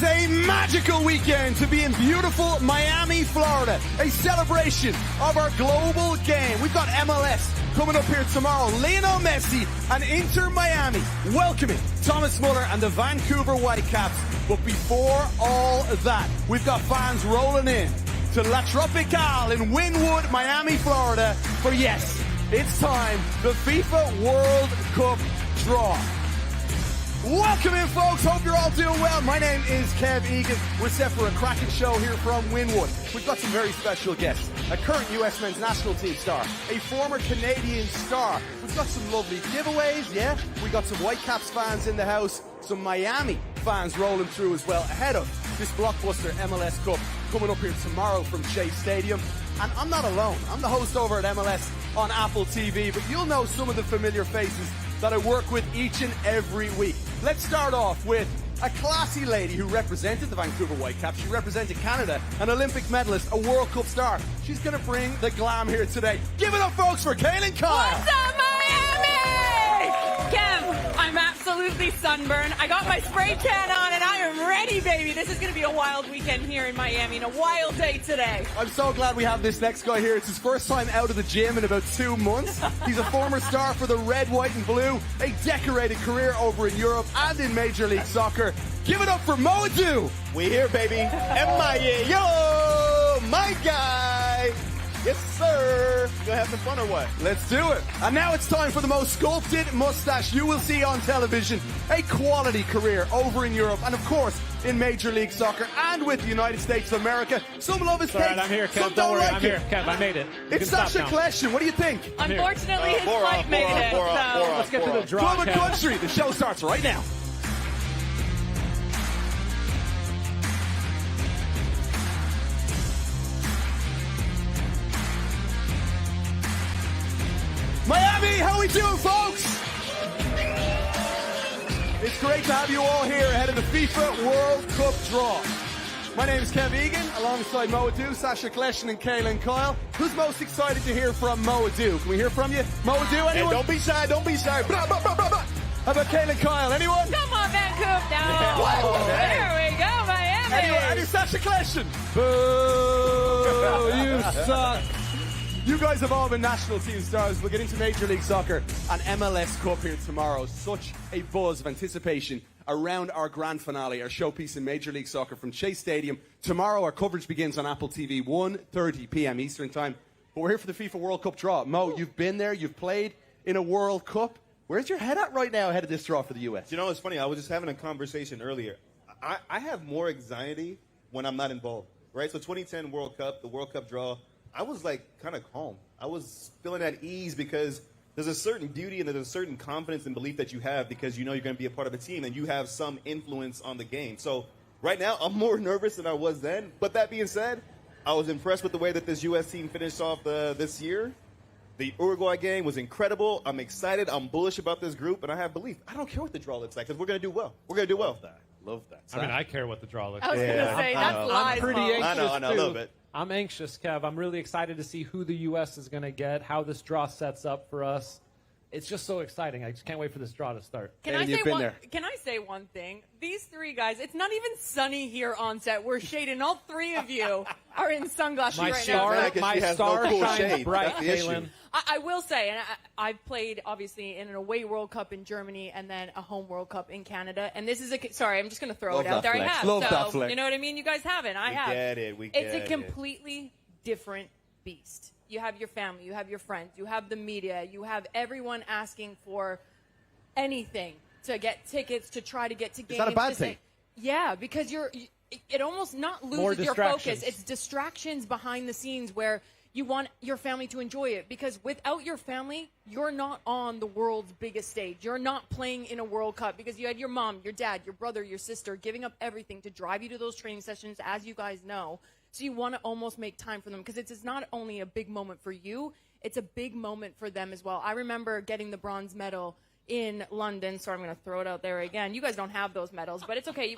is a magical weekend to be in beautiful Miami, Florida. A celebration of our global game. We've got MLS coming up here tomorrow. Lionel Messi and Inter Miami welcoming Thomas Müller and the Vancouver Whitecaps. But before all that, we've got fans rolling in to La Tropical in Wynwood, Miami, Florida. For yes, it's time, the FIFA World Cup draw. Welcome in, folks. Hope you're all doing well. My name is Kev Egan. We're set for a cracking show here from Wynwood. We've got some very special guests. A current US men's national team star. A former Canadian star. We've got some lovely giveaways, yeah? We got some Whitecaps fans in the house. Some Miami fans rolling through as well ahead of this blockbuster MLS Cup coming up here tomorrow from Chase Stadium. And I'm not alone. I'm the host over at MLS on Apple TV, but you'll know some of the familiar faces that I work with each and every week. Let's start off with a classy lady who represented the Vancouver Whitecaps. She represented Canada, an Olympic medalist, a World Cup star. She's going to bring the glam here today. Give it up, folks, for Kaylyn Kyle. What's up, Miami? Kev, I'm absolutely sunburned. I got my spray tan on, and I am ready, baby. This is going to be a wild weekend here in Miami and a wild day today. I'm so glad we have this next guy here. It's his first time out of the gym in about 2 months. He's a former star for the red, white, and blue, a decorated career over in Europe and in Major League Soccer. Give it up for Mo Edu. We here, baby. M-I-A. Yo, my guy. Yes, sir. You gonna have some fun or what? Let's do it. And now it's time for the most sculpted mustache you will see on television. A quality career over in Europe and, of course, in Major League Soccer and with the United States of America. Some love his Alright, I'm here, Kev. Don't worry, I'm here. Kev, I made it. It's Sacha Kljestan. What do you think? Unfortunately, his flight made it. Let's get to the draw, Club and Country. The show starts right now. Miami, how we doing, folks? It's great to have you all here ahead of the FIFA World Cup draw. My name is Kev Egan, alongside Mo Edu, Sacha Kljestan, and Kaylyn Kyle. Who's most excited to hear from Mo Edu? Can we hear from you? Mo Edu, anyone? Hey, don't be shy, don't be shy. Blah, blah, blah, blah, blah. How about Kaylyn Kyle? Anyone? Come on, Vancouver. No. Whoa, There we go, Miami. Anyone? Any Sacha Kljestan? Boo! You suck. You guys have all been national team stars. We'll get into Major League Soccer and MLS Cup here tomorrow. Such a buzz of anticipation around our grand finale, our showpiece in Major League Soccer from Chase Stadium. Tomorrow our coverage begins on Apple TV, 1:30 p.m. Eastern Time. But we're here for the FIFA World Cup draw. Mo, you've been there, you've played in a World Cup. Where's your head at right now ahead of this draw for the U.S.? You know, it's funny. I was just having a conversation earlier. I have more anxiety when I'm not involved, right? So 2010 World Cup, the World Cup draw, I was like kind of calm. I was feeling at ease because there's a certain beauty and there's a certain confidence and belief that you have because you know you're going to be a part of a team and you have some influence on the game. So right now I'm more nervous than I was then. But that being said, I was impressed with the way that this U.S. team finished off this year. The Uruguay game was incredible. I'm excited. I'm bullish about this group, and I have belief. I don't care what the draw looks like because we're going to do well. We're going to do well. Love that. I mean, I care what the draw looks I was like. going to say, that's lies, I'm pretty Mo. anxious, I know, a little bit. I'm anxious, Kev. I'm really excited to see who the U.S. is going to get, how this draw sets up for us. It's just so exciting. I just can't wait for this draw to start. Can I say one thing? These three guys, it's not even sunny here on set. We're shading. All three of you are in sunglasses right now. My star shines bright, Kaylyn. I will say, and I've played, obviously, in an away World Cup in Germany and then a home World Cup in Canada. And this is sorry, I'm just going to throw it out there. Flex. I have. Love that flex. You know what I mean? You guys haven't. I have. We get it. It's a completely different beast. You have your family, you have your friends, you have the media, you have everyone asking for anything to get tickets, to try to get to games. Is that a bad thing? Yeah, because it almost not loses your focus. It's distractions behind the scenes where you want your family to enjoy it. Because without your family, you're not on the world's biggest stage. You're not playing in a World Cup because you had your mom, your dad, your brother, your sister giving up everything to drive you to those training sessions, as you guys know. So you want to almost make time for them because it's not only a big moment for you, it's a big moment for them as well. I remember getting the bronze medal in London, so I'm going to throw it out there again. You guys don't have those medals, but it's okay.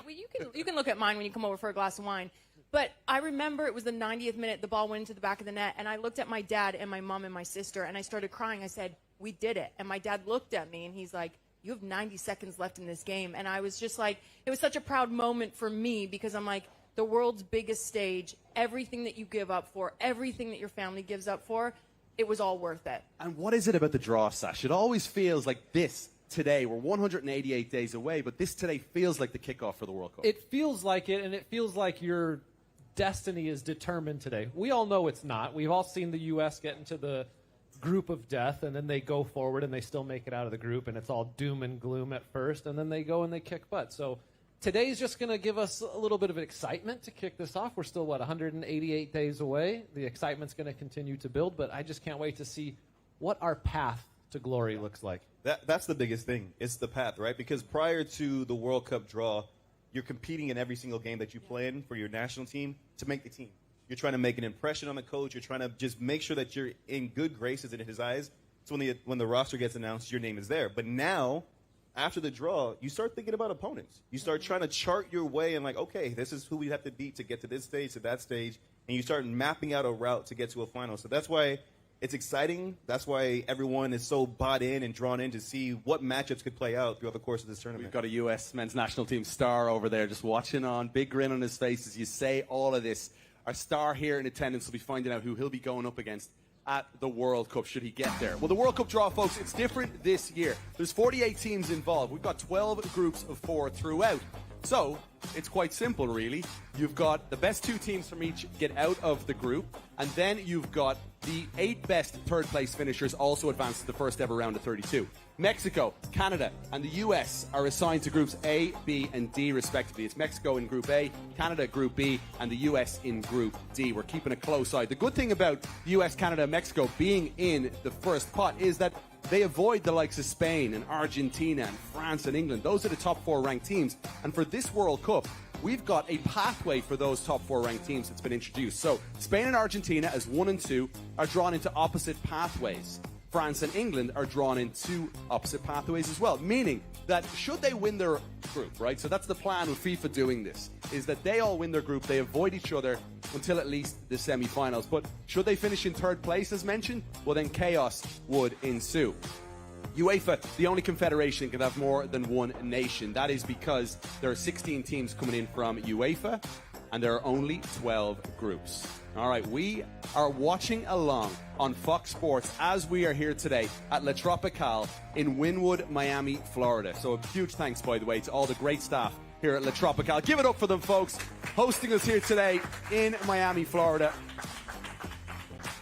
You can look at mine when you come over for a glass of wine. But I remember it was the 90th minute, the ball went into the back of the net, and I looked at my dad and my mom and my sister, and I started crying. I said, "We did it." And my dad looked at me, and he's like, you have 90 seconds left in this game. And I was just like, it was such a proud moment for me because I'm like, the world's biggest stage, everything that you give up for, everything that your family gives up for, it was all worth it. And what is it about the draw, Sash? It always feels like this today. We're 188 days away, but this today feels like the kickoff for the World Cup. It feels like it, and it feels like your destiny is determined today. We all know it's not. We've all seen the U.S. get into the group of death, and then they go forward, and they still make it out of the group, and it's all doom and gloom at first, and then they go and they kick butt. So today's just going to give us a little bit of excitement to kick this off. We're still, 188 days away. The excitement's going to continue to build, but I just can't wait to see what our path to glory looks like. That's the biggest thing. It's the path, right? Because prior to the World Cup draw, you're competing in every single game that you play in for your national team to make the team. You're trying to make an impression on the coach. You're trying to just make sure that you're in good graces in his eyes. So when the roster gets announced, your name is there. But now, after the draw, you start thinking about opponents. You start trying to chart your way and like, okay, this is who we have to beat to get to this stage, to that stage. And you start mapping out a route to get to a final. So that's why it's exciting. That's why everyone is so bought in and drawn in to see what matchups could play out throughout the course of this tournament. We've got a U.S. men's national team star over there just watching on, big grin on his face as you say all of this. Our star here in attendance will be finding out who he'll be going up against at the World Cup, should he get there. Well, the World Cup draw, folks, it's different this year. There's 48 teams involved. We've got 12 groups of 4 throughout. So it's quite simple, really. You've got the best 2 teams from each get out of the group, and then you've got the 8 best third-place finishers also advance to the first ever round of 32. Mexico, Canada, and the US are assigned to groups A, B, and D, respectively. It's Mexico in Group A, Canada Group B, and the US in Group D. We're keeping a close eye. The good thing about US, Canada, and Mexico being in the first pot is that they avoid the likes of Spain and Argentina and France and England. Those are the top 4 ranked teams. And for this World Cup, we've got a pathway for those top 4 ranked teams that's been introduced. So Spain and Argentina as 1 and 2 are drawn into opposite pathways. France and England are drawn into opposite pathways as well, meaning that should they win their group, right? So that's the plan with FIFA doing this, is that they all win their group, they avoid each other until at least the semi-finals. But should they finish in 3rd place, as mentioned, well then chaos would ensue. UEFA, the only confederation, can have more than 1 nation. That is because there are 16 teams coming in from UEFA, and there are only 12 groups. All right, we are watching along on Fox Sports as we are here today at La Tropical in Wynwood, Miami, Florida. So a huge thanks, by the way, to all the great staff here at La Tropical. Give it up for them, folks, hosting us here today in Miami, Florida.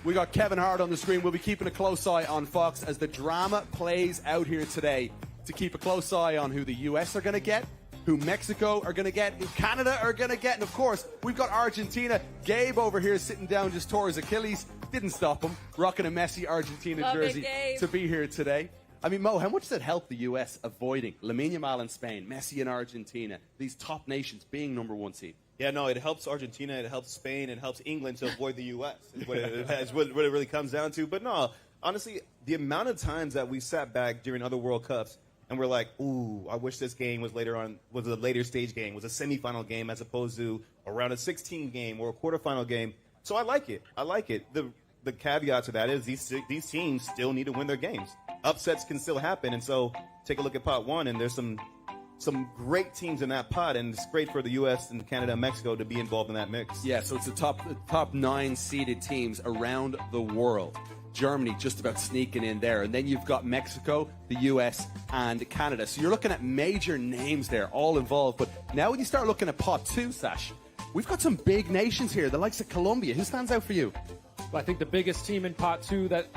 We got Kevin Hart on the screen. We'll be keeping a close eye on Fox as the drama plays out here today to keep a close eye on who the US are going to get, who Mexico are going to get, who Canada are going to get, and of course, we've got Argentina. Gabe over here sitting down just tore his Achilles. Didn't stop him, rocking a Messi Argentina jersey to be here today. I mean, Mo, how much does it help the US avoiding Lamine Yamal in Spain, Messi in Argentina, these top nations being number 1 seed? Yeah, no, it helps Argentina, it helps Spain, it helps England to avoid the U.S. is what it really comes down to. But no, honestly, the amount of times that we sat back during other World Cups and we're like, ooh, I wish this game was was a later stage game, was a semifinal game as opposed to a round of 16 game or a quarterfinal game. So I like it. The caveat to that is these teams still need to win their games. Upsets can still happen, and so take a look at pot 1, and there's some great teams in that pot, and it's great for the U.S. and Canada and Mexico to be involved in that mix. Yeah, so it's the top 9 seeded teams around the world. Germany just about sneaking in there. And then you've got Mexico, the U.S., and Canada. So you're looking at major names there, all involved. But now when you start looking at pot 2, Sash, we've got some big nations here, the likes of Colombia. Who stands out for you? Well, I think the biggest team in pot 2 that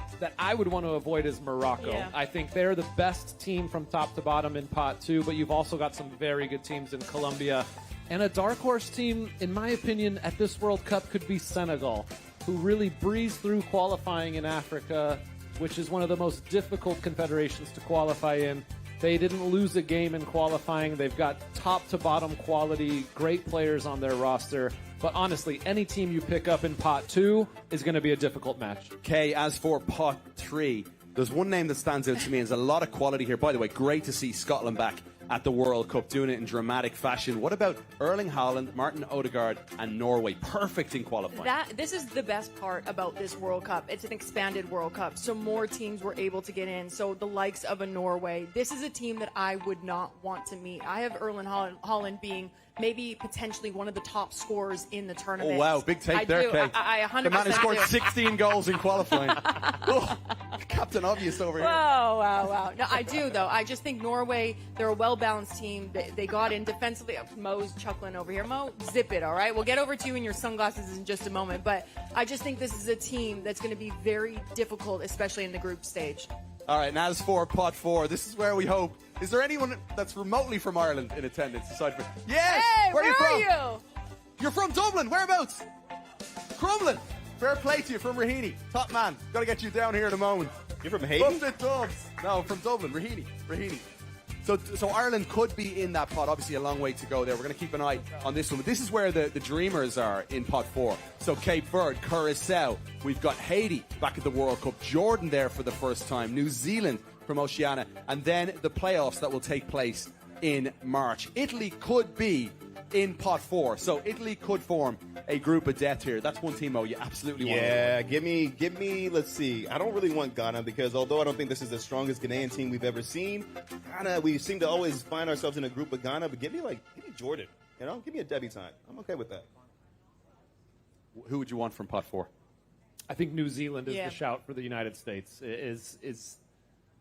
I would want to avoid is Morocco. Yeah. I think they're the best team from top to bottom in pot 2, but you've also got some very good teams in Colombia. And a dark horse team, in my opinion, at this World Cup could be Senegal, who really breezed through qualifying in Africa, which is one of the most difficult confederations to qualify in. They didn't lose a game in qualifying. They've got top to bottom quality, great players on their roster. But honestly, any team you pick up in pot 2 is going to be a difficult match. Okay, as for pot 3, there's one name that stands out to me, and there's a lot of quality here. By the way, great to see Scotland back at the World Cup, doing it in dramatic fashion. What about Erling Haaland, Martin Odegaard, and Norway? Perfect in qualifying. This is the best part about this World Cup. It's an expanded World Cup, so more teams were able to get in. So the likes of a Norway, this is a team that I would not want to meet. I have Erling Haaland being maybe potentially one of the top scorers in the tournament. Oh, wow. Big take there, Kay. I 100% The man who scored do. 16 goals in qualifying. Oh, Captain Obvious over here. Wow. No, I do, though. I just think Norway, they're a well-balanced team. They got in defensively. Mo's chuckling over here. Mo, zip it, all right? We'll get over to you in your sunglasses in just a moment. But I just think this is a team that's going to be very difficult, especially in the group stage. All right, and as for pot 4, this is where we hope. Is there anyone that's remotely from Ireland in attendance aside from? Yes! Hey, where are you from? you? You're from Dublin. Whereabouts? Crumlin. Fair play to you from Raheny. Top man. Got to get you down here in a moment. You're from Haiti? Buffed it Dubs. No, from Dublin. Raheny. So Ireland could be in that pot. Obviously, a long way to go there. We're going to keep an eye on this one. But this is where the Dreamers are in pot 4. So Cape Verde, Curacao. We've got Haiti back at the World Cup. Jordan there for the first time. New Zealand from Oceania. And then the playoffs that will take place in March. Italy could be in pot 4. So Italy could form a group of death here. That's one team, you absolutely want to win. Yeah, give me, let's see. I don't really want Ghana because although I don't think this is the strongest Ghanaian team we've ever seen, Ghana, we seem to always find ourselves in a group with Ghana, but give me Jordan. You know, give me a debutante. I'm okay with that. Who would you want from pot 4? I think New Zealand is the shout for the United States. Is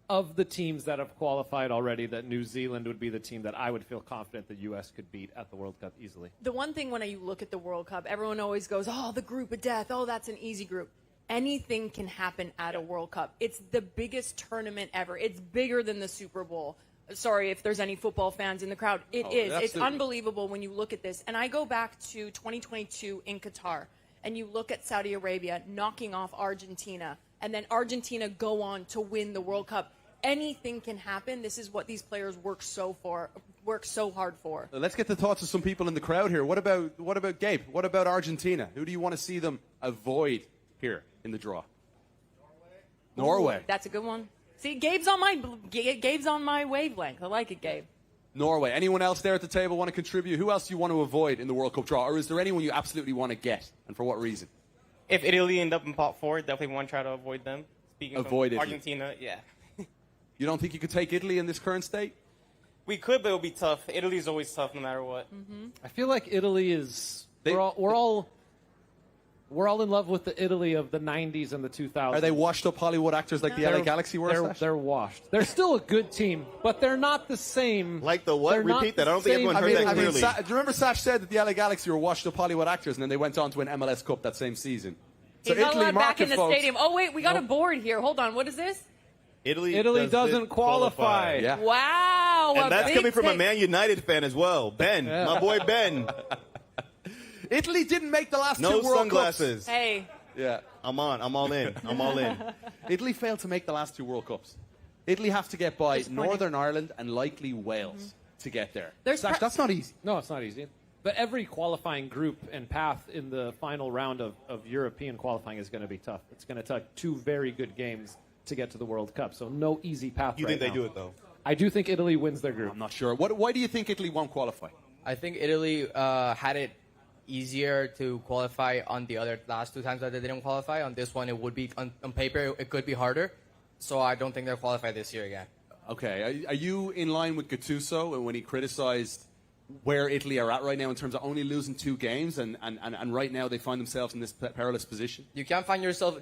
of the teams that have qualified already, that New Zealand would be the team that I would feel confident the U.S. could beat at the World Cup easily. The one thing when you look at the World Cup, everyone always goes, oh, the group of death. Oh, that's an easy group. Anything can happen at a World Cup. It's the biggest tournament ever. It's bigger than the Super Bowl. Sorry if there's any football fans in the crowd. It is. It's unbelievable when you look at this. And I go back to 2022 in Qatar, and you look at Saudi Arabia knocking off Argentina, and then Argentina go on to win the World Cup. Anything can happen. This is what these players work so hard for. Let's get the thoughts of some people in the crowd here. What about Gabe? What about Argentina? Who do you want to see them avoid here in the draw? Norway. Ooh, that's a good one. See, Gabe's on my wavelength. I like it, Gabe. Norway. Anyone else there at the table want to contribute? Who else do you want to avoid in the World Cup draw? Or is there anyone you absolutely want to get? And for what reason? If Italy end up in pot 4, definitely want to try to avoid them. Speaking of Argentina, yeah. You don't think you could take Italy in this current state? We could, but it'll be tough. Italy's always tough no matter what. Mm-hmm. I feel like Italy is... We're all in love with the Italy of the 90s and the 2000s. Are they washed up Hollywood actors like the LA Galaxy were? They're washed. They're still a good team, but they're not the same. Like the what? Repeat that. I don't think everyone heard that clearly. Do you remember Sash said that the LA Galaxy were washed up Hollywood actors and then they went on to win MLS Cup that same season? So He's not allowed back in the stadium. Oh, wait, we got a board here. Hold on. What is this? Italy doesn't qualify. Yeah. Wow. And that's coming from a Man United fan as well. Ben. Yeah. My boy Ben. Italy didn't make the last two World sunglasses. Cups. Hey. Yeah. I'm all in. I'm all in. Italy failed to make the last 2 World Cups. Italy have to get by Northern Ireland and likely Wales to get there. Sash, that's not easy. No, it's not easy. But every qualifying group and path in the final round of European qualifying is going to be tough. It's going to take 2 very good games to get to the World Cup. So no easy path. You think they do it, though? I do think Italy wins their group. I'm not sure. Why do you think Italy won't qualify? I think Italy had it easier to qualify on the last 2 times that they didn't qualify. On this one, it would be, on paper, it could be harder. So I don't think they'll qualify this year again. Okay. Are you in line with Gattuso when he criticized where Italy are at right now in terms of only losing 2 games, and right now they find themselves in this perilous position? You can't find yourself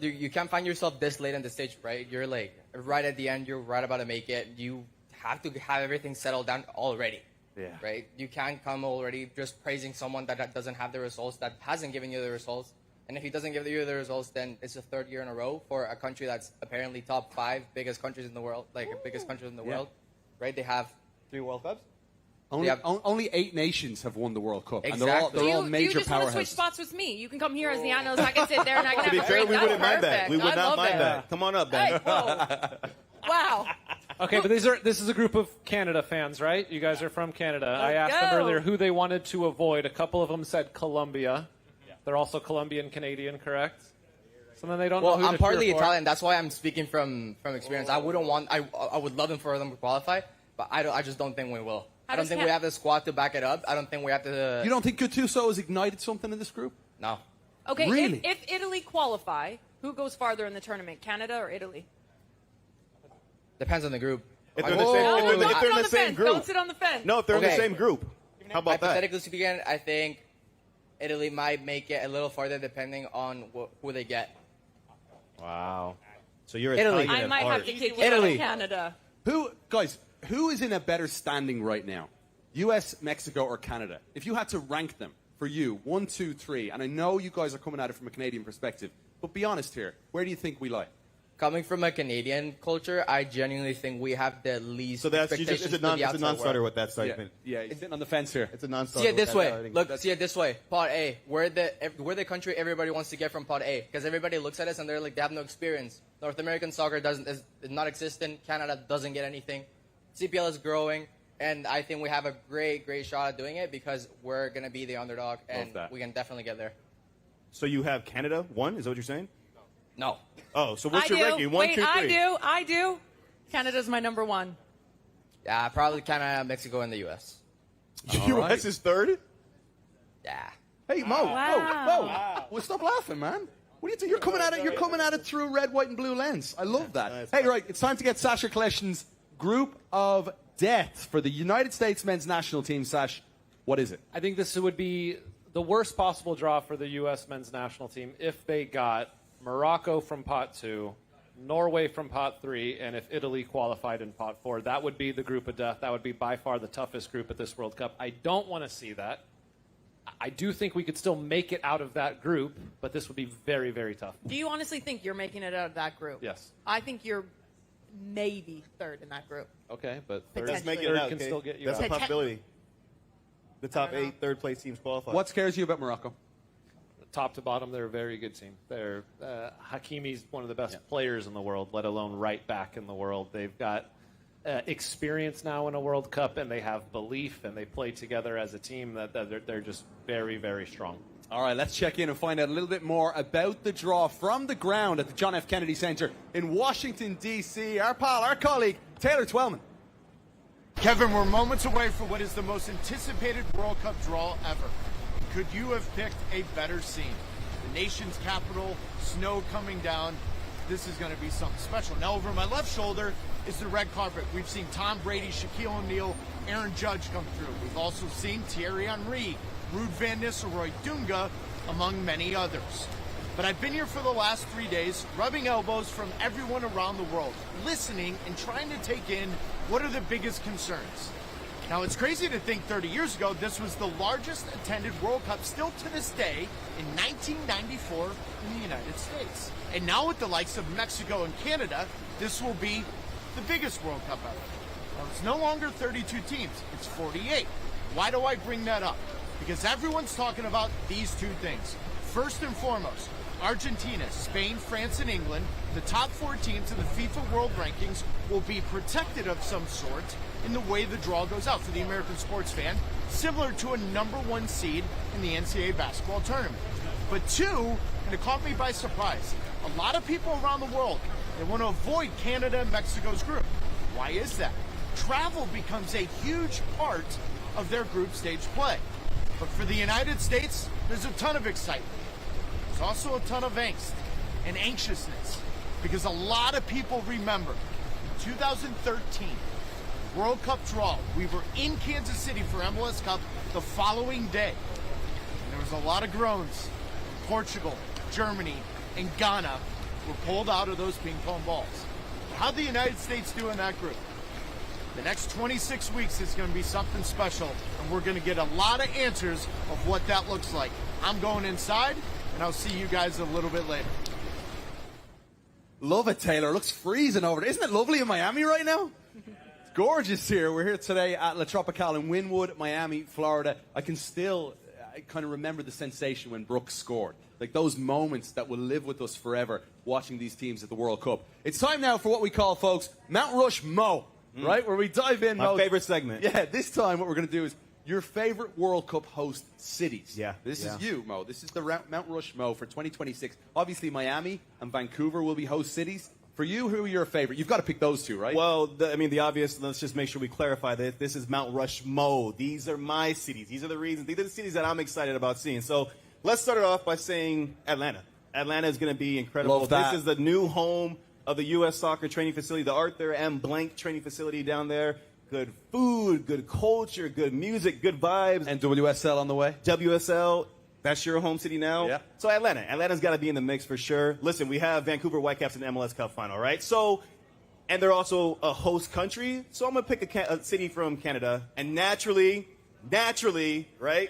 this late in the stage, right? You're like right at the end. You're right about to make it. You have to have everything settled down already. Yeah. Right. You can't come already just praising someone that doesn't have the results, that hasn't given you the results. And if he doesn't give you the results, then it's the 3rd year in a row for a country that's apparently top 5 biggest countries in the world, biggest countries in the world, right? They have 3 World Cups. Only 8 nations have won the World Cup, exactly. and they're all major powerhouses. You just want to switch spots with me. You can come here as the analyst. I can sit there and I can have a To be fair, we wouldn't mind that. We would not mind that. that. Come on up, Ben. Hey, wow. Okay, but this is a group of Canada fans, right? You guys are from Canada. I asked them earlier who they wanted to avoid. A couple of them said Colombia. Yeah. They're also Colombian-Canadian, correct? So then they don't know who I'm to partly cheer for. Italian. That's why I'm speaking from experience. I would love them for them to qualify, but I just don't think we will. I don't think we have the squad to back it up. I don't think we have to... You don't think Gattuso has ignited something in this group? No. Okay, Really? if Italy qualify, who goes farther in the tournament, Canada or Italy? Depends on the group. If they're in the same group. Don't sit on the fence. No, if they're in the same group. How about that? Hypothetically speaking, I think Italy might make it a little farther depending on who they get. Wow. So you're Italy. Italian I at might heart. have to kick you Italy. out of Canada. Who is in a better standing right now? US, Mexico, or Canada? If you had to rank them for you, 1, 2, 3, and I know you guys are coming at it from a Canadian perspective, but be honest here, where do you think we lie? Coming from a Canadian culture, I genuinely think we have the least So that's expectations it's for a the outside non-starter world. with that statement. Yeah, he's sitting on the fence here. It's a non-starter. See it this with way. that. Look, see it this way. Pod A. We're the country everybody wants to get from Pod A because everybody looks at us and they're like they have no experience. North American soccer is not existent. Canada doesn't get anything. CPL is growing, and I think we have a great shot at doing it because we're gonna be the underdog, and we can definitely get there. So you have Canada 1? Is that what you're saying? No. Oh, so what's your ranking? 1, 2, 3. I do. Canada's my number 1. Yeah, probably Canada, Mexico, and the U.S. US is third? Yeah. Hey, Mo. Mo. Well, stop laughing, man. What are you doing? You're coming at it. You're coming at it through red, white, and blue lens. I love that. Hey, right. It's time to get Sacha Kljestan's group of death for the United States men's national team. Sash, what is it? I think this would be the worst possible draw for the U.S. men's national team if they got Morocco from pot 2, Norway from pot 3, and if Italy qualified in pot 4. That would be the group of death. That would be by far the toughest group at this World Cup. I don't want to see that. I do think we could still make it out of that group, but this would be very, very tough. Do you honestly think you're making it out of that group? Yes. I think you're maybe third in that group. Okay, but third, Let's Make it third out, can okay? still get you That's out. a possibility. The top 8 third-place teams qualify. What scares you about Morocco? Top to bottom, they're a very good team. They're Hakimi's one of the best players in the world, let alone right back in the world. They've got experience now in a World Cup, and they have belief, and they play together as a team. That they're just very, very strong. All right, let's check in and find out a little bit more about the draw from the ground at the John F. Kennedy Center in Washington, D.C. Our pal, our colleague, Taylor Twellman. Kevin, we're moments away from what is the most anticipated World Cup draw ever. Could you have picked a better scene? The nation's capital, snow coming down. This is going to be something special. Now, over my left shoulder is the red carpet. We've seen Tom Brady, Shaquille O'Neal, Aaron Judge come through. We've also seen Thierry Henry, Ruud van Nistelrooy, Dunga, among many others. But I've been here for the last 3 days, rubbing elbows from everyone around the world, listening and trying to take in what are the biggest concerns. Now, it's crazy to think 30 years ago this was the largest attended World Cup still to this day in 1994 in the United States. And now with the likes of Mexico and Canada, this will be the biggest World Cup ever. Now, it's no longer 32 teams, it's 48. Why do I bring that up? Because everyone's talking about these two things. First and foremost, Argentina, Spain, France, and England, the top 4 teams in the FIFA World Rankings, will be protected of some sort in the way the draw goes out for the American sports fan, similar to a #1 seed in the NCAA basketball tournament. But 2, and it caught me by surprise, a lot of people around the world, they want to avoid Canada and Mexico's group. Why is that? Travel becomes a huge part of their group stage play. But for the United States, there's a ton of excitement. There's also a ton of angst and anxiousness because a lot of people remember in 2013, World Cup draw, we were in Kansas City for MLS Cup the following day. And there was a lot of groans. Portugal, Germany, and Ghana were pulled out of those ping pong balls. How'd the United States do in that group? The next 26 weeks is going to be something special, and we're going to get a lot of answers of what that looks like. I'm going inside, and I'll see you guys a little bit later. Love it, Taylor. It looks freezing over there. Isn't it lovely in Miami right now? It's gorgeous here. We're here today at La Tropicale in Wynwood, Miami, Florida. I can still kind of remember the sensation when Brooks scored. Like those moments that will live with us forever watching these teams at the World Cup. It's time now for what we call, folks, Mount Rush Mo. Right? Where we dive in. My favorite segment. Yeah, this time what we're going to do is your favorite World Cup host cities. Yeah. This is you, Mo. This is the Mount Rush Mo for 2026. Obviously, Miami and Vancouver will be host cities. For you, who are your favorite? You've got to pick those two, right? Well, the obvious, let's just make sure we clarify that this is Mount Rushmore. These are my cities. These are the reasons. These are the cities that I'm excited about seeing. So let's start it off by saying Atlanta. Atlanta is going to be incredible. Love that. This is the new home of the U.S. Soccer training facility, the Arthur M. Blank training facility down there. Good food, good culture, good music, good vibes. And WSL on the way? WSL. That's your home city now? Yeah. So Atlanta's got to be in the mix for sure. Listen, we have Vancouver Whitecaps in the MLS Cup final, right? So, and they're also a host country. So I'm going to pick a city from Canada. And naturally, right,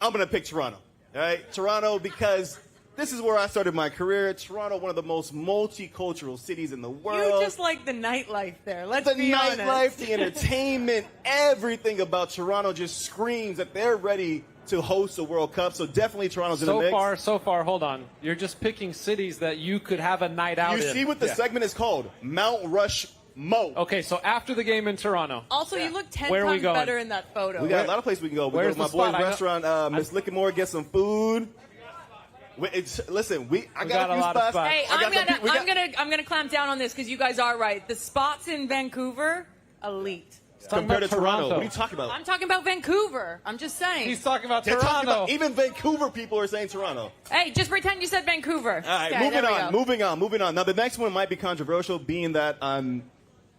I'm going to pick Toronto, right? Toronto, because this is where I started my career. Toronto, one of the most multicultural cities in the world. You just like the nightlife there. Let's be honest. The nightlife, the entertainment, everything about Toronto just screams that they're ready to host a World Cup. So definitely Toronto's in the mix. So far, hold on. You're just picking cities that you could have a night out in. You see what the segment is called? Mount Rushmore. Okay, so after the game in Toronto. Also, you look 10 Where are we times going? better in that photo. We got a lot of places we can go. We go Where's to my the boy's spot? restaurant, Miss Lickmore, get some food. Listen, I got a few spots. Hey, I'm gonna clamp down on this because you guys are right. The spots in Vancouver, elite. Compared to Toronto. What are you talking about? I'm talking about Vancouver. I'm just saying. He's talking about They're talking Toronto. about, even Vancouver people are saying Toronto. Hey, just pretend you said Vancouver. All right, Okay, moving on. Now, the next one might be controversial, being that I'm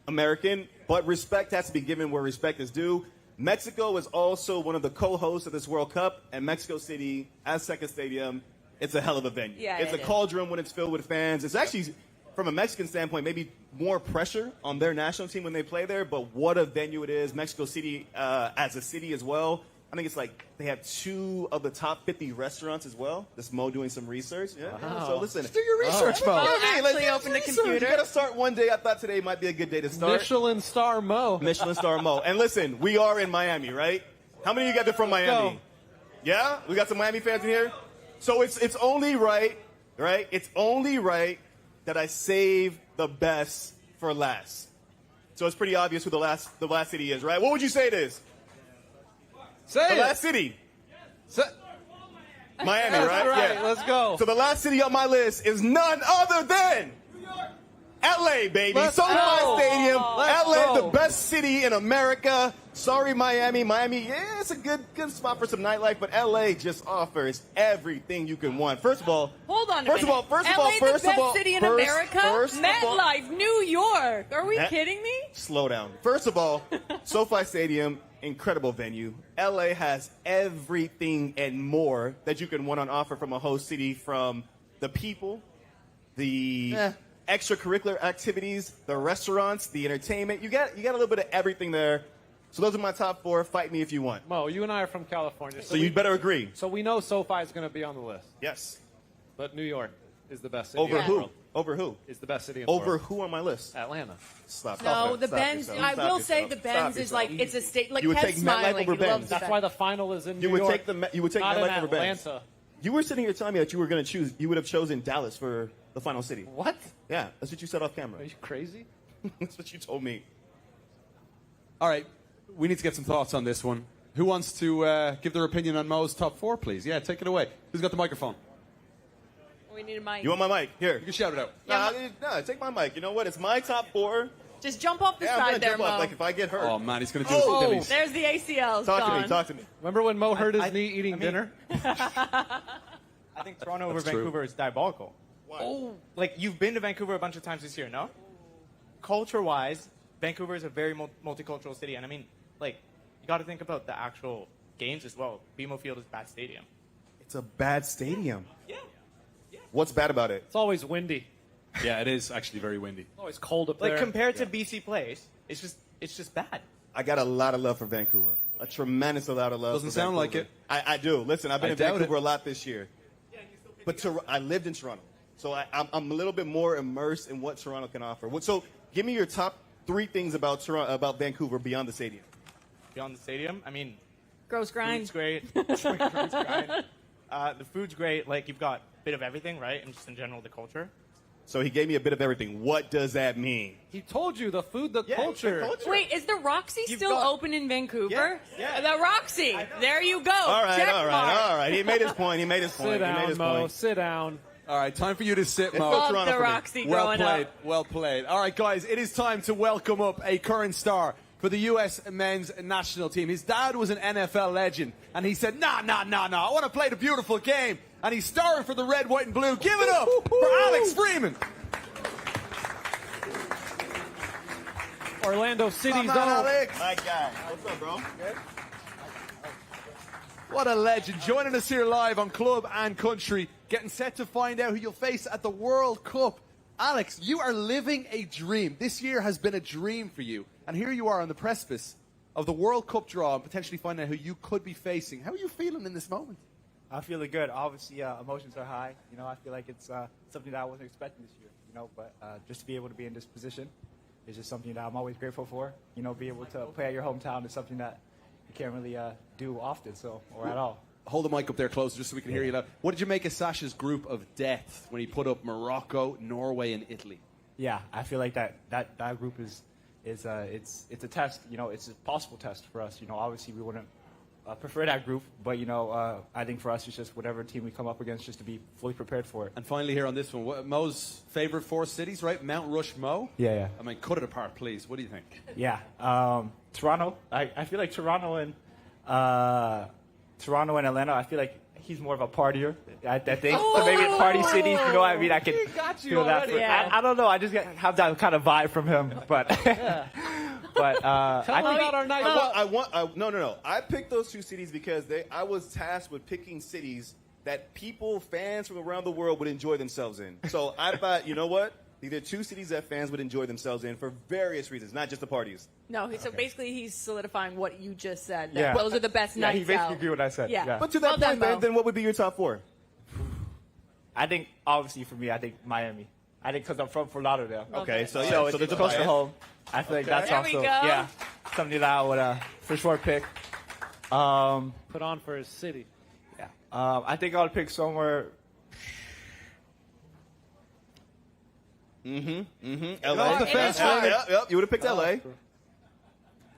American, but respect has to be given where respect is due. Mexico is also one of the co-hosts of this World Cup, and Mexico City, Azteca Stadium, it's a hell of a venue. Yeah, it's a cauldron when it's filled with fans. It's actually, from a Mexican standpoint, maybe more pressure on their national team when they play there, but what a venue it is. Mexico City as a city as well. I think it's like they have 2 of the top 50 restaurants as well. This Mo doing some research. Yeah. Wow. So listen. Do your research, Mo. Actually open the computer. You got to start one day. I thought today might be a good day to start. Michelin star Mo. Michelin star Mo. And listen, we are in Miami, right? How many of you guys are from Miami? Go. Yeah? We got some Miami fans in here? So it's only right? It's only right that I save the best for last. So it's pretty obvious who the last city is, right? What would you say it is? Say the last city. Miami, That's right? right. Yeah. Let's go. So the last city on my list is none other than LA, baby. Let's SoFi go. Stadium. Let's LA, go. the best city in America. Sorry, Miami. Miami, yeah, it's a good spot for some nightlife, but LA just offers everything you can want. First of all, Hold on a First of minute. all, first of LA all, the first best of all, city in first- America? first of all- MetLife, New York. Are we kidding me? slow down. First of all, SoFi Stadium, incredible venue. LA has everything and more that you can want on offer from a host city, from the people, the extracurricular activities, the restaurants, the entertainment. You got a little bit of everything there. So those are my top 4. Fight me if you want. Mo, you and I are from California. So you better agree. So we know SoFi is going to be on the list. Yes. But New York is the best city Over in the who? world. Over who? Is the best city in the Over world. who on my list? Atlanta. Stop. No, it. the Stop Benz. yourself. I Stop will say yourself. the Stop Benz is yourself. like it's a state. Like You would Kev's take MetLife smiling. over He loves Benz. the That's why the final is in You New would York. take you would take not in MetLife over Benz. Atlanta. You were sitting here telling me that you were going to choose. You would have chosen Dallas for the final city. What? Yeah, that's what you said off camera. Are you crazy? That's what you told me. All right, we need to get some thoughts on this one. Who wants to give their opinion on Mo's top 4, please? Yeah, take it away. Who's got the microphone? We need a mic. You want my mic? Here. You can shout it out. Nah, take my mic. You know what? It's my top 4. Just jump off the Yeah, I'm side gonna there, jump Mo. off. Like if I get hurt. Oh, man, he's going to do his Achilles. There's the ACLs. Talk to me. Remember when Mo hurt his knee eating dinner? I think Toronto over That's true. Vancouver is diabolical. Why? Like, you've been to Vancouver a bunch of times this year, no? Culture-wise, Vancouver is a very multicultural city. And I mean, like, you got to think about the actual games as well. BMO Field is a bad stadium. It's a bad stadium. Yeah. What's bad about it? It's always windy. Yeah, it is actually very windy. It's always cold up Like, there. compared to BC Place, it's just bad. I got a lot of love for Vancouver. A tremendous amount of love. Doesn't for sound Vancouver. like it. I do. Listen, I've been I in doubt Vancouver it. a lot this year. But I lived in Toronto, so I'm a little bit more immersed in what Toronto can offer. So give me your top 3 things about Toronto, about Vancouver beyond the stadium. Beyond the stadium, I mean, Gross grind. food's great. Gross grind. The food's great. Like, you've got a bit of everything, right? And just in general, the culture. So he gave me a bit of everything. What does that mean? He told you the food, the culture. Wait, is the Roxy You've still got- open in Vancouver? Yeah. The Roxy. There you go. All right, Check all right, mark. all right. He made his point. He made his point. Sit He made down, his Mo. point. Sit down. All right, time for you to sit, Mo. Love Toronto the for me. Roxy Well growing played, up. well played. All right, guys, it is time to welcome up a current star for the U.S. men's national team. His dad was an NFL legend, and he said, nah, I want to play the beautiful game. And he's starring for the red, white, and blue. Give it up for Alex Freeman. Orlando City's Come on, own. Alex. My guy. What's up, bro? Good? What a legend. Joining us here live on Club and Country, getting set to find out who you'll face at the World Cup. Alex, you are living a dream. This year has been a dream for you. And here you are on the precipice of the World Cup draw and potentially finding out who you could be facing. How are you feeling in this moment? I'm feeling good. Obviously, emotions are high. You know, I feel like it's something that I wasn't expecting this year. You know, but just to be able to be in this position is just something that I'm always grateful for. You know, be able to play at your hometown is something that you can't really do often, or at all. Hold the mic up there closer just so we can hear you loud. What did you make of Sacha's group of death when he put up Morocco, Norway, and Italy? Yeah, I feel like that group is it's a test. You know, it's a possible test for us. You know, obviously we wouldn't prefer that group, but you know, I think for us it's just whatever team we come up against, just to be fully prepared for it. And finally, here on this one, Mo's favorite 4 cities, right? Mount Rush, Mo. Yeah. I mean, cut it apart, please. What do you think? Yeah, Toronto. I feel like Toronto and Atlanta. I feel like he's more of a partier. I think so maybe in party cities. You know what I mean? I can feel that. I don't know. I just have that kind of vibe from him, but. But Tell me about our night. No. I picked those 2 cities because I was tasked with picking cities that fans from around the world would enjoy themselves in. So I thought, you know what? These are 2 cities that fans would enjoy themselves in for various reasons, not just the parties. No, so basically he's solidifying what you just said. That Yeah. Those are the best Yeah, nights he basically out. agreed with what I said. Yeah. Yeah. But to that Well point, done, man, Mo. then what would be your top 4? I think obviously for me, I think Miami. I think because I'm from Fort Lauderdale. Okay, so So there's it's a close to bias. home. I feel like that's There we also go. something that I would for sure pick. Put on for his city. Yeah. I think I would pick somewhere. LA. It Yep. You would have picked LA.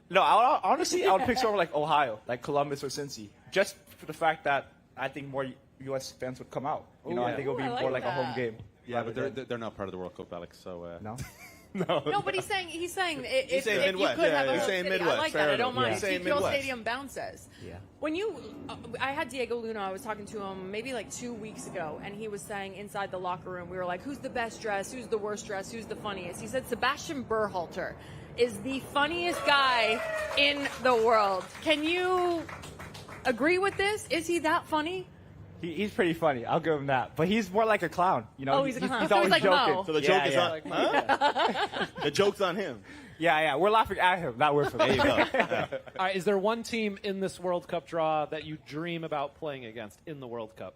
No, honestly, I would pick somewhere like Ohio, like Columbus or Cincy, just for the fact that I think more U.S. fans would come out. You know, I think it would be Ooh, I like more like a home that. game. Yeah, but they're not part of the World Cup, Alex. So No. No, but he's saying if saying you Midwest. could have a He's whole saying city, I Midwest. like Fair that. I don't enough. mind. He's saying Keep your Midwest. stadium bounces. Yeah. When I had Diego Luna, I was talking to him maybe like 2 weeks ago, and he was saying inside the locker room, we were like, who's the best dressed? Who's the worst dressed? Who's the funniest? He said Sebastian Berhalter is the funniest guy in the world. Can you agree with this? Is he that funny? He's pretty funny. I'll give him that. But he's more like a clown. You know, Oh, he's a clown. He's So always he's like joking. Mo. So the joke is Yeah. on. Huh? The joke's on him. Yeah. We're laughing at him, not with him. There you go. All right, is there one team in this World Cup draw that you dream about playing against in the World Cup?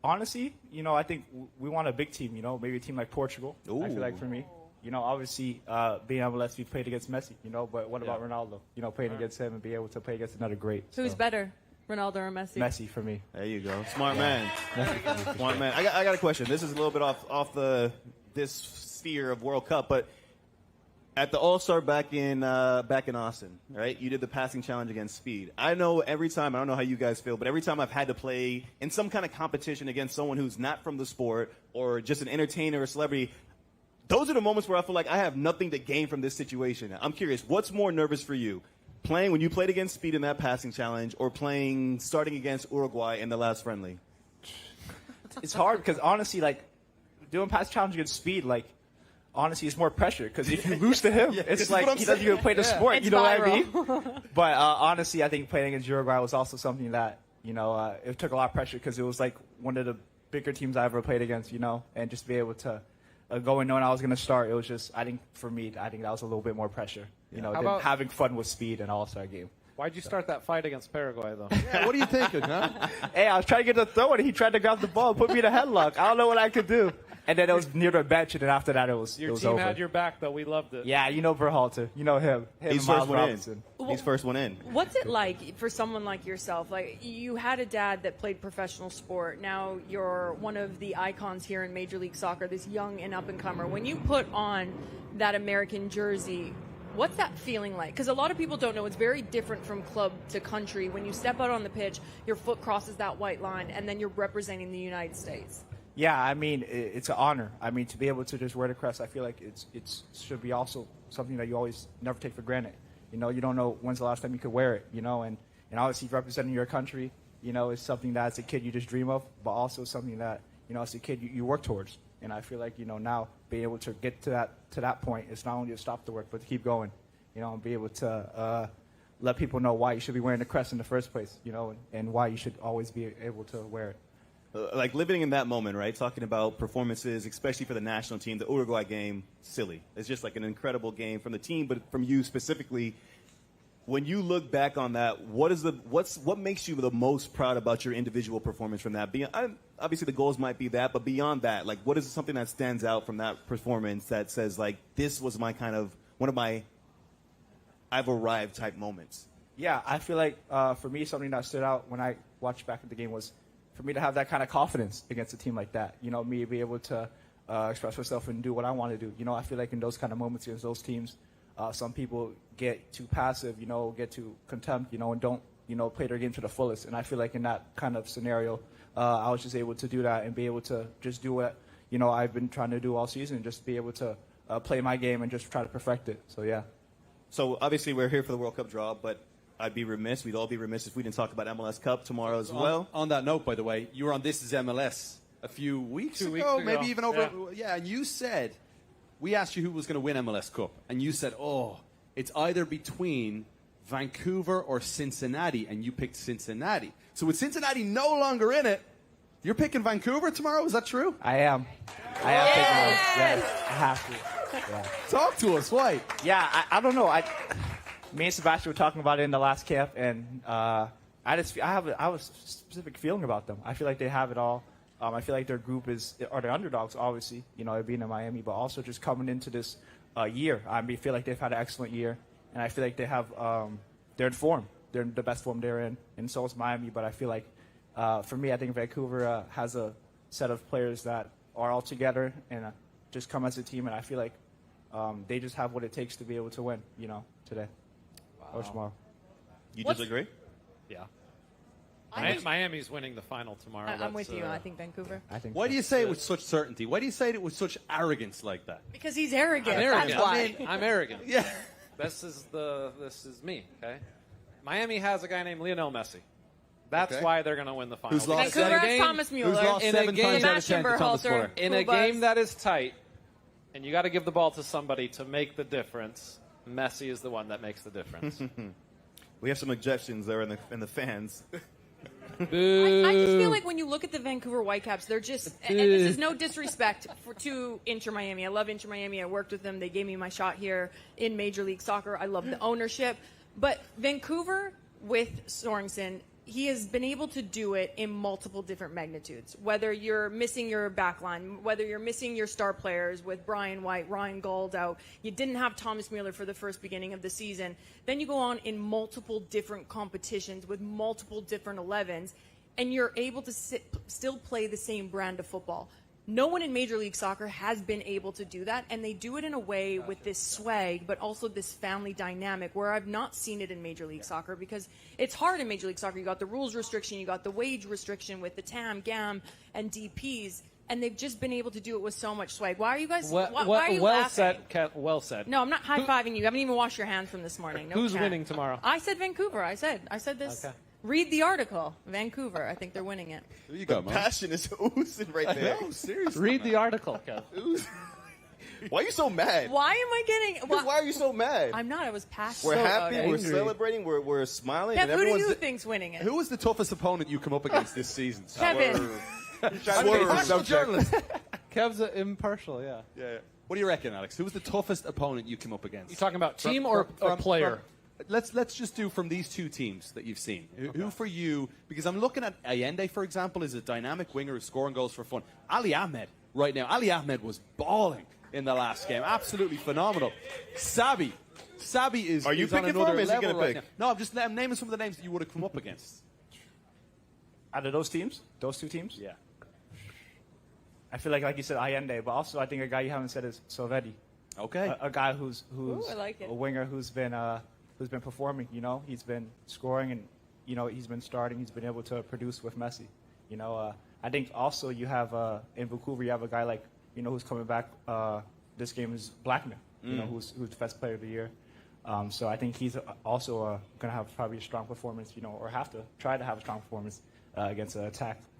Honestly, you know, I think we want a big team. You know, maybe a team like Portugal. I feel like for me, you know, obviously being MLS, we played against Messi. You know, but what about Ronaldo? You know, playing against him and be able to play against another great. Who's so. better, Ronaldo or Messi? Messi for me. There you go. Smart man. Smart man. I got a question. This is a little bit off this sphere of World Cup, but at the All-Star back in Austin, right? You did the passing challenge against speed. I know every time, I don't know how you guys feel, but every time I've had to play in some kind of competition against someone who's not from the sport or just an entertainer or celebrity, those are the moments where I feel like I have nothing to gain from this situation. I'm curious, what's more nervous for you? Playing when you played against speed in that passing challenge or starting against Uruguay in the last friendly? It's hard because honestly, like doing pass challenge against speed, like honestly, it's more pressure because if you lose to him, it's like he doesn't even play the sport. It's you know viral. what I mean? But honestly, I think playing against Uruguay was also something that it took a lot of pressure because it was like one of the bigger teams I ever played against. You know, and just be able to go and knowing I was going to start, it was just I think for me, I think that was a little bit more pressure. You know, than having fun with speed and All-Star game. Why'd you start that fight against Paraguay, though? Yeah, what are you thinking, huh? Hey, I was trying to get the throw, and he tried to grab the ball, put me in a headlock. I don't know what I could do. And then it was near the bench, and then after that, it was Your it was team over. had your back, though. We loved it. Yeah, you know Berhalter. You know him. He's and first Miles one Robinson. in. He's first one in. What's it like for someone like yourself? Like, you had a dad that played professional sport. Now you're one of the icons here in Major League Soccer, this young and up-and-comer. When you put on that American jersey, what's that feeling like? Because a lot of people don't know. It's very different from club to country. When you step out on the pitch, your foot crosses that white line, and then you're representing the United States. Yeah, I mean, it's an honor. I mean, to be able to just wear the crest, I feel like it's should be also something that you always never take for granted. You know, you don't know when's the last time you could wear it, you know, and obviously representing your country, you know, is something that as a kid you just dream of, but also something that, you know, as a kid you work towards. And I feel like, you know, now being able to get to that point, it's not only to stop the work, but to keep going, you know, and be able to let people know why you should be wearing the crest in the first place, you know, and why you should always be able to wear it. Like living in that moment, right? Talking about performances, especially for the national team, the Uruguay game, silly. It's just like an incredible game from the team, but from you specifically. When you look back on that, what makes you the most proud about your individual performance from that? Obviously, the goals might be that, but beyond that, like, what is something that stands out from that performance that says, like, this was my kind of one of my I've arrived type moments? Yeah, I feel like for me, something that stood out when I watched back at the game was for me to have that kind of confidence against a team like that. You know, me be able to express myself and do what I want to do. You know, I feel like in those kind of moments against those teams, some people get too passive, you know, get too contempt, you know, and don't, you know, play their game to the fullest. And I feel like in that kind of scenario, I was just able to do that and be able to just do what, you know, I've been trying to do all season, and just be able to play my game and just try to perfect it. So, yeah. So, obviously, we're here for the World Cup draw, but we'd all be remiss if we didn't talk about MLS Cup tomorrow as well. On that note, by the way, you were on This Is MLS a few weeks ago, maybe even over. Yeah, and you said, we asked you who was going to win MLS Cup, and you said, it's either between Vancouver or Cincinnati, and you picked Cincinnati. So with Cincinnati no longer in it, you're picking Vancouver tomorrow? Is that true? I am. I am picking them. Yes, I have to. Yeah. Talk to us. Why? Yeah, I don't know. Me and Sebastian were talking about it in the last camp, and I have a specific feeling about them. I feel like they have it all. I feel like their group are the underdogs, obviously, you know, being in Miami, but also just coming into this year. I feel like they've had an excellent year, and I feel like they have they're in form. They're in the best form they're in, and so is Miami. But I feel like for me, I think Vancouver has a set of players that are all together and just come as a team, and I feel like they just have what it takes to be able to win, you know, today. Or tomorrow. You disagree? Yeah. Miami's winning the final tomorrow. I'm with you. I think Vancouver. Why do you say it with such certainty? Why do you say it with such arrogance like that? Because he's arrogant. I'm arrogant. That's why. I'm arrogant. Yeah. This is me. Okay. Miami has a guy named Lionel Messi. That's why they're going to win the final. Who's lost Vancouver has Thomas Müller. Who's lost 7 times out of 10 to Thomas Müller. In a game that is tight, and you got to give the ball to somebody to make the difference. Messi is the one that makes the difference. We have some objections there in the fans. I just feel like when you look at the Vancouver Whitecaps, they're just, and this is no disrespect to Inter Miami. I love Inter Miami. I worked with them. They gave me my shot here in Major League Soccer. I love the ownership. But Vancouver with Sorensen, he has been able to do it in multiple different magnitudes. Whether you're missing your backline, whether you're missing your star players with Brian White, Ryan Gauld out, you didn't have Thomas Müller for the first beginning of the season. Then you go on in multiple different competitions with multiple different 11s, and you're able to still play the same brand of football. No one in Major League Soccer has been able to do that, and they do it in a way with this swag, but also this family dynamic where I've not seen it in Major League Soccer, because it's hard in Major League Soccer. You got the rules restriction, you got the wage restriction with the TAM, GAM, and DPs, and they've just been able to do it with so much swag. Why are you guys why are you laughing? Well said. No, I'm not high-fiving you. I haven't even washed your hands from this morning. No Who's chat. winning tomorrow? I said Vancouver. I said this. Okay. Read the article. Vancouver. I think they're winning it. There you go, man. Passion is oozing right there. No, seriously. Read the article, Kev. Why are you so mad? Why am I getting... Why are you so mad? I'm not. I was passionate. We're happy. about it. We're celebrating. We're smiling. Kev, and who do you think's winning it? Who was the toughest opponent you come up against this season? Kevin. Impartial journalist. Kev's impartial, yeah. Yeah. What do you reckon, Alex? Who was the toughest opponent you came up against? You talking about team or player? Let's just do from these two teams that you've seen. Who for you? Because I'm looking at Allende, for example, is a dynamic winger who's scoring goals for fun. Ali Ahmed right now. Ali Ahmed was balling in the last game. Absolutely phenomenal. Sabi is. Are you is on picking for another him? Is he level gonna right pick? now. No, I'm naming some of the names that you would have come up against. Out of those teams, those two teams, Yeah. I feel like you said, Allende, but also I think a guy you haven't said is Silvetti. Okay. A guy who's I like it. a winger who's been performing. You know, he's been scoring, and you know he's been starting. He's been able to produce with Messi. You know, I think also you have in Vancouver, you have a guy like, who's coming back. This game is Blackman, who's the best player of the year. So I think he's also going to have probably a strong performance, or have to try to have a strong performance against an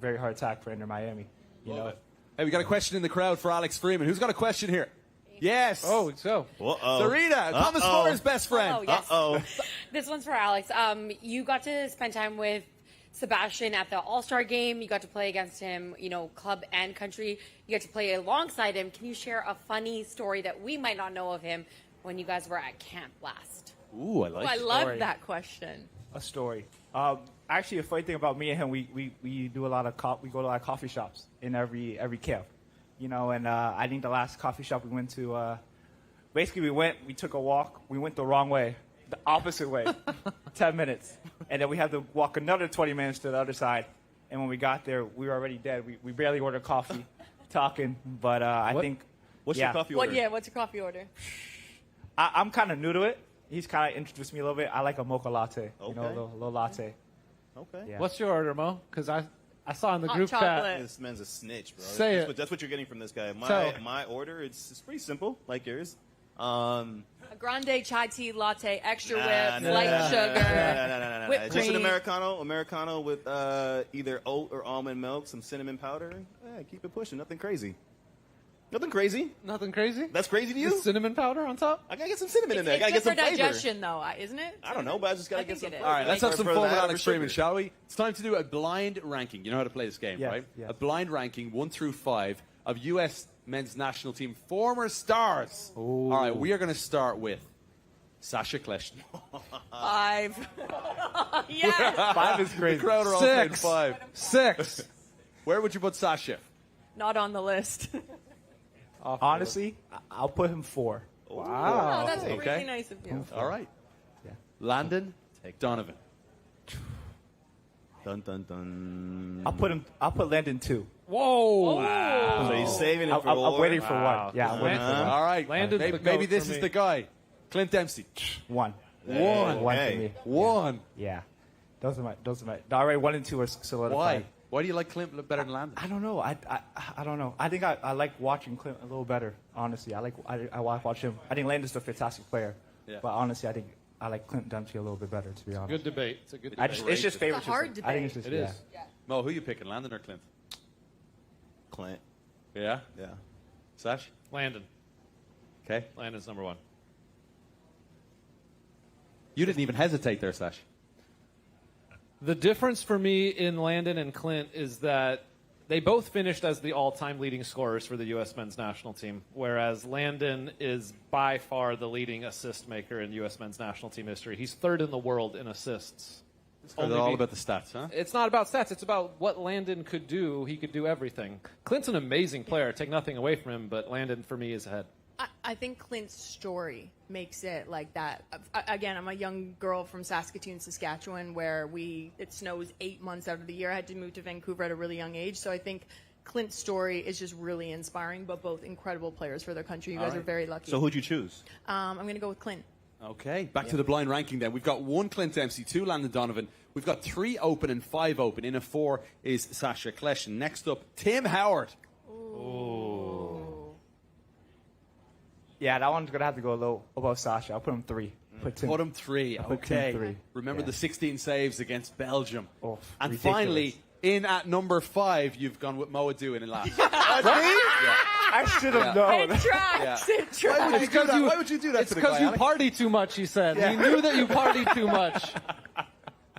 very hard attack for Inter Miami. Hey, we got a question in the crowd for Alex Freeman. Who's got a question here? Yes. Oh, so. Sarita, Thomas Moore's best friend. Oh, yes. This one's for Alex. You got to spend time with Sebastian at the All-Star game. You got to play against him, club and country. You got to play alongside him. Can you share a funny story that we might not know of him when you guys were at camp last? Ooh, I like I love that question. A story. Actually, a funny thing about me and him, we do a lot of we go to a lot of coffee shops in every camp, And I think the last coffee shop we went to, basically we took a walk. We went the wrong way, the opposite way, 10 minutes, and then we had to walk another 20 minutes to the other side. And when we got there, we were already dead. We barely ordered coffee, talking. But I think. What's your coffee order? What's your coffee order? I'm kind of new to it. He's kind of introduced me a little bit. I like a mocha latte, a Okay. little latte. Okay. Yeah. What's your order, Mo? Because I saw in the Hot group chocolate. chat. This man's a snitch, bro. Say that's it. That's what you're getting from this guy. Tell. My order, it's pretty simple, like yours. A grande chai tea latte, extra whip, No, light sugar, no. whipped Just an cream. Americano with either oat or almond milk, some cinnamon powder. Yeah, keep it pushing. Nothing crazy. Nothing crazy. Nothing crazy? That's crazy to you? With cinnamon powder on top? I gotta get some cinnamon in there. I gotta It's get good some for flavor. digestion, though, isn't it? I don't know, but I just gotta I get some think it flavor. is. All right, let's have some For fun with that Alex or sugar. Freeman, shall we? It's time to do a blind ranking. You know how to play this game, Yes, right? yes. A blind ranking, 1 through 5, of U.S. men's national team former stars. All right, we are going to start with Sacha Kljestan. 5. Yeah. 5 is crazy. The crowd are all saying 6. 5. 6. Where would you put Sacha? Not on the list. Honestly, I'll put him 4. Oh, that's Okay. really nice of you. All right. Yeah. Landon Donovan. Dun dun dun. I'll put Landon 2. Whoa. So he's saving it for I'm war. waiting for 1. Yeah, I'm waiting for All right. Landon's maybe, the maybe goat this for is me. the guy. Clint Dempsey. 1. One. 1 Hey. for me. 1. Yeah. Those are my. Already 1 and 2 are solidified. Why? Why do you like Clint better than Landon? I don't know. I don't know. I think I like watching Clint a little better. Honestly, I watch him. I think Landon's a fantastic player. Yeah. But honestly, I think I like Clint Dempsey a little bit better. To be honest. Good debate. It's a good I debate. just, it's just favoritism. It's a hard I think it's debate. just, It is. Mo, who you picking, Landon or Clint? Clint. Yeah? Yeah. Sash? Landon. Okay. Landon's number 1. You didn't even hesitate there, Sash. The difference for me in Landon and Clint is that they both finished as the all-time leading scorers for the U.S. men's national team, whereas Landon is by far the leading assist maker in U.S. men's national team history. He's 3rd in the world in assists. It's all about the stats, huh? It's not about stats. It's about what Landon could do. He could do everything. Clint's an amazing player. Take nothing away from him, but Landon, for me, is ahead. I think Clint's story makes it like that. Again, I'm a young girl from Saskatoon, Saskatchewan, where it snows 8 months out of the year. I had to move to Vancouver at a really young age. So I think Clint's story is just really inspiring, but both incredible players for their country. You guys are very lucky. So who'd you choose? I'm going to go with Clint. Okay, back to the blind ranking then. We've got 1 Clint Dempsey, 2 Landon Donovan. We've got 3 open and 5 open. In a 4 is Sacha Kljestan. Next up, Tim Howard. Yeah, that one's gonna have to go a little above Sasha. I'll put him 3. Put him 3. I'll put Tim Okay. 3. Remember Yeah. the 16 saves against Belgium. Oh, and ridiculous. finally, in at number 5, you've gone with Mo Edu in last. I should have known. It tracks. It tracks. Why would you do that? Why would you do that It's to the guy? because you Alex? party too much, he said. He knew that you partied too much.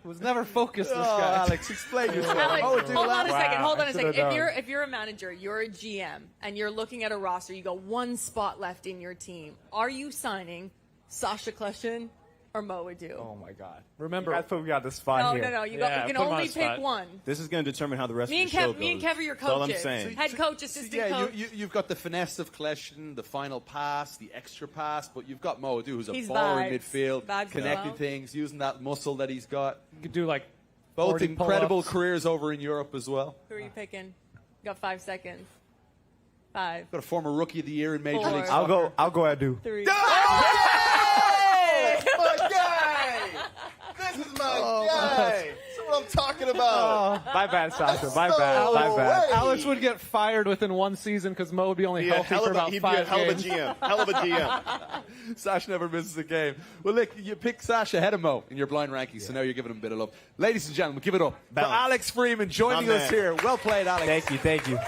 He was never focused, this Oh, guy. Alex, explain yourself. Alex, Mo Edu hold on last- a second. Hold on a I second. should've known. If you're a manager, you're a GM, and you're looking at a roster, you got 1 spot left in your team. Are you signing Sacha Kljestan or Mo Edu? Oh my God! Remember, You guys put me on the spot here. No. You Yeah, can put him on only the pick spot. one. This is going to determine how the rest Me of and the show Kev, me and goes. Kev are your That's all I'm coaches. saying. Head coach, assistant coach. You've got the finesse of Kljestan, the final pass, the extra pass, but you've got Mo Edu, who's a He's baller in vibes. midfield, Vibes connecting well. things, using that muscle that he's got. you could do like Both 40 incredible pull-ups. careers over in Europe as well. Who are you picking? You got 5 seconds. 5, Got a former Rookie of the Year in Major 4. League I'll Soccer. go Edu. 3. My guy! This is my guy! what I'm talking about. My bad, Sacha. My bad. Alex would get fired within one season because Mo would be only healthy for about 5 games. He'd be a hell of a GM. Hell of a GM. Sacha never misses a game. Well, look, you pick Sacha ahead of Mo in your blind rankings, so now you're giving him a bit of love. Ladies and gentlemen, give it up for Alex Freeman joining us here. Well played, Alex. Thank you.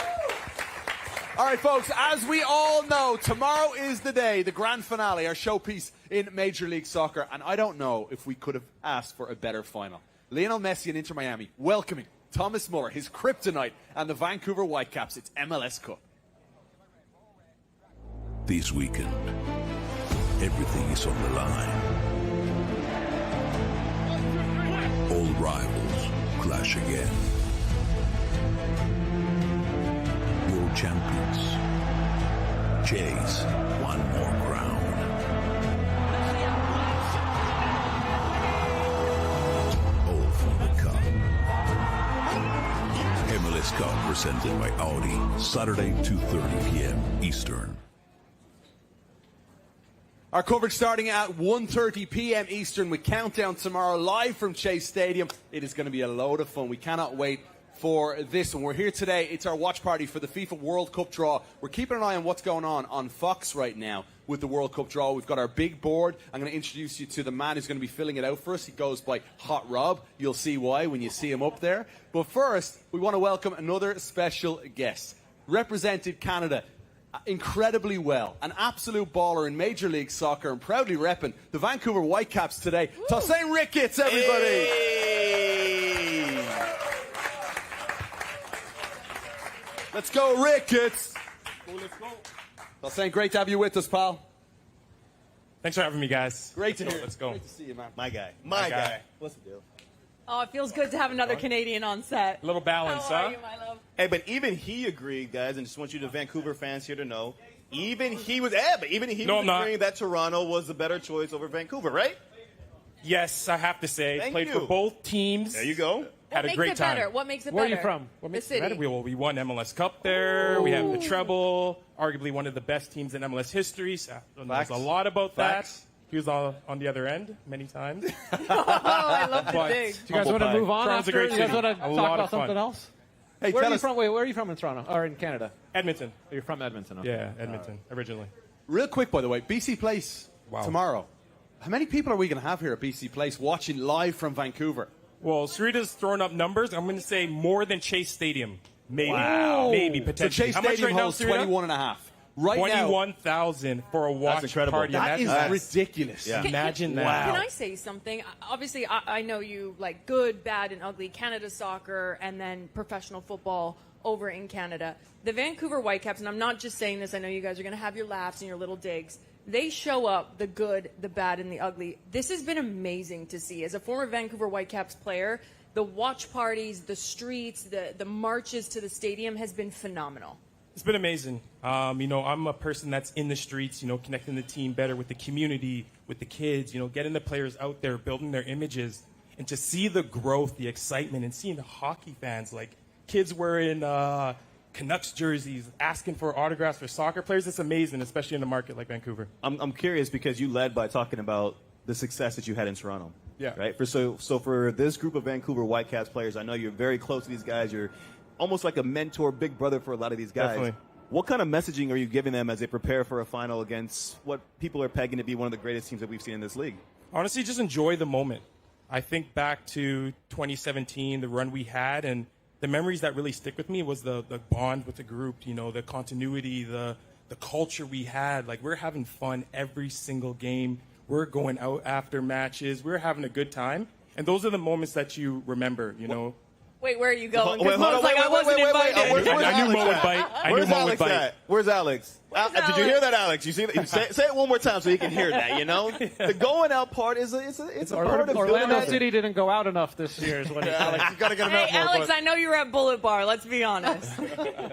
All right, folks, as we all know, tomorrow is the day, the grand finale, our showpiece in Major League Soccer. And I don't know if we could have asked for a better final. Lionel Messi and Inter Miami welcoming Thomas Müller, his kryptonite, and the Vancouver Whitecaps. It's MLS Cup. This weekend, everything is on the line. All rivals clash again. World champions chase one more crown. All for the cup. MLS Cup presented by Audi, Saturday 2:30 p.m. Eastern. Our coverage starting at 1:30 p.m. Eastern with Countdown tomorrow live from Chase Stadium. It is going to be a load of fun. We cannot wait for this one. We're here today. It's our watch party for the FIFA World Cup draw. We're keeping an eye on what's going on Fox right now with the World Cup draw. We've got our big board. I'm going to introduce you to the man who's going to be filling it out for us. He goes by Hot Rob. You'll see why when you see him up there. But first, we want to welcome another special guest. Represented Canada incredibly well. An absolute baller in Major League Soccer and proudly repping the Vancouver Whitecaps today. Tosaint Ricketts, everybody! Hey. Let's go, Ricketts! Tosaint, great to have you with us, pal. Thanks for having me, guys. Great to hear. Let's go. Great to see you, man. My guy. What's the deal? Oh, it feels good to have another Canadian on set. A little balance, How are huh? you, my love? Hey, but even he agreed, guys, and just want you the Vancouver fans here to know, even he was agreeing that Toronto was the better choice over Vancouver, right? Yes, I have to say. Thank Played you. for both teams. There you go. Had What a great makes it time. better? What makes it Where better? are you from? What The makes it city. better? We won MLS Cup there. We have the treble. Arguably one of the best teams in MLS history. So knows a lot about that. He was on the other end many times. Oh, I love the But- dig. Do you guys want to move on Toronto's a after? great You guys city. want to A talk lot about of fun. something else? Hey, Where are tell you us, from? Wait, where are you from in Toronto or in Canada? Edmonton. You're from Edmonton. Okay. Yeah, Edmonton, originally. real quick, by the way, BC Place Wow. tomorrow. How many people are we going to have here at BC Place watching live from Vancouver? Well, Sarita's throwing up numbers. I'm going to say more than Chase Stadium. Maybe. Wow. Maybe, So potentially. Chase How much Stadium right now, holds Sarita? 21 and a half. Right now, 21,000 for a watch incredible. party. that is That's ridiculous. Yeah. Imagine that. Wow. Can I say something? Obviously, I know you like good, bad, and ugly Canada soccer and then professional football over in Canada. The Vancouver Whitecaps, and I'm not just saying this, I know you guys are going to have your laughs and your little digs. They show up the good, the bad, and the ugly. This has been amazing to see. As a former Vancouver Whitecaps player, the watch parties, the streets, the marches to the stadium has been phenomenal. It's been amazing. I'm a person that's in the streets, connecting the team better with the community, with the kids, getting the players out there, building their images. And to see the growth, the excitement, and seeing the hockey fans, like kids wearing Canucks jerseys, asking for autographs for soccer players, it's amazing, especially in a market like Vancouver. I'm curious because you led by talking about the success that you had in Toronto. Yeah. Right. So for this group of Vancouver Whitecaps players, I know you're very close to these guys. You're almost like a mentor, big brother for a lot of these guys. Definitely. What kind of messaging are you giving them as they prepare for a final against what people are pegging to be one of the greatest teams that we've seen in this league? Honestly, just enjoy the moment. I think back to 2017, the run we had, and the memories that really stick with me was the bond with the group, the continuity, the culture we had. Like, we're having fun every single game. We're going out after matches. We're having a good time. And those are the moments that you remember, Wait, where are you going? Wait, Because hold Mo's on, like, I wasn't invited. Where's I knew Mo Alex would at? bite. I knew Where's Mo would Alex bite. at? Where's Alex? Where's Did you Alex? hear that, Alex? You see that? Say it one more time so he can hear that. The going out part is a part of Orlando building City didn't go out enough this year. Is what Alex, you got to get him out Hey, more. Alex, I know you were at Bullet Bar. Let's be honest.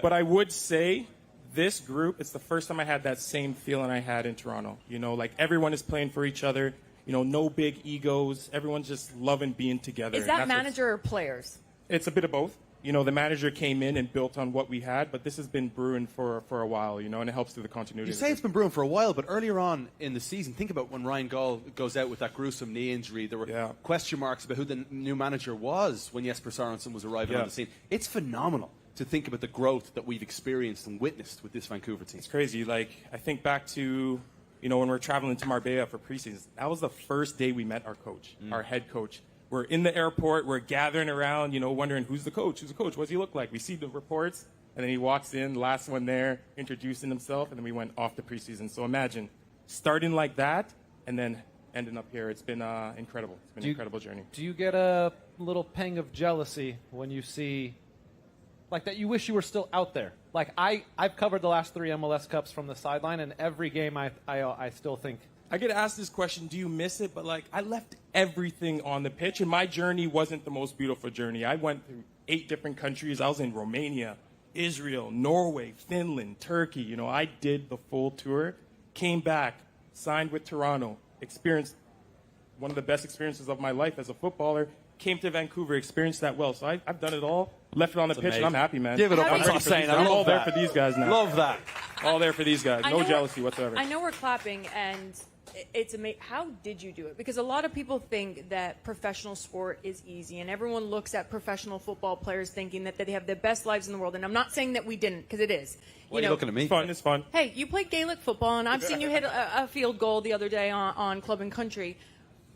But I would say this group, it's the first time I had that same feeling I had in Toronto. Like everyone is playing for each other. No big egos. Everyone's just loving being together. Is And that that's manager or players? It's a bit of both. the manager came in and built on what we had, but this has been brewing for a while, and it helps through the continuity. You say it's been brewing for a while, but earlier on in the season, think about when Ryan Gall goes out with that gruesome knee injury. There were question marks about who the new manager was when Jesper Sorensen was arriving on the scene. It's phenomenal to think about the growth that we've experienced and witnessed with this Vancouver team. It's crazy. Like, I think back to, when we're traveling to Marbella for preseason, that was the first day we met our coach, our head coach. We're in the airport, we're gathering around, wondering who's the coach, what does he look like? We see the reports, and then he walks in, last one there, introducing himself, and then we went off the preseason. So imagine starting like that and then ending up here. It's been incredible. It's been an incredible journey. Do you get a little pang of jealousy when you see, like, that you wish you were still out there? Like, I've covered the last 3 MLS Cups from the sideline, and every game I still think, I get asked this question, do you miss it? But, I left everything on the pitch, and my journey wasn't the most beautiful journey. I went through 8 different countries. I was in Romania, Israel, Norway, Finland, Turkey. I did the full tour, came back, signed with Toronto, experienced one of the best experiences of my life as a footballer, came to Vancouver, experienced that well. So I've done it all, left it on the pitch, and I'm happy, man. Give it up. I'm all there for these guys now. Love that. All there for these guys. No jealousy whatsoever. I know we're clapping, and it's amazing. How did you do it? Because a lot of people think that professional sport is easy, and everyone looks at professional football players thinking that they have the best lives in the world. And I'm not saying that we didn't, because it is. Why are you looking at me? It's fun. Hey, you played Gaelic football, and I've seen you hit a field goal the other day on Club and Country.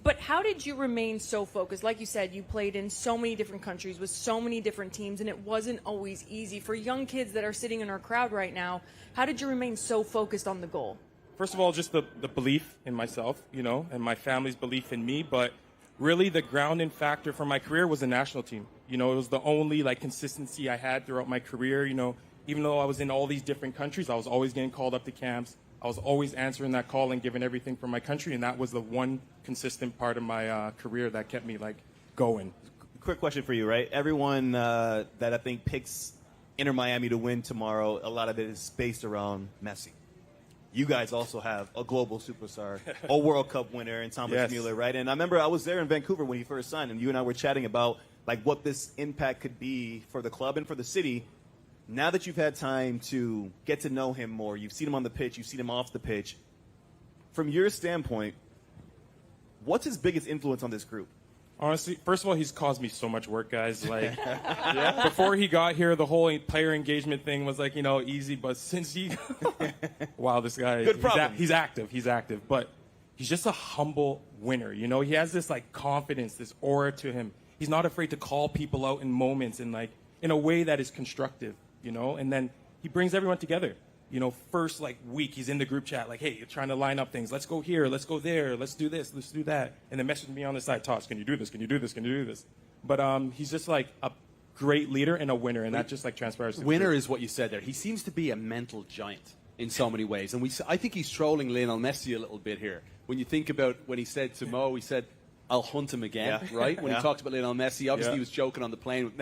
But how did you remain so focused? Like you said, you played in so many different countries with so many different teams, and it wasn't always easy. For young kids that are sitting in our crowd right now, how did you remain so focused on the goal? First of all, just the belief in myself, and my family's belief in me. But really the grounding factor for my career was the national team. It was the only consistency I had throughout my career. Even though I was in all these different countries, I was always getting called up to camps. I was always answering that call and giving everything for my country. And that was the one consistent part of my career that kept me going. Quick question for you, right? Everyone that I think picks Inter Miami to win tomorrow, a lot of it is based around Messi. You guys also have a global superstar, a World Cup winner in Thomas Müller, right? And I remember I was there in Vancouver when he first signed, and you and I were chatting about what this impact could be for the club and for the city. Now that you've had time to get to know him more, you've seen him on the pitch, you've seen him off the pitch. From your standpoint, what's his biggest influence on this group? Honestly, first of all, he's caused me so much work, guys. Before he got here, the whole player engagement thing was easy. But since he, wow, this guy, he's active. But he's just a humble winner. He has this confidence, this aura to him. He's not afraid to call people out in moments and in a way that is constructive. And then he brings everyone together. First week he's in the group chat hey, you're trying to line up things. Let's go here, let's go there, let's do this, let's do that. And then message me on the side, Toss, can you do this? Can you do this? Can you do this? But he's just a great leader and a winner, and that just transpires. Winner is what you said there. He seems to be a mental giant in so many ways, and I think he's trolling Lionel Messi a little bit here. When you think about when he said to Mo, he said, I'll hunt him again, right? When he talked about Lionel Messi, obviously he was joking on the plane with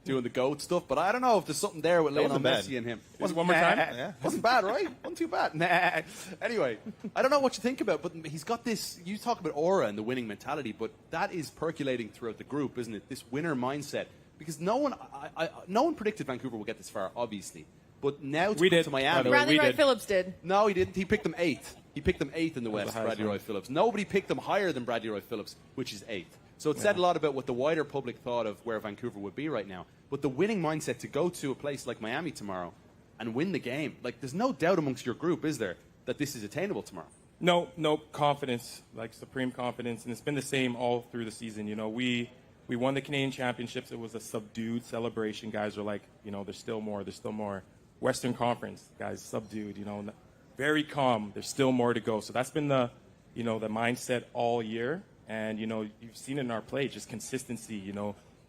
doing the GOAT stuff, but I don't know if there's something there with Lionel Messi and him. One more time? Wasn't bad, right? Wasn't too bad. Anyway, I don't know what you think about, but he's got this, you talk about aura and the winning mentality, but that is percolating throughout the group, isn't it? This winner mindset. Because no one predicted Vancouver would get this far, obviously. But now to Miami. Bradley Wright Phillips did. No, he didn't. He picked them 8th. He picked them 8th in the West, Bradley Roy Phillips. Nobody picked them higher than Bradley Roy Phillips, which is 8th. So it said a lot about what the wider public thought of where Vancouver would be right now. But the winning mindset to go to a place like Miami tomorrow and win the game, there's no doubt amongst your group, is there, that this is attainable tomorrow? No, confidence, supreme confidence, and it's been the same all through the season. We won the Canadian Championships. It was a subdued celebration. Guys were there's still more. Western Conference, guys, subdued, very calm. There's still more to go. So that's been the mindset all year. And, you've seen it in our play, just consistency,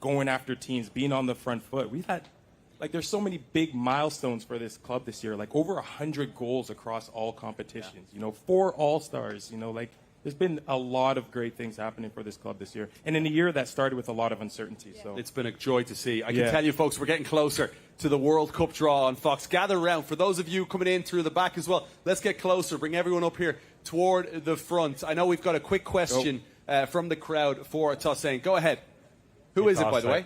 going after teams, being on the front foot. We've had, there's so many big milestones for this club this year, over 100 goals across all competitions, 4 All-Stars, there's been a lot of great things happening for this club this year. And in a year that started with a lot of uncertainty. So it's been a joy to see. I can tell you, folks, we're getting closer to the World Cup draw on Fox. Gather around. For those of you coming in through the back as well, let's get closer. Bring everyone up here toward the front. I know we've got a quick question from the crowd for Tosaint. Go ahead. Who is it, by the way?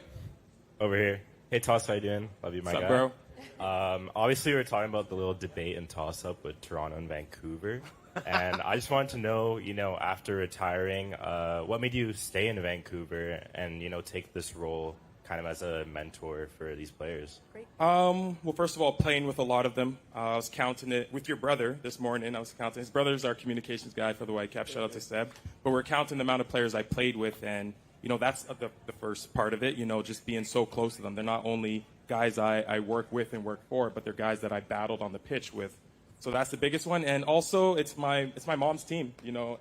Over here. Hey, Toss, how you doing? Love you, my What's guy. up, bro? Obviously, we were talking about the little debate and toss-up with Toronto and Vancouver. And I just wanted to know, after retiring, what made you stay in Vancouver and, take this role kind of as a mentor for these players? Well, first of all, playing with a lot of them. I was counting it with your brother this morning. I was counting. His brother's our communications guy for the Whitecaps. Shout out to Seb. But we're counting the amount of players I played with, and that's the first part of it. Just being so close to them. They're not only guys I work with and work for, but they're guys that I battled on the pitch with. So that's the biggest one. And also, it's my mom's team.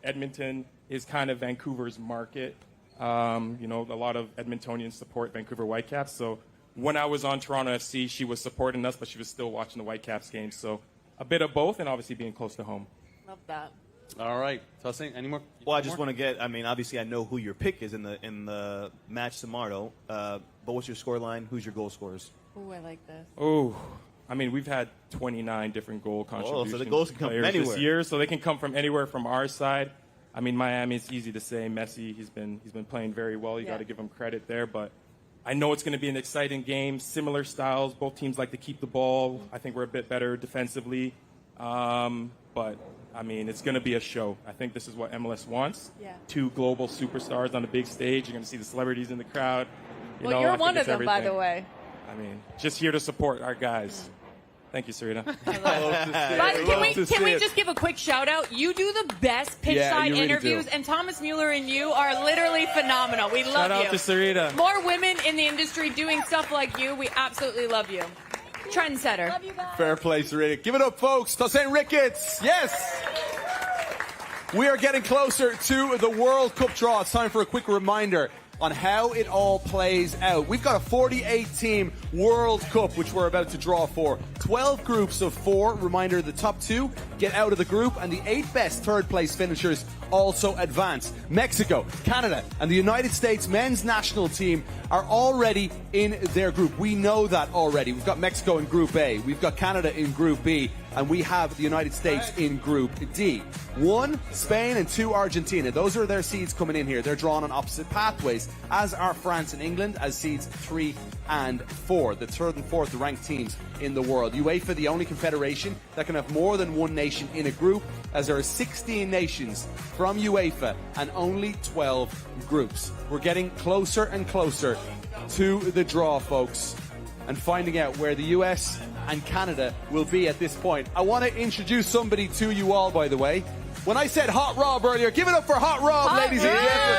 Edmonton is kind of Vancouver's market. A lot of Edmontonians support Vancouver Whitecaps. So when I was on Toronto FC, she was supporting us, but she was still watching the Whitecaps games. So a bit of both, and obviously being close to home. Love that. All right. Tosaint, any more? Well, I just want to get, obviously I know who your pick is in the match tomorrow, but what's your score line? Who's your goal scorers? Ooh, I like this. Oh, we've had 29 different goal contributions. So the goals can come from players anywhere. this year, so they can come from anywhere from our side. Miami, it's easy to say. Messi, he's been playing very well. You got to give him credit there, but I know it's going to be an exciting game. Similar styles. Both teams like to keep the ball. I think we're a bit better defensively, but it's going to be a show. I think this is what MLS wants. Yeah. 2 global superstars on a big stage. You're going to see the celebrities in the crowd. Well, you're one of them, by the way. Just here to support our guys. Thank you, Serena. But can we just give a quick shout out? You do the best pitch side really interviews, do. and Thomas Müller and you are literally phenomenal. We love Shout you. out to Serena. More women in the industry doing stuff like you. We absolutely love you. Trendsetter. Love you guys. Fair play, Serena. Give it up, folks. Tosaint Ricketts. Yes. We are getting closer to the World Cup draw. It's time for a quick reminder on how it all plays out. We've got a 48-team World Cup, which we're about to draw for. 12 groups of 4. Reminder, the top 2 get out of the group, and the 8 best third-place finishers also advance. Mexico, Canada, and the United States men's national team are already in their group. We know that already. We've got Mexico in Group A. We've got Canada in Group B. And we have the United States in Group D. 1, Spain, and 2, Argentina. Those are their seeds coming in here. They're drawn on opposite pathways, as are France and England, as seeds 3 and 4, the 3rd and 4th ranked teams in the world. UEFA, the only confederation that can have more than one nation in a group, as there are 16 nations from UEFA and only 12 groups. We're getting closer and closer to the draw, folks, and finding out where the US and Canada will be at this point. I want to introduce somebody to you all, by the way. When I said Hot Rob earlier, give it up for Hot Rob, ladies and gentlemen.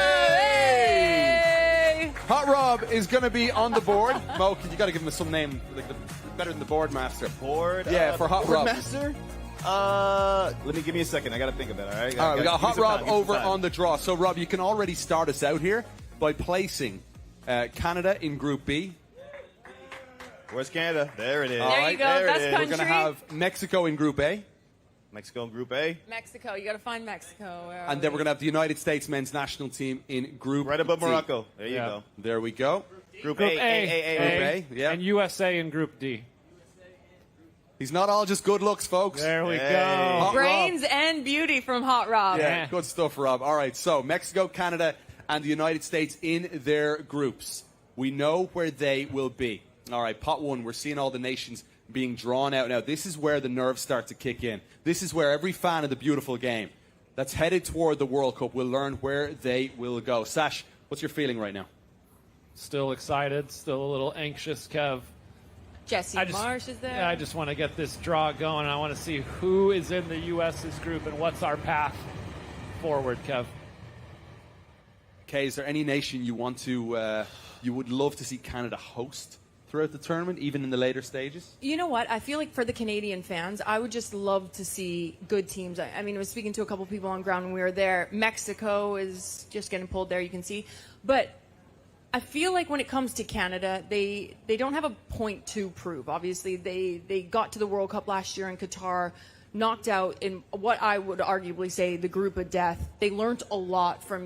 Hey! Hot Rob is going to be on the board. Mo, you got to give him some name, better than the board master. Board? Yeah, for Hot Rob. Master? Give me a second. I got to think of it, all right? All right, we got Hot Rob over on the draw. So, Rob, you can already start us out here by placing Canada in Group B. Where's Canada? There it is. There you go. There Best it is. country. We're going to have Mexico in Group A. Mexico in Group A. Mexico. You got to find Mexico. And then we're going to have the United States men's national team in Group Right above D. Morocco. There you go. There we go. Group Group A. A. Group A, yeah. And USA in Group D. He's not all just good looks, folks. There we Hey. go. Hot Brains and beauty from Hot Rob. Yeah, good stuff, Rob. All right, so Mexico, Canada, and the United States in their groups. We know where they will be. All right, pot 1, we're seeing all the nations being drawn out now. This is where the nerves start to kick in. This is where every fan of the beautiful game that's headed toward the World Cup will learn where they will go. Sash, what's your feeling right now? Still excited, still a little anxious, Kev. Jesse Marsh is there. Yeah, I just want to get this draw going. I want to see who is in the U.S.'s group and what's our path forward, Kev. Okay, is there any nation you want to, you would love to see Canada host throughout the tournament, even in the later stages? You know what? I feel like for the Canadian fans, I would just love to see good teams. I mean, I was speaking to a couple people on ground when we were there. Mexico is just getting pulled there, you can see. But I feel like when it comes to Canada, they don't have a point to prove. Obviously, they got to the World Cup last year in Qatar, knocked out in what I would arguably say the group of death. They learned a lot from,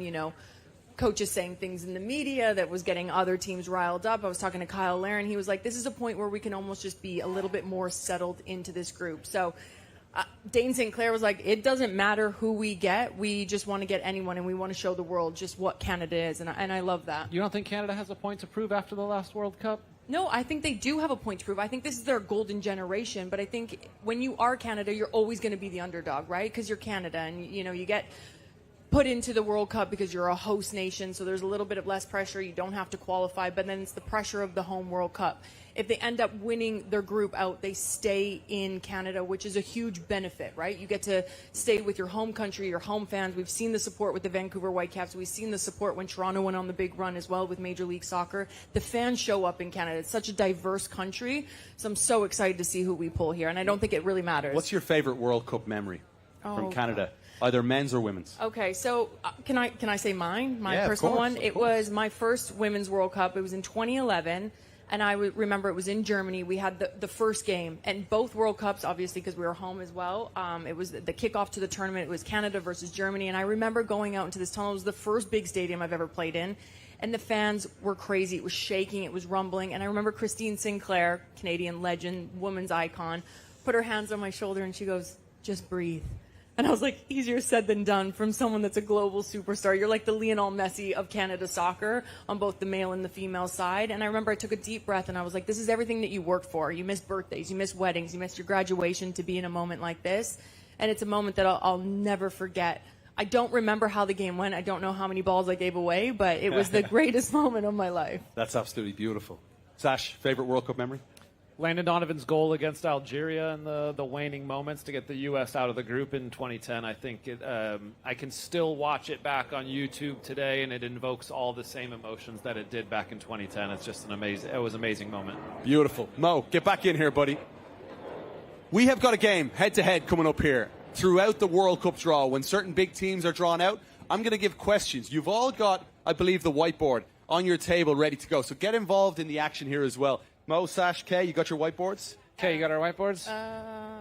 coaches saying things in the media that was getting other teams riled up. I was talking to Kyle Laren. He was like, this is a point where we can almost just be a little bit more settled into this group. So Dane St. Clair was like, it doesn't matter who we get. We just want to get anyone, and we want to show the world just what Canada is, and I love that. You don't think Canada has a point to prove after the last World Cup? No, I think they do have a point to prove. I think this is their golden generation, but I think when you are Canada, you're always going to be the underdog, right? Because you're Canada, and you get put into the World Cup because you're a host nation, so there's a little bit of less pressure. You don't have to qualify, but then it's the pressure of the home World Cup. If they end up winning their group out, they stay in Canada, which is a huge benefit, right? You get to stay with your home country, your home fans. We've seen the support with the Vancouver Whitecaps. We've seen the support when Toronto went on the big run as well with Major League Soccer. The fans show up in Canada. It's such a diverse country, so I'm so excited to see who we pull here, and I don't think it really matters. What's your favorite World Cup memory from Canada? Either men's or women's? Okay, so can I say mine? My Yeah, personal of course, one? of It was my first Women's World Cup. It was in 2011. And I remember it was in Germany. We had the first game, and both World Cups, obviously, because we were home as well. It was the kickoff to the tournament. It was Canada versus Germany, and I remember going out into this tunnel. It was the first big stadium I've ever played in, and the fans were crazy. It was shaking. It was rumbling. And I remember Christine Sinclair, Canadian legend, woman's icon, put her hands on my shoulder, and she goes, "Just breathe." And I was like, easier said than done from someone that's a global superstar. You're like the Lionel Messi of Canada soccer on both the male and the female side. And I remember I took a deep breath and I was like, this is everything that you worked for. You miss birthdays, you miss weddings, you miss your graduation to be in a moment like this. And it's a moment that I'll never forget. I don't remember how the game went. I don't know how many balls I gave away, but it was the greatest moment of my life. That's absolutely beautiful. Sash, favorite World Cup memory? Landon Donovan's goal against Algeria in the waning moments to get the U.S. out of the group in 2010. I think I can still watch it back on YouTube today, and it invokes all the same emotions that it did back in 2010. It's just it was an amazing moment. Beautiful. Mo, get back in here, buddy. We have got a game head-to-head coming up here throughout the World Cup draw. When certain big teams are drawn out, I'm going to give questions. You've all got, I believe, the whiteboard on your table ready to go. So get involved in the action here as well. Mo, Sash, Kay, you got your whiteboards? Kay, you got our whiteboards?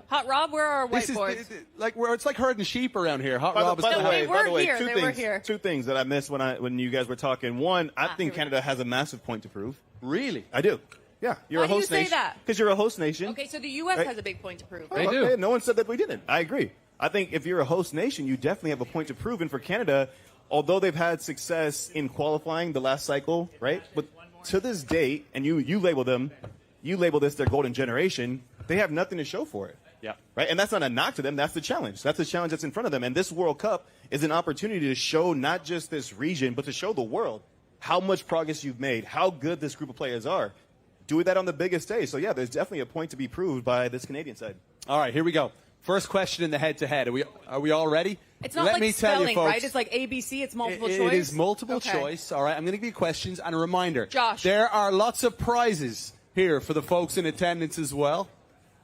Hot Rob, where are our whiteboards? This is it's like herding sheep around here. Hot By Rob is the way, they were here. Two things that I missed when you guys were talking. One, I think Canada has a massive point to prove. Really? I do. Yeah, you're Why a host do you say nation. that? Because you're a host nation. Okay, so the U.S. has a big point to prove. They do. No one said that we didn't. I agree. I think if you're a host nation, you definitely have a point to prove. And for Canada, although they've had success in qualifying the last cycle, right? But to this date, and you label this their golden generation, they have nothing to show for it. Yeah. Right? And that's not a knock to them. That's the challenge. That's the challenge that's in front of them. And this World Cup is an opportunity to show not just this region, but to show the world how much progress you've made, how good this group of players are. Doing that on the biggest stage. So, yeah, there's definitely a point to be proved by this Canadian side. All right, here we go. First question in the head-to-head. Are we all ready? It's not Let like me tell spelling, you, folks, right? It's like ABC. It's multiple choice. It is multiple Okay. choice. All right, I'm going to give you questions and a reminder. Josh. There are lots of prizes here for the folks in attendance as well.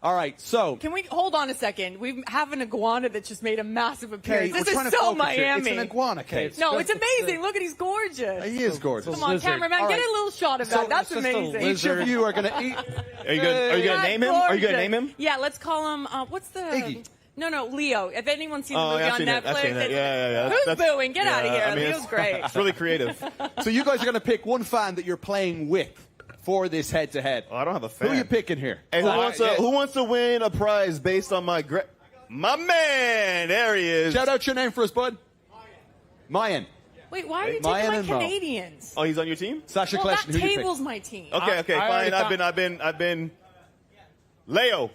All right, so. Can we hold on a second? We have an iguana that just made a massive appearance. Kay, This we're trying is to so focus here. Miami. It's an iguana, Kate. No, it's amazing. Look at he's gorgeous. He is gorgeous. Come on, lizard. cameraman, All get right. a little shot of So that. That's it's just a amazing. lizard. Each of you are going to eat. Are you going to name him? Are you going to name him? Yeah, let's call him. What's the? Iggy. No, Leo. If anyone's seen the Oh, movie I've on seen it. I've Netflix, seen it. Yeah. Who's That's- booing? Get out of here. I mean, Leo's great. It's really creative. So you guys are going to pick one fan that you're playing with for this head-to-head. Oh, I don't have a fan. Who are you picking here? Hey, who wants to win a prize based on my man? There he is. Shout out your name for us, bud. Mayan. Wait, why are you Mayan taking my and Mo. Canadians? Oh, he's on your team? Sasha Well, Kljestan, that who you table's pick? my team. Okay, I fine. already I've been Leo.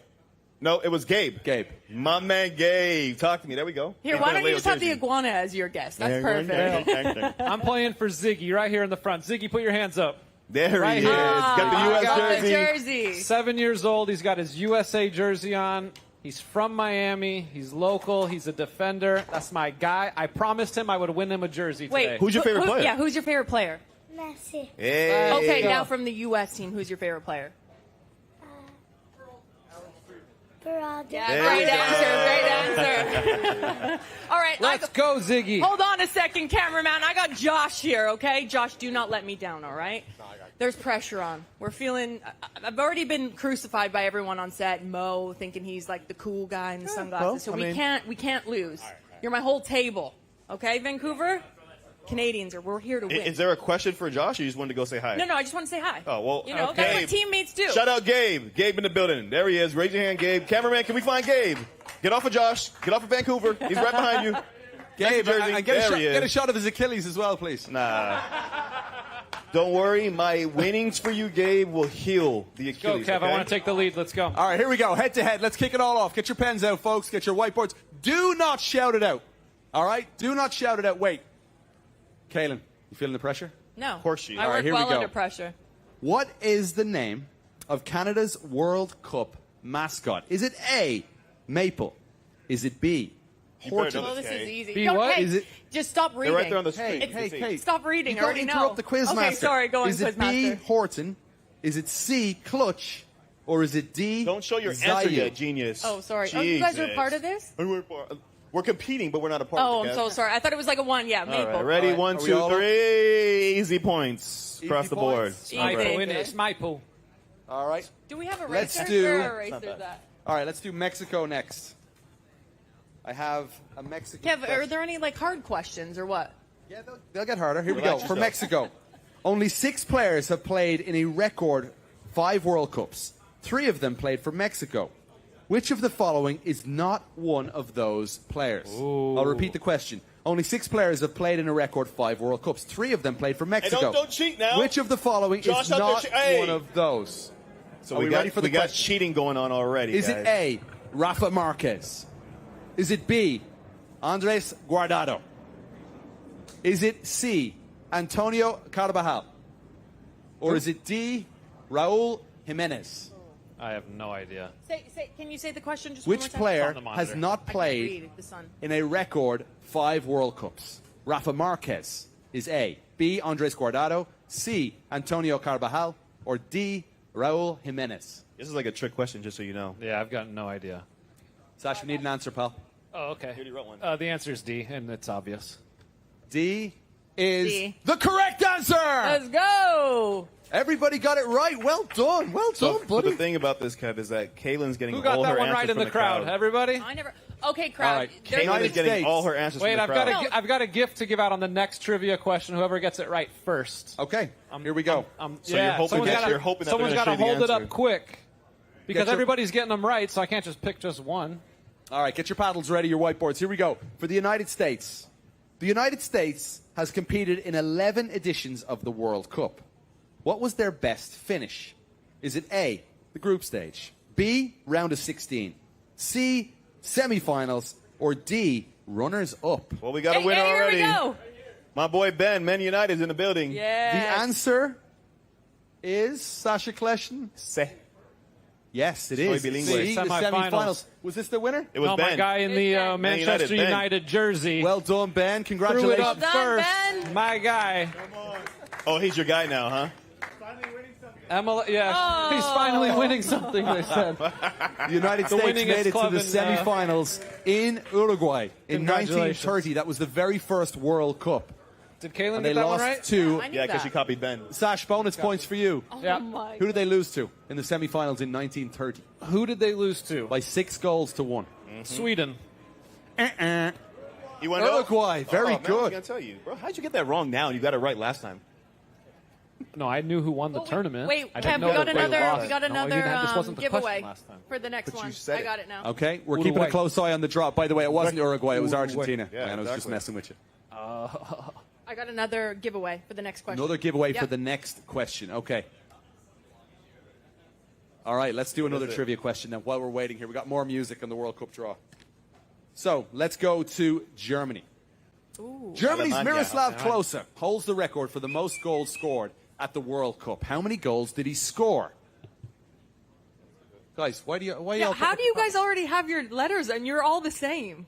No, it was Gabe. Gabe. My man Gabe. Talk to me. There we go. Here, He's why got a don't you Leo just have the jersey. iguana as your guest? That's perfect. I'm playing for Ziggy right here in the front. Ziggy, put your hands up. There Right he is. here. Got the I U.S. got jersey. the jersey. 7 years old. He's got his USA jersey on. He's from Miami. He's local. He's a defender. That's my guy. I promised him I would win him a jersey today. Wait, Who's your favorite player? Yeah, who's your favorite player? Messi. Hey. Okay, go. now from the U.S. team, who's your favorite player? Brother. Yeah, There great you go. answer. Great answer. All right, Let's go, Ziggy. hold on a second, cameraman. I got Josh here, okay? Josh, do not let me down, all right? There's pressure on. We're feeling. I've already been crucified by everyone on set. Mo thinking he's like the cool guy in the sunglasses. well, So we can't lose. You're my whole table, okay, Vancouver? Canadians we're here to win. Is there a question for Josh, or you just wanted to go say hi? No, I just want to say hi. Oh, well, you know, Gabe. that's what teammates do. Shout out Gabe. Gabe in the building. There he is. Raise your hand, Gabe. Cameraman, can we find Gabe? Get off of Josh. Get off of Vancouver. He's right behind you. Gabe, Jersey. get a shot of his Achilles as well, please. Nah. Don't worry. My winnings for you, Gabe, will heal the Achilles. Go, Kev. Okay? I want to take the lead. Let's go. All right, here we go. Head to head. Let's kick it all off. Get your pens out, folks. Get your whiteboards. Do not shout it out. All right? Do not shout it out. Wait. Kaylyn, you feeling the pressure? No. Of course she is. I All right, work here we well go. under pressure. What is the name of Canada's World Cup mascot? Is it A, Maple? Is it B, Horton? Oh, this is easy. B, Don't- what? hey, Is it? Just stop reading. They're right there on the screen. Hey. Stop reading. You I don't already interrupt know. the Quizmaster. Okay, sorry. Go on, Is it B, Quizmaster. Horton? Is it C, Clutch? Or is it D, Don't show your Zayu? answer yet, genius. Oh, sorry. Oh, you guys are part of this? We're competing, but we're not a part Oh, of it. I'm so sorry. I thought it was like a one. Yeah, All Maple. right, ready? All right. 1, Are we 2, all 3. Easy points across the board. Easy. It's Maple. All right. Do we have a Let's racer? do- Where are racers at? All right, let's do Mexico next. I have a Mexican. Kev, are there any like hard questions or what? Yeah, they'll get harder. Here we go. Relax For yourself. Mexico, only 6 players have played in a record 5 World Cups. 3 of them played for Mexico. Which of the following is not one of those players? I'll repeat the question. Only 6 players have played in a record 5 World Cups. 3 of them played for Mexico. don't cheat now. Which of the following Josh is out there not che- one of those? So Are we got, ready for the we got question? cheating going on already. Is it guys. A, Rafa Marquez? Is it B, Andres Guardado? Is it C, Antonio Carvajal? Or is it D, Raul Jimenez? I have no idea. Can you say the question just Which one more time? player On the monitor. has not I can't played read the sun. in a record 5 World Cups? Rafa Marquez is A, B, Andres Guardado, C, Antonio Carvajal, or D, Raul Jimenez? This is like a trick question, just so you know. Yeah, I've got no idea. Sash, we need an answer, pal. Oh, okay. Here, you wrote one. The answer is D, and it's obvious. D is D. the correct answer! Let's go. Everybody got it right. Well done. Well So, done, buddy. the thing about this, Kev, is that Kaylyn's getting Who got all that her one answers right in from the crowd? Everybody? I never. Okay, crowd. All right, There's- Kaylyn United is getting States. all her answers Wait, from the crowd. I've got a gift to give out on the next trivia question. Whoever gets it right first. Okay, here we go. So you're hoping that someone's they're someone's gonna got to show you the hold it up answer. quick because Get your- everybody's getting them right, so I can't just pick just one. All right, get your paddles ready, your whiteboards. Here we go. For the United States. The United States has competed in 11 editions of the World Cup. What was their best finish? Is it A, the group stage, B, round of 16, C, semifinals, or D, runners up? Well, we got a winner already. Here we go. My boy Ben, Men United's in the building. Yeah. The answer is Sacha Kljestan. Yes, it is. Soy bilingüe. C, the Semifinals. semifinals. Was this the winner? It was No, Ben. my guy in the Ben. Manchester Ben. United jersey. Well done, Ben. threw it Congratulations. up Well done, first. Ben. My guy. Oh, he's your guy now, huh? Yeah, he's finally winning something, they said. The United The States winningest made it to club the in, semifinals in Uruguay in Congratulations. 1930. That was the very first World Cup. Did Kaylyn And get they that one lost right? to... I knew Yeah, because that. you copied Ben. Sash, bonus points for you. Oh Yeah. my. Who did they lose to in the semifinals in 1930? Who did they lose to? By 6 goals to 1. Sweden. You want to know? Uruguay, very Man, I was good. going to tell you. Bro, how'd you get that wrong now and you got it right last time? No, I knew who won the tournament. Wait, I Kev, didn't we know got that they another. lost. We got No, you another didn't. This wasn't the question giveaway last time. for the next But you one. said I it. got it now. Okay, we're Uruguay. keeping a close eye on the drop. By the way, it wasn't Uruguay, it was Uruguay. Argentina. Yeah, I was just exactly. messing with you. I got another giveaway for the next question. Another giveaway for Yep. the next question. Okay. All right, let's do another is it? trivia question then while we're waiting here. We got more music on the World Cup draw. So let's go to Germany. Germany's Alemania. Miroslav Klose holds the record for the most goals scored at the World Cup. How many goals did he score? Guys, why Yeah, y'all how do you guys already have your letters and you're all the same?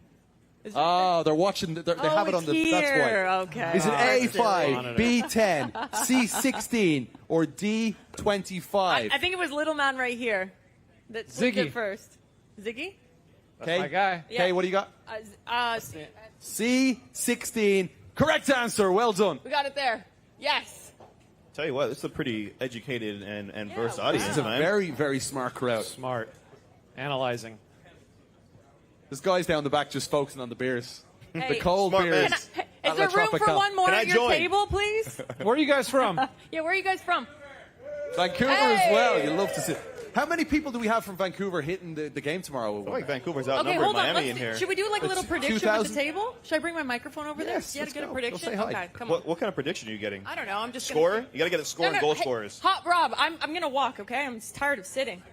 Oh, they're watching. They have it on it's the. That's here. why. Okay. Is it That's A5, B10, C16, or D25? I think it was little man right here. That flipped Ziggy. it first. Ziggy? Okay, my guy. Okay, what do you got? C16. Correct answer. Well done. We got it there. Yes. Tell you what, this is a pretty educated and versed wow. audience, This is a man. very, very smart crowd. Smart. Analyzing. This guy's down the back just focusing on the beers. Hey, The cold Smart man. beers. It's Is there room for one more at your table, please? Where are you guys from? Yeah, where are you guys from? Vancouver as well. You love to see. How many people do we have from Vancouver hitting the game tomorrow? I feel like Vancouver's Okay, outnumbered hold on. Miami in here. Should we do like a little prediction at 2,000? the table? Should I bring my microphone over there? Yes, You had let's to get a go. prediction? Go say hi. Okay, come on. What kind of prediction are you getting? I don't know. I'm just Score? Gonna... You got to get a score and goal scorers. Hot Rob, I'm gonna walk. Okay, I'm just tired of sitting.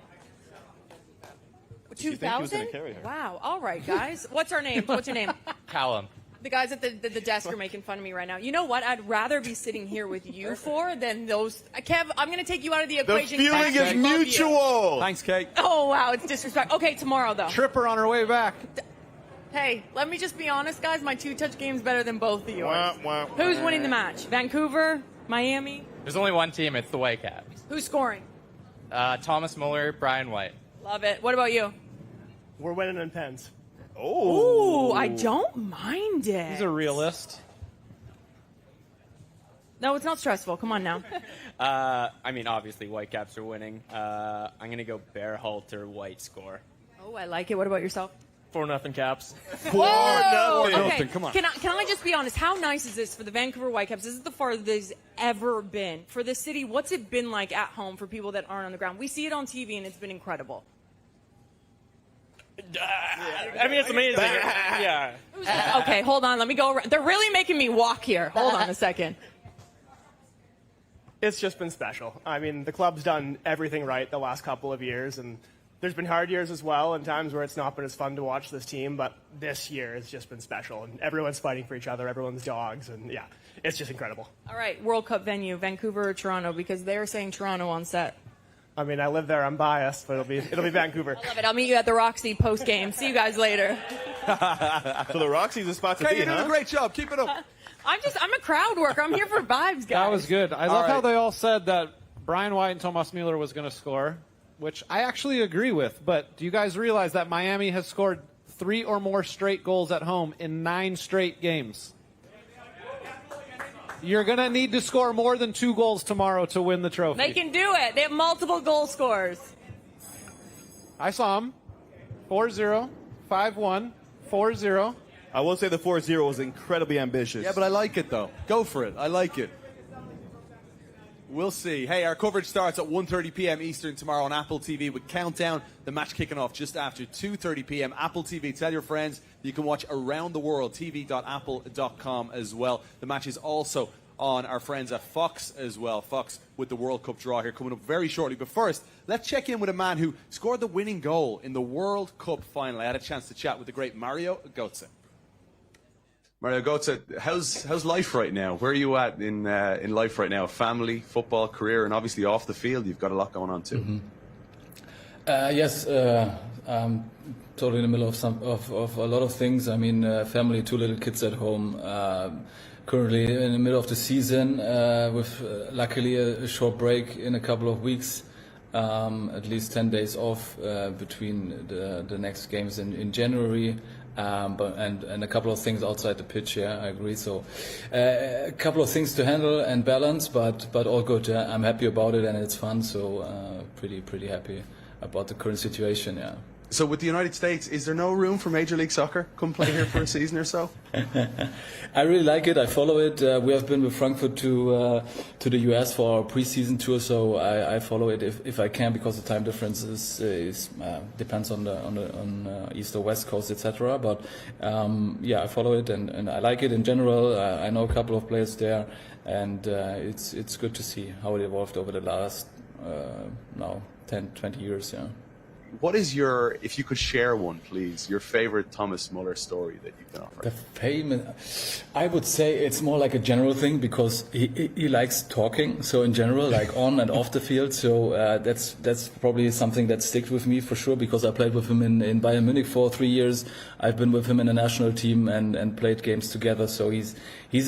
You think he was gonna 2,000? carry her? Wow. All right, guys. What's our name? What's your name? Callum. The guys at the desk are making fun of me right now. You know what? I'd rather be sitting here with you four than those. Kev, I'm going to take you out of the The equation. feeling is mutual. Thanks, Kate. Oh, wow. It's disrespect. Okay, tomorrow, though. Tripper on her way back. Hey, let me just be honest, guys. My two-touch game's better than both of yours. Wah, wah, wah. Who's winning the match? Vancouver? Miami? There's only one team. It's the Whitecaps. Who's scoring? Thomas Müller, Brian White. Love it. What about you? We're winning in pens. Ooh, I don't mind it. He's a realist. No, it's not stressful. Come on now. I mean, obviously, Whitecaps are winning. I'm going to go Bearhalter White score. Oh, I like it. What about yourself? 4-0 Caps. Whoa! nothing. Okay. Come on. Can I just be honest? How nice is this for the Vancouver Whitecaps? This is the farthest it's ever been. For the city, what's it been like at home for people that aren't on the ground? We see it on TV, and it's been incredible. I mean, it's amazing. Yeah. Okay, hold on. Let me go around. They're really making me walk here. Hold on a second. It's just been special. I mean, the club's done everything right the last couple of years, and there's been hard years as well and times where it's not been as fun to watch this team, but this year has just been special, and everyone's fighting for each other, everyone's dogs, and yeah, it's just incredible. All right, World Cup venue, Vancouver or Toronto, because they're saying Toronto on set. I mean, I live there, I'm biased, but it'll be Vancouver. I love it. I'll meet you at the Roxy post-game. See you guys later. So the Roxy's a spot to Kate, be, you're doing huh? a great job. Keep it up. I'm a crowd worker. I'm here for vibes, guys. That was good. I love right. how they all said that Brian White and Thomas Müller was going to score, which I actually agree with. But do you guys realize that Miami has scored 3 or more straight goals at home in 9 straight games? You're going to need to score more than 2 goals tomorrow to win the trophy. They can do it. They have multiple goal scorers. I saw them. 4-0, 5-1, 4-0. I will say the 4-0 was incredibly ambitious. Yeah, but I like it, though. Go for it. I like it. We'll see. Hey, our coverage starts at 1:30 p.m. Eastern tomorrow on Apple TV with Countdown. The match kicking off just after 2:30 p.m. Apple TV. Tell your friends you can watch around the world. TV.apple.com as well. The match is also on our friends at Fox as well. Fox with the World Cup draw here coming up very shortly. But first, let's check in with a man who scored the winning goal in the World Cup final. I had a chance to chat with the great Mario Götze. Mario Götze, how's life right now? Where are you at in life right now? Family, football, career, and obviously off the field, you've got a lot going on too. Mm-hmm. Yes, I'm totally in the middle of a lot of things. I mean, family, 2 little kids at home. Currently in the middle of the season, with luckily a short break in a couple of weeks. At least 10 days off between the next games in January. And a couple of things outside the pitch, yeah, I agree. So a couple of things to handle and balance, but all good. Yeah. I'm happy about it and it's fun. So pretty happy about the current situation. Yeah. So with the United States, is there no room for Major League Soccer? Come play here for a season or so? I really like it. I follow it. We have been with Frankfurt to the US for our preseason tour, so I follow it if I can, because the time difference is depends on east or west coast, etc. But yeah, I follow it and I like it in general. I know a couple of players there, and it's good to see how it evolved over the last now 10-20 years. Yeah. What is your, if you could share one, please, your favorite Thomas Müller story that you can offer? The famous, I would say it's more like a general thing, because he likes talking. So in general, like on and off the field. So that's probably something that sticks with me for sure, because I played with him in Bayern Munich for 3 years. I've been with him in the national team and played games together. So he's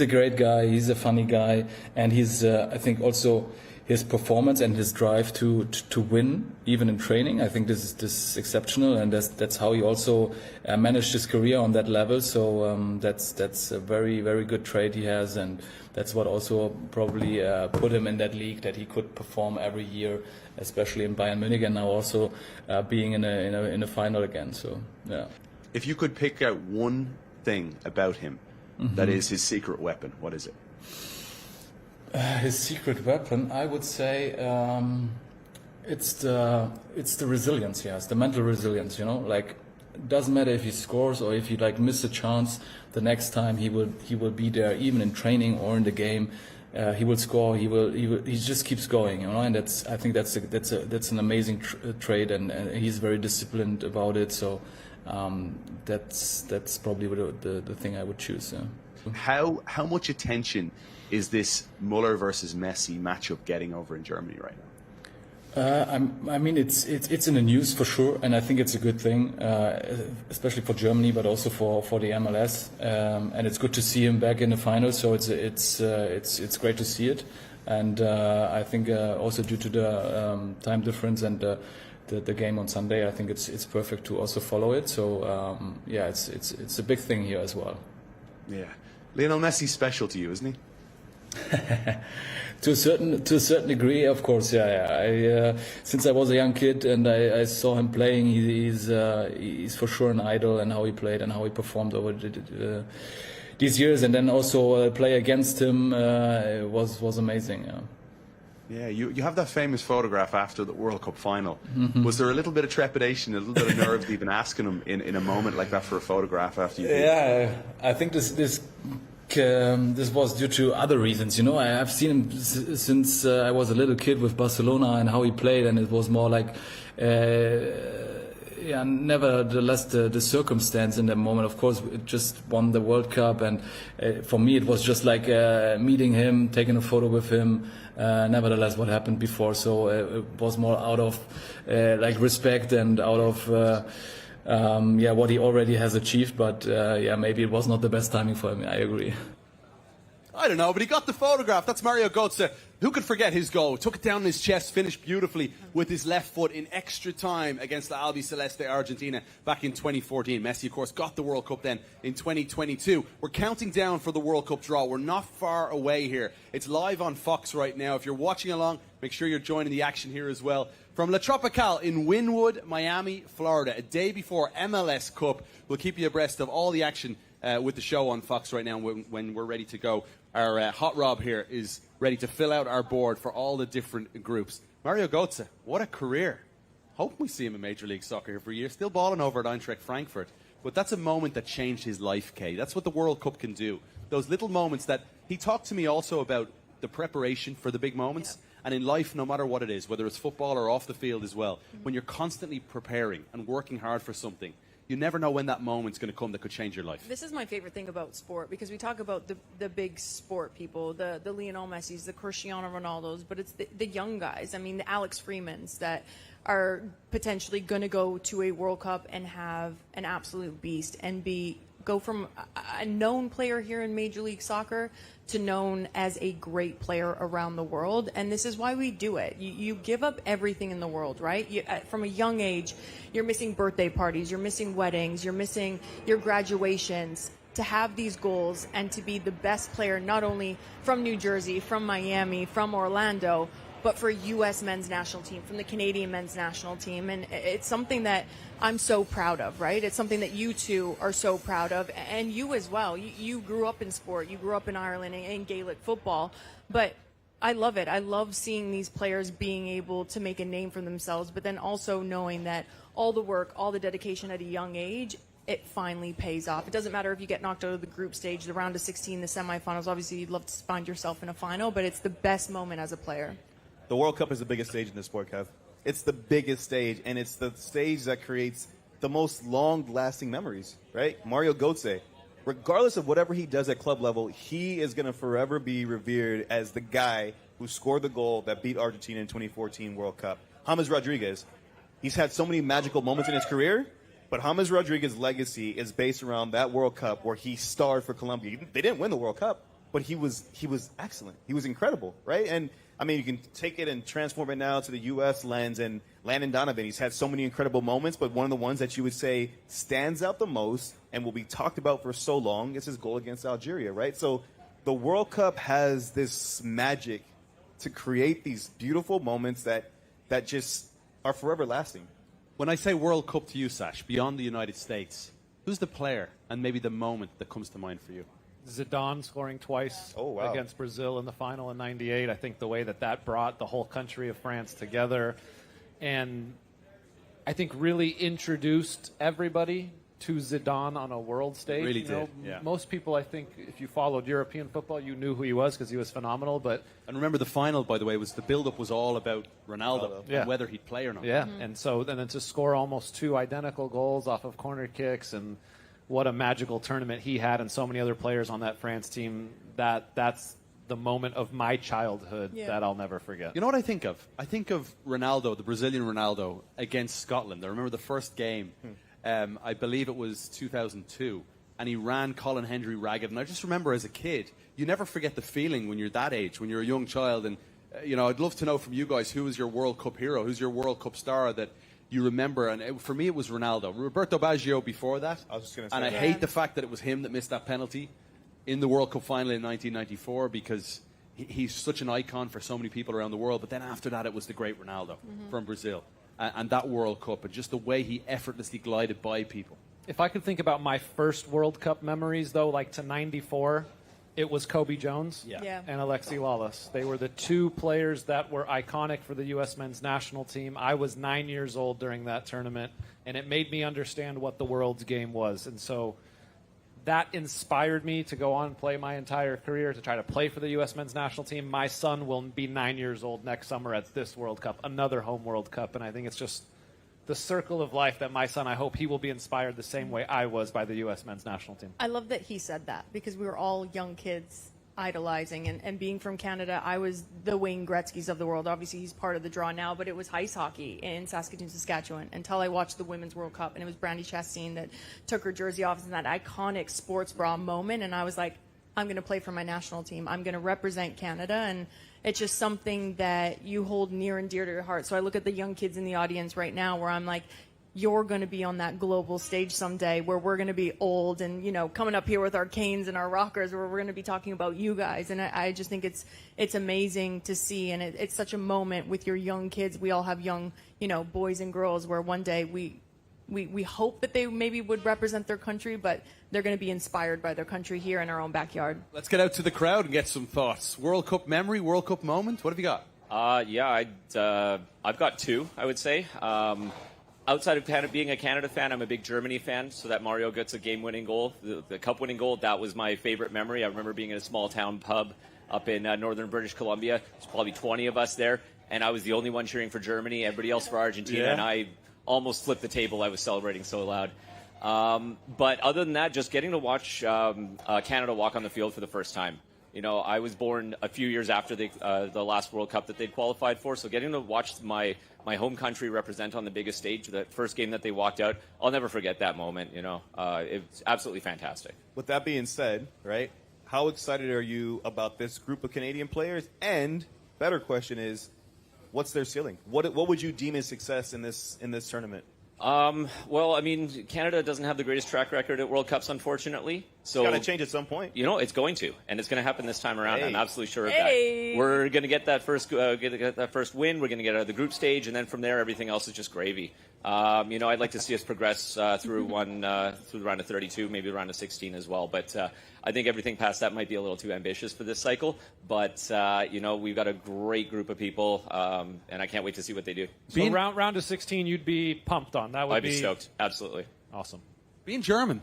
a great guy. He's a funny guy, and he's I think also his performance and his drive to win, even in training, I think this is exceptional, and that's how he also managed his career on that level. So that's a very, very good trait he has, and that's what also probably put him in that league, that he could perform every year, especially in Bayern Munich, and now also being in a final again. So yeah. If you could pick out one thing about him that is his secret weapon? What is it? His secret weapon, I would say, it's the resilience he has, the mental resilience. You know, like it doesn't matter if he scores or if he like miss a chance. The next time he will be there, even in training or in the game. He will score. He just keeps going. You know, and I think that's an amazing trait, and he's very disciplined about it. So that's probably the thing I would choose. Yeah. How much attention is this Müller versus Messi matchup getting over in Germany right now? I mean, it's in the news for sure, and I think it's a good thing, especially for Germany, but also for the MLS. And it's good to see him back in the final. So it's great to see it, and I think also due to the time difference and the game on Sunday, I think it's perfect to also follow it. So yeah, it's a big thing here as well. Yeah, Lionel Messi's special to you, isn't he? To a certain degree, of course. Yeah. Since I was a young kid and I saw him playing, he's for sure an idol, and how he played and how he performed over these years, and then also play against him was amazing. Yeah, you have that famous photograph after the World Cup final. Mm-hmm. Was there a little bit of trepidation, a little bit of nerves even asking him in a moment like that for a photograph after you? Yeah, I think this was due to other reasons. You know, I've seen him since I was a little kid with Barcelona and how he played, and it was more like, nevertheless, the circumstance in that moment. Of course, it just won the World Cup, and for me, it was just like meeting him, taking a photo with him. Nevertheless, what happened before, so it was more out of like respect and out of what he already has achieved, but maybe it was not the best timing for him. I agree. I don't know, but he got the photograph. That's Mario Götze. Who could forget his goal? Took it down in his chest, finished beautifully with his left foot in extra time against the Albiceleste Argentina back in 2014. Messi, of course, got the World Cup then in 2022. We're counting down for the World Cup draw. We're not far away here. It's live on Fox right now. If you're watching along, make sure you're joining the action here as well. From La Tropical in Wynwood, Miami, Florida, a day before MLS Cup. We'll keep you abreast of all the action with the show on Fox right now when we're ready to go. Our Hot Rob here is ready to fill out our board for all the different groups. Mario Götze, what a career. Hoping we see him in Major League Soccer here for years. Still balling over at Eintracht Frankfurt. But that's a moment that changed his life, Kay. That's what the World Cup can do. Those little moments that he talked to me also about the preparation for the big moments. Yeah. And in life, no matter what it is, whether it's football or off the field as well, when you're constantly preparing and working hard for something, you never know when that moment's going to come that could change your life. This is my favorite thing about sport, because we talk about the big sport people, the Lionel Messis, the Cristiano Ronaldos, but it's the young guys. I mean, the Alex Freemans that are potentially going to go to a World Cup and have an absolute beast and go from a known player here in Major League Soccer to known as a great player around the world. And this is why we do it. You give up everything in the world, right? From a young age, you're missing birthday parties, you're missing weddings, you're missing your graduations, to have these goals and to be the best player, not only from New Jersey, from Miami, from Orlando, but for U.S. men's national team, from the Canadian men's national team. And it's something that I'm so proud of, right? It's something that you two are so proud of, and you as well. You grew up in sport. You grew up in Ireland and in Gaelic football. But I love it. I love seeing these players being able to make a name for themselves, but then also knowing that all the work, all the dedication at a young age, it finally pays off. It doesn't matter if you get knocked out of the group stage, the round of 16, the semifinals. Obviously, you'd love to find yourself in a final, but it's the best moment as a player. The World Cup is the biggest stage in this sport, Kev. It's the biggest stage, and it's the stage that creates the most long-lasting memories, right? Mario Götze, regardless of whatever he does at club level, he is going to forever be revered as the guy who scored the goal that beat Argentina in 2014 World Cup. James Rodriguez, he's had so many magical moments in his career, but James Rodriguez's legacy is based around that World Cup where he starred for Colombia. They didn't win the World Cup, but he was excellent. He was incredible, right? And I mean, you can take it and transform it now to the U.S. lens. And Landon Donovan, he's had so many incredible moments, but one of the ones that you would say stands out the most and will be talked about for so long is his goal against Algeria, right? So the World Cup has this magic to create these beautiful moments that just are forever lasting. When I say World Cup to you, Sash, beyond the United States, who's the player and maybe the moment that comes to mind for you? Zidane scoring twice against Brazil in the final in '98. I think the way that brought the whole country of France together, and I think really introduced everybody to Zidane on a world stage. It really did. Yeah. Most people, I think, if you followed European football, you knew who he was because he was phenomenal. And remember, the final, by the way, the build-up was all about Ronaldo and whether he'd play or not. Yeah, and then to score almost 2 identical goals off of corner kicks, and what a magical tournament he had, and so many other players on that France team. That's the moment of my childhood that I'll never forget. You know what I think of? I think of Ronaldo, the Brazilian Ronaldo, against Scotland. I remember the first game. I believe it was 2002, and he ran Colin Hendry ragged. And I just remember as a kid, you never forget the feeling when you're that age, when you're a young child. And, I'd love to know from you guys, who is your World Cup hero? Who's your World Cup star that you remember? And for me, it was Ronaldo. Roberto Baggio before that. I was just going to say and I hate the fact that it was him that missed that penalty in the World Cup final in 1994, because he's such an icon for so many people around the world. But then after that, it was the great Ronaldo from Brazil. And that World Cup, and just the way he effortlessly glided by people. If I could think about my first World Cup memories, though, like to '94, it was Kobe Jones and Alexi Lalas. They were the 2 players that were iconic for the U.S. men's national team. I was 9 years old during that tournament, and it made me understand what the world's game was. And so that inspired me to go on and play my entire career, to try to play for the U.S. men's national team. My son will be 9 years old next summer at this World Cup, another home World Cup. And I think it's just the circle of life that my son, I hope he will be inspired the same way I was by the U.S. men's national team. I love that he said that, because we were all young kids idolizing, and being from Canada, I was the Wayne Gretzky's of the world. Obviously, he's part of the draw now, but it was ice hockey in Saskatoon, Saskatchewan, until I watched the Women's World Cup, and it was Brandy Chastain that took her jersey off in that iconic sports bra moment, and I was like, I'm going to play for my national team. I'm going to represent Canada, and it's just something that you hold near and dear to your heart. So I look at the young kids in the audience right now, where I'm like, you're going to be on that global stage someday, where we're going to be old and, coming up here with our canes and our rockers, where we're going to be talking about you guys. And I just think it's amazing to see. And it's such a moment with your young kids. We all have young, boys and girls, where one day we hope that they maybe would represent their country, but they're going to be inspired by their country here in our own backyard. Let's get out to the crowd and get some thoughts. World Cup memory, World Cup moment. What have you got? I've got 2, I would say. Outside of being a Canada fan, I'm a big Germany fan. So that Mario Götze game-winning goal, the cup-winning goal, that was my favorite memory. I remember being in a small-town pub up in northern British Columbia. There's probably 20 of us there, and I was the only one cheering for Germany. Everybody else for Argentina, and I almost flipped the table. I was celebrating so loud. But other than that, just getting to watch Canada walk on the field for the first time. I was born a few years after the last World Cup that they'd qualified for, so getting to watch my home country represent on the biggest stage, that first game that they walked out, I'll never forget that moment. It's absolutely fantastic. With that being said, right, how excited are you about this group of Canadian players? And better question is, what's their ceiling? What would you deem as success in this tournament? Well, I mean, Canada doesn't have the greatest track record at World Cups, unfortunately. So it's got to change at some point. It's going to, and it's going to happen this time around. I'm absolutely sure of that. We're going to get that first win. We're going to get out of the group stage, and then from there, everything else is just gravy. I'd like to see us progress through the round of 32, maybe the round of 16 as well. But I think everything past that might be a little too ambitious for this cycle. But we've got a great group of people, and I can't wait to see what they do. So round of 16, you'd be pumped on. That would I'd be stoked. Absolutely. Awesome. Being German,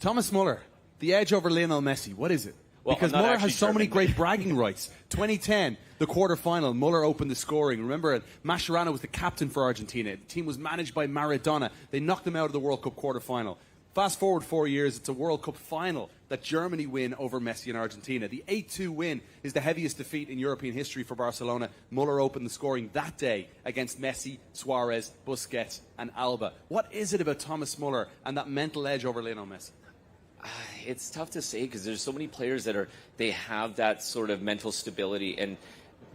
Thomas Müller, the edge over Lionel Messi. What is it? Well, because Müller has so many great bragging rights. 2010, the quarterfinal, Müller opened the scoring. Remember, Mascherano was the captain for Argentina. The team was managed by Maradona. They knocked them out of the World Cup quarterfinal. Fast forward 4 years, it's a World Cup final that Germany win over Messi and Argentina. The 8-2 win is the heaviest defeat in European history for Barcelona. Müller opened the scoring that day against Messi, Suarez, Busquets, and Alba. What is it about Thomas Müller and that mental edge over Lionel Messi? It's tough to say because there's so many players that they have that sort of mental stability, and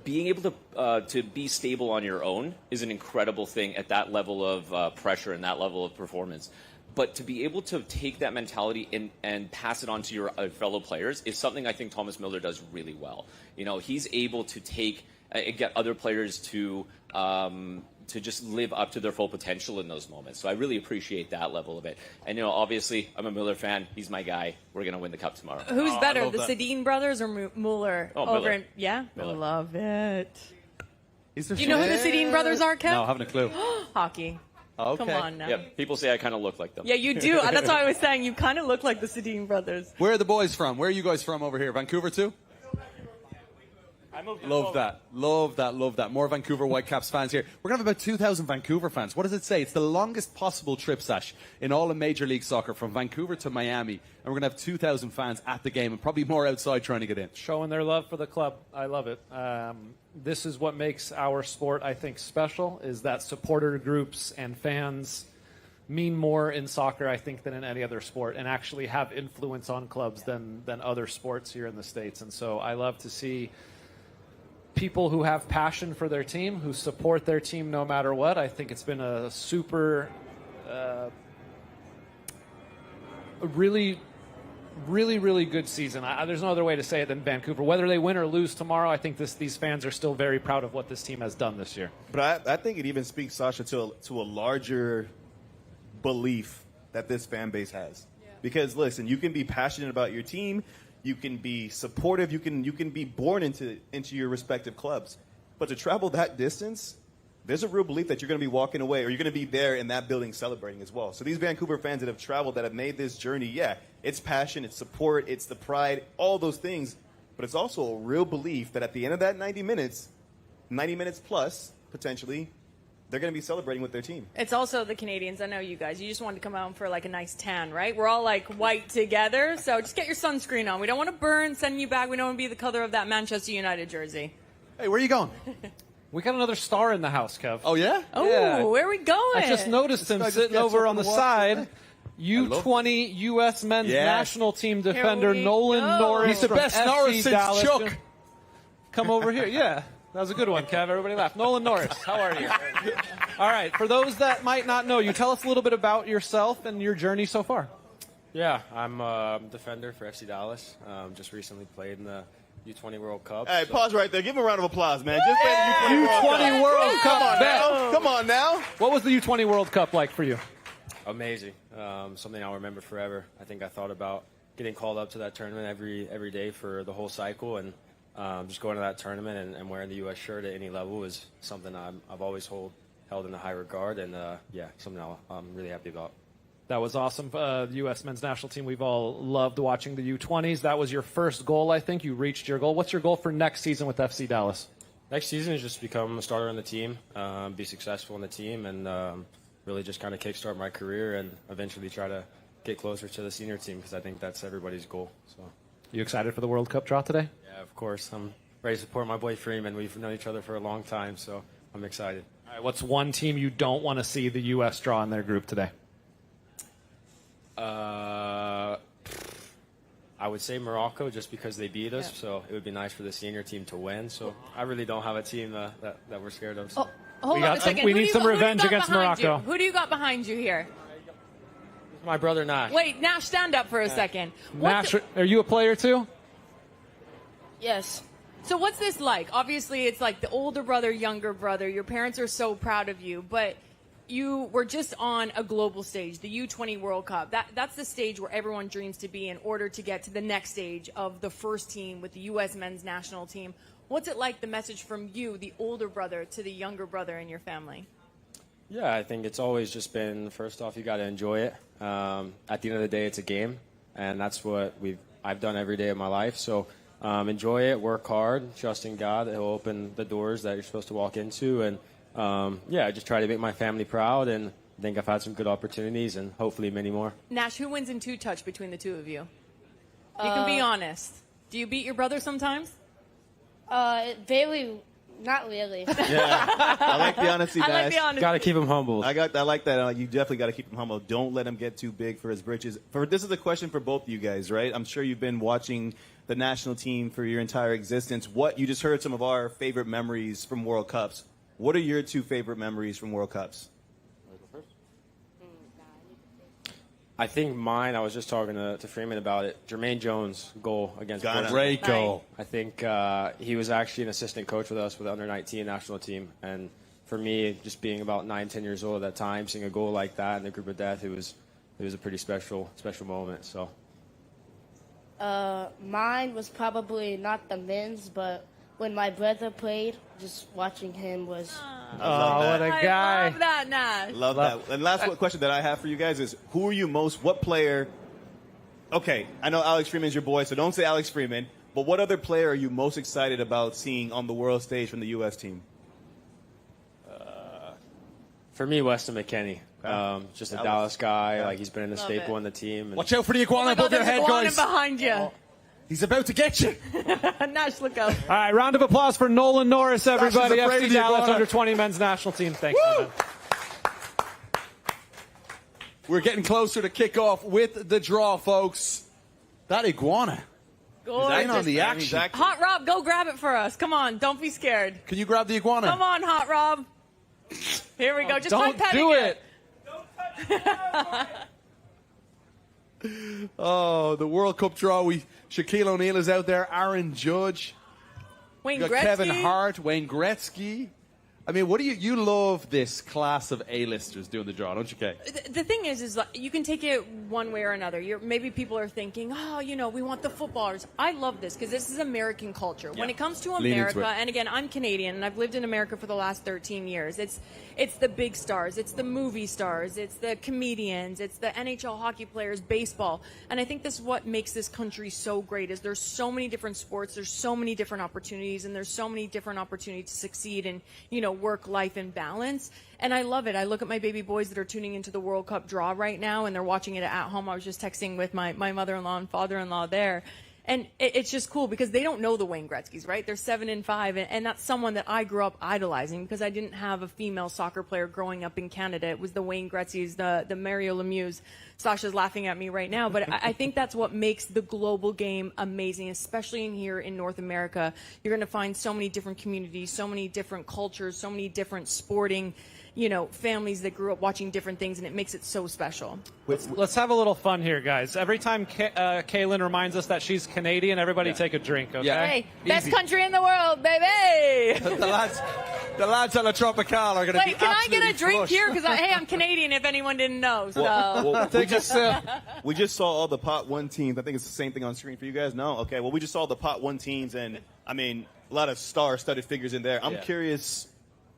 being able to be stable on your own is an incredible thing at that level of pressure and that level of performance. But to be able to take that mentality and pass it on to your fellow players is something I think Thomas Müller does really well. He's able to get other players to to just live up to their full potential in those moments. So I really appreciate that level of it. And, obviously, I'm a Müller fan. He's my guy. We're going to win the Cup tomorrow. Who's better, the Sedin brothers or Müller? Oh, over Müller. in, yeah? Müller. Love it. Is there Do you know who the Sedin brothers are, Kev? No, I haven't a clue. Hockey. Okay. Come on now. Yeah, people say I kind of look like them. Yeah, you do. That's why I was saying you kind of look like the Sedin brothers. Where are the boys from? Where are you guys from over here? Vancouver too? Love that. Love that. Love that. More Vancouver Whitecaps fans here. We're going to have about 2,000 Vancouver fans. What does it say? It's the longest possible trip, Sash, in all of Major League Soccer from Vancouver to Miami. And we're going to have 2,000 fans at the game and probably more outside trying to get in. Showing their love for the club. I love it. This is what makes our sport, I think, special, is that supporter groups and fans mean more in soccer, I think, than in any other sport, and actually have influence on clubs than other sports here in the States. And so I love to see people who have passion for their team, who support their team no matter what. I think it's been a super, really good season. There's no other way to say it than Vancouver. Whether they win or lose tomorrow, I think these fans are still very proud of what this team has done this year. But I think it even speaks, Sasha, to a larger belief that this fan base has. Yeah. Because, listen, you can be passionate about your team. You can be supportive. You can be born into your respective clubs. But to travel that distance, there's a real belief that you're going to be walking away or you're going to be there in that building celebrating as well. So these Vancouver fans that have traveled, that have made this journey, yeah, it's passion, it's support, it's the pride, all those things. But it's also a real belief that at the end of that 90 minutes plus, potentially, they're going to be celebrating with their team. It's also the Canadians. I know you guys. You just wanted to come out for like a nice tan, right? We're all like white together. So just get your sunscreen on. We don't want to burn, send you back. We don't want to be the color of that Manchester United jersey. Hey, where are you going? We got another star in the house, Kev. Oh, yeah? Oh, yeah. Where are we going? I just noticed him sitting over on the side. U20 U.S. men's national team defender Nolan Norris. He's the best from Norris FC since Dallas. Chuck. Come over here. Yeah. That was a good one, Kev. Everybody laughed. Nolan Norris, how are you? All right, for those that might not know you, tell us a little bit about yourself and your journey so far. Yeah, I'm a defender for FC Dallas. Just recently played in the U20 World Cup. Hey, pause right there. Give him a round of applause, man. Just play the U20 World Cup. Come on now. Come on now. What was the U20 World Cup like for you? Amazing. Something I'll remember forever. I think I thought about getting called up to that tournament every day for the whole cycle, and just going to that tournament and wearing the U.S. shirt at any level is something I've always held in a high regard, and something I'm really happy about. That was awesome. The U.S. men's national team, we've all loved watching the U20s. That was your first goal, I think. You reached your goal. What's your goal for next season with FC Dallas? Next season is just become a starter on the team, be successful in the team, and really just kind of kickstart my career and eventually try to get closer to the senior team, because I think that's everybody's goal. So, you excited for the World Cup draw today? Yeah, of course. I'm ready to support my boy Freeman. We've known each other for a long time, so I'm excited. All right, what's one team you don't want to see the U.S. draw in their group today? I would say Morocco, just because they beat us, so it would be nice for the senior team to win. So I really don't have a team that we're scared of. So. Hold on a second. We need some revenge against Morocco. Who do you got behind you here? My brother Nash. Wait, Nash, stand up for a second. Nash, are you a player too? Yes. So what's this like? Obviously, it's like the older brother, younger brother. Your parents are so proud of you, but you were just on a global stage, the U20 World Cup. That's the stage where everyone dreams to be in order to get to the next stage of the first team with the U.S. men's national team. What's it like, the message from you, the older brother, to the younger brother in your family? Yeah, I think it's always just been, first off, you got to enjoy it. At the end of the day, it's a game, and that's what I've done every day of my life. So enjoy it, work hard, trust in God that He'll open the doors that you're supposed to walk into, and I just try to make my family proud, and I think I've had some good opportunities and hopefully many more. Nash, who wins in two-touch between the two of you? You can be honest. Do you beat your brother sometimes? Not really. Yeah, I like the honesty, Nash. I like the honesty. Got to keep him humble. I like that. You definitely got to keep him humble. Don't let him get too big for his britches. This is a question for both of you guys, right? I'm sure you've been watching the national team for your entire existence. You just heard some of our favorite memories from World Cups. What are your two favorite memories from World Cups? I think mine, I was just talking to Freeman about it, Jermaine Jones' goal against Portugal. Great goal. I think he was actually an assistant coach with us with the under-19 national team, and for me, just being about 9, 10 years old at that time, seeing a goal like that in the group of death, it was a pretty special moment. So. Mine was probably not the men's, but when my brother played, just watching him was. Oh, what a guy! I love that, Nash. Love that. And last question that I have for you guys is, who are you what player? Okay, I know Alex Freeman's your boy, so don't say Alex Freeman. But what other player are you most excited about seeing on the world stage from the U.S. team? For me, Weston McKennie. Just a Dallas guy. Yeah. Like, he's been in the Love staple it. in the team. And Watch out for the iguana Oh my God, above your there's head, a iguana guys. behind you. Oh, he's about to get you. Nash, look out. All right, round of applause for Nolan Norris, everybody. Sasha's afraid FC of the Dallas iguana. under 20 men's national team. Thanks, man. We're getting closer to kickoff with the draw, folks. That iguana. Gorgeous. In on the action. Hot Rob, go grab it for us. Come on, don't be scared. Can you grab the iguana? Come on, Hot Rob. Here we go. Just Don't try petting do it. Oh, the World Cup draw. Shaquille O'Neal is out there. Aaron Judge. Wayne You got Gretzky. Kevin Hart, Wayne Gretzky. I mean, what do you love this class of A-listers doing the draw, don't you, Kay? The thing is like, you can take it one way or another. Maybe people are thinking, oh, we want the footballers. I love this because this is American culture. When it comes to Lean into America, it. and again, I'm Canadian and I've lived in America for the last 13 years. It's the big stars, it's the movie stars, it's the comedians, it's the NHL hockey players, baseball. And I think this is what makes this country so great is there's so many different sports, there's so many different opportunities, and there's so many different opportunities to succeed in, work, life, and balance. And I love it. I look at my baby boys that are tuning into the World Cup draw right now, and they're watching it at home. I was just texting with my mother-in-law and father-in-law there. And it's just cool because they don't know the Wayne Gretzkys, right? They're 7 and 5, and that's someone that I grew up idolizing because I didn't have a female soccer player growing up in Canada. It was the Wayne Gretzkys, the Mario Lemieux. Sasha's laughing at me right now, but I think that's what makes the global game amazing, especially in here in North America. You're going to find so many different communities, so many different cultures, so many different sporting families that grew up watching different things, and it makes it so special. Let's have a little fun here, guys. Every time Kaylyn reminds us that she's Canadian, everybody take a drink, okay? Yeah. Hey, best Easy. country in the world, baby! The lads on the Tropical are going to be Wait, can I get a absolutely drink flushed. here? Because, hey, I'm Canadian, if anyone didn't know. So. Well, Take a sip. we just saw all the Pot 1 teams. I think it's the same thing on screen for you guys. No? Okay. Well, we just saw the Pot 1 teams, and, I mean, a lot of star-studded figures in there. I'm curious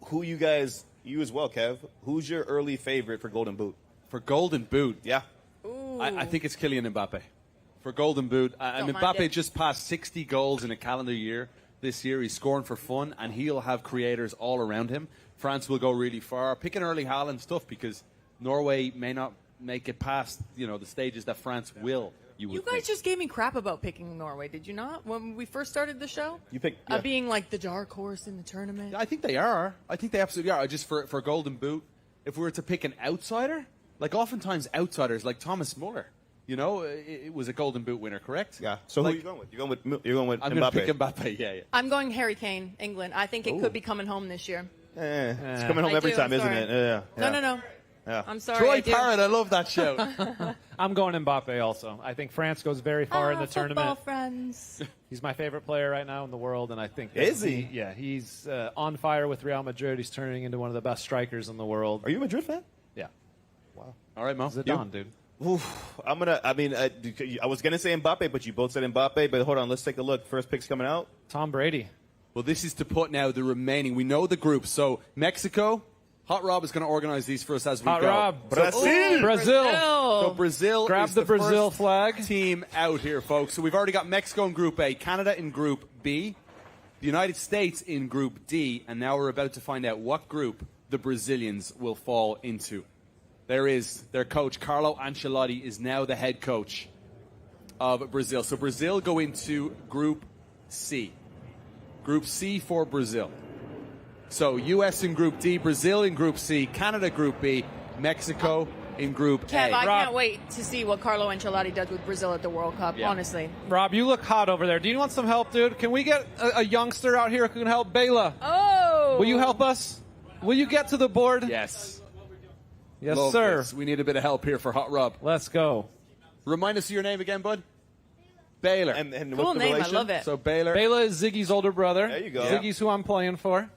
who you guys, you as well, Kev, who's your early favorite for Golden Boot? For Golden Boot? Yeah. I think it's Kylian Mbappe. For Golden Boot. Don't mind Mbappe it. just passed 60 goals in a calendar year this year. He's scoring for fun, and he'll have creators all around him. France will go really far. Pick an early Haaland stuff because Norway may not make it past, the stages that France will. You guys just gave me crap about picking Norway, did you not? When we first started the show? You picked Being like the dark horse in the tournament. I think they are. I think they absolutely are. Just for Golden Boot, if we were to pick an outsider, like oftentimes outsiders, like Thomas Müller, it was a Golden Boot winner, correct? Yeah. So who are you going with? You're going with I'm Mbappe. going to pick Mbappe, yeah. I'm going Harry Kane, England. I think it could be coming home this year. It's coming home I every do, time, I'm isn't sorry. it? Yeah. No. Yeah. I'm sorry. Troy I do. Parrott, I love that show. I'm going Mbappe also. I think France goes very far in the Football tournament. friends. He's my favorite player right now in the world, and I think Is he? Yeah, he's on fire with Real Madrid. He's turning into one of the best strikers in the world. Are you a Madrid fan? Yeah. Wow. All right, Mo. Zidane, dude. Oof, I was going to say Mbappe, but you both said Mbappe. But hold on, let's take a look. First pick's coming out. Tom Brady. Well, this is to put now the remaining. We know the group. So Mexico, Hot Rob is going to organize these for us as we Hot go. Rob. Brazil. Brazil. So Brazil Grab is the Brazil first flag. team out here, folks. So we've already got Mexico in Group A, Canada in Group B, the United States in Group D, and now we're about to find out what group the Brazilians will fall into. There is their coach, Carlo Ancelotti, is now the head coach of Brazil. So Brazil go into Group C. Group C for Brazil. So U.S. in Group D, Brazil in Group C, Canada Group B, Mexico in Group Kev, A. I can't wait to see what Carlo Ancelotti does with Brazil at the World Cup, honestly. Rob, you look hot over there. Do you want some help, dude? Can we get a youngster out here who can help Bela? Oh! Will you help us? Will you get to the board? Yes. Yes, Love sir. this. We need a bit of help here for Hot Rob. Let's go. Remind us of your name again, bud. Baylor. And Cool what's the name, I relation? love it. So Baylor. Bela is Ziggy's older brother. There you go. Ziggy's who I'm playing for.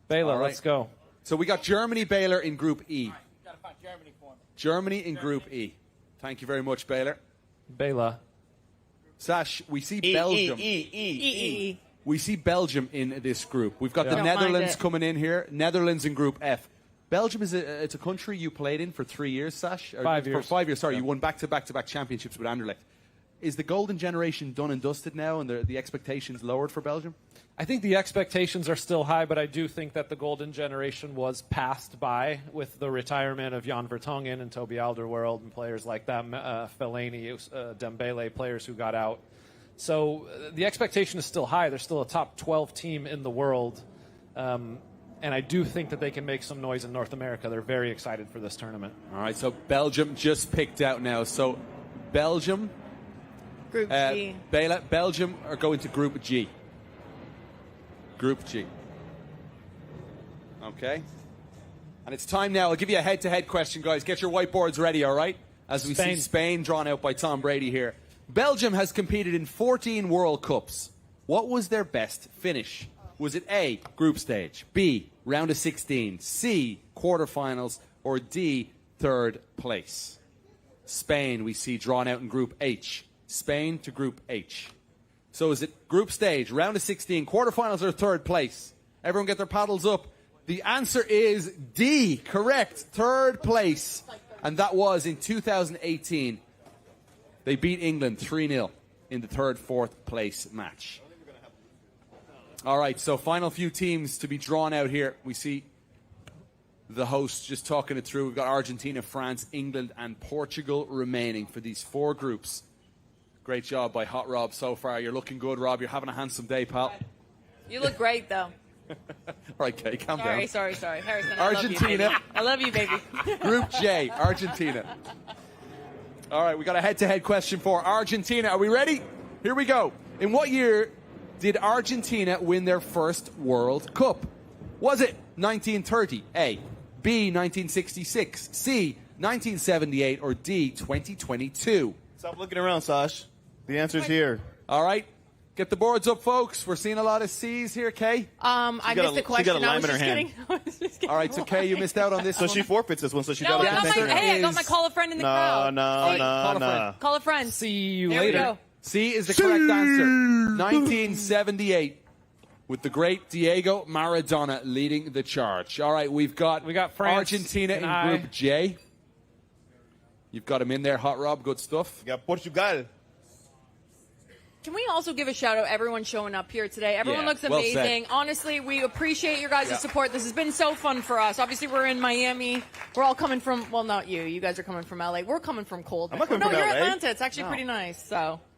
Bela, All right. let's go. So we got Germany, Baylor in Group E. Gotta find Germany for me. Germany in Group E. Thank you very much, Baylor. Baylor. Sash, we see Belgium. We see Belgium in this group. We've got the Netherlands coming in here. Netherlands in Group F. Belgium it's a country you played in for 3 years, Sash. 5 years. For 5 years. Sorry, you won back-to-back championships with Anderlecht. Is the golden generation done and dusted now, and the expectations lowered for Belgium? I think the expectations are still high, but I do think that the golden generation was passed by with the retirement of Jan Vertonghen and Toby Alderweireld and players like that, Fellaini, Dembele, players who got out. So the expectation is still high. They're still a top 12 team in the world. And I do think that they can make some noise in North America. They're very excited for this tournament. All right, so Belgium just picked out now. So Belgium, Group G. Belgium are going to Group G. Group G. Okay. And it's time now. I'll give you a head-to-head question, guys. Get your whiteboards ready, all right? As we see Spain drawn out by Tom Brady here. Belgium has competed in 14 World Cups. What was their best finish? Was it A, group stage, B, round of 16, C, quarterfinals, or D, third place? Spain, we see drawn out in Group H. Spain to Group H. So is it group stage, round of 16, quarterfinals, or third place? Everyone get their paddles up. The answer is D, correct, third place. And that was in 2018. They beat England 3-0 in the fourth place match. All right, so final few teams to be drawn out here. We see the hosts just talking it through. We've got Argentina, France, England, and Portugal remaining for these four groups. Great job by Hot Rob so far. You're looking good, Rob. You're having a handsome day, pal. You look great, though. All right, Kay, calm down. Sorry. Harrison, Argentina. I love you, baby. Group J, Argentina. All right, we got a head-to-head question for Argentina. Are we ready? Here we go. In what year did Argentina win their first World Cup? Was it 1930, A, B, 1966, C, 1978, or D, 2022? Stop looking around, Sash. The answer's here. All right. Get the boards up, folks. We're seeing a lot of C's here, Kay. I missed the question. She got a lime in her hand. All right, so Kay, you missed out on this So one. she forfeits this one, so she No, got I got my call a friend in the crowd. No. Call a friend. See you There we later. go. C is the correct answer. 1978, with the great Diego Maradona leading the charge. All right, we got France Argentina in and Group J. You've got him in there, Hot Rob. Good stuff. You got Portugal. Can we also give a shout out to everyone showing up here today? Everyone looks well amazing. said. Honestly, we appreciate your guys' support. This has been so fun for us. Obviously, we're in Miami. We're all coming from, well, not you. You guys are coming from LA. We're coming from cold. I'm not coming from you're LA. Atlanta. It's actually pretty nice.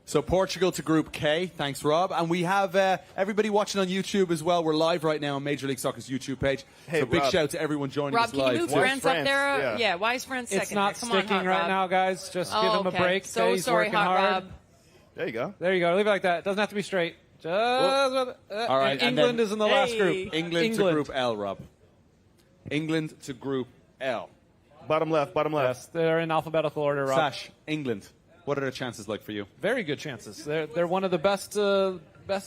So Portugal to Group K. Thanks, Rob. And we have everybody watching on YouTube as well. We're live right now on Major League Soccer's YouTube page. Hey, so big Rob. shout out to everyone joining Rob, us can live. you move too. France up there? Yeah. Why is France second? It's not Come on, sticking Hot right Rob. now, guys. Just give him a okay. break. So He's sorry, working Hot hard. Rob. There you go. There you go. Leave it like that. It doesn't have to be straight. All right, and and England then is in the last group. England to Group L, Rob. England to Group L. Bottom left. Yes, they're in alphabetical order, Rob. Sash, England. What are their chances like for you? Very good chances. They're one of the best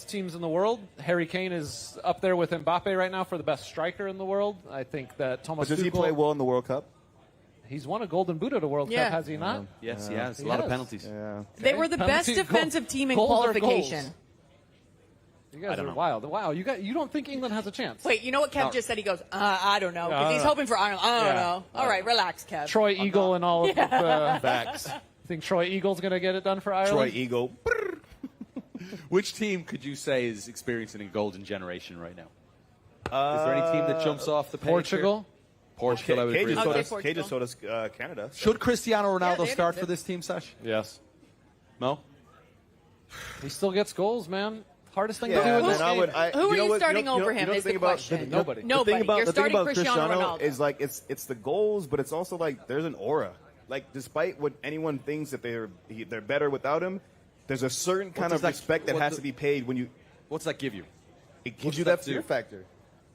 teams in the world. Harry Kane is up there with Mbappe right now for the best striker in the world. I think that Thomas But does he Tuchel, play well in the World Cup? He's won a Golden Boot at a World Yeah. Cup, has he not? Yes, he has. He A lot of has. penalties. Yeah. They were the best Penalty- defensive team in goals are qualification. goals. You guys are wild. Wow, you don't think England has a chance? Wait, you know what Kev just said? He goes, I don't know. Because he's hoping for Ireland. I don't know. All right, relax, Kev. Troy Eagle and all of Facts. think Troy Eagle's going to get it done for Ireland? Troy Eagle. Which team could you say is experiencing a golden generation right now? Is there any team that jumps off the page? Portugal? Here? Portugal, I would agree. Kay just told us Canada. So. Should Cristiano Ronaldo they start did. for this team, Sash? Yes. No? He still gets goals, man. Hardest thing Yeah, to do in man, this I game. would. Who are you starting over him is the question. Nobody. Nobody. You're The thing starting about Cristiano Ronaldo. is like it's the goals, but it's also like there's an aura. Like despite what anyone thinks that they're better without him, there's a certain kind of respect that has to be paid when you. What's that give you? It gives you that fear factor.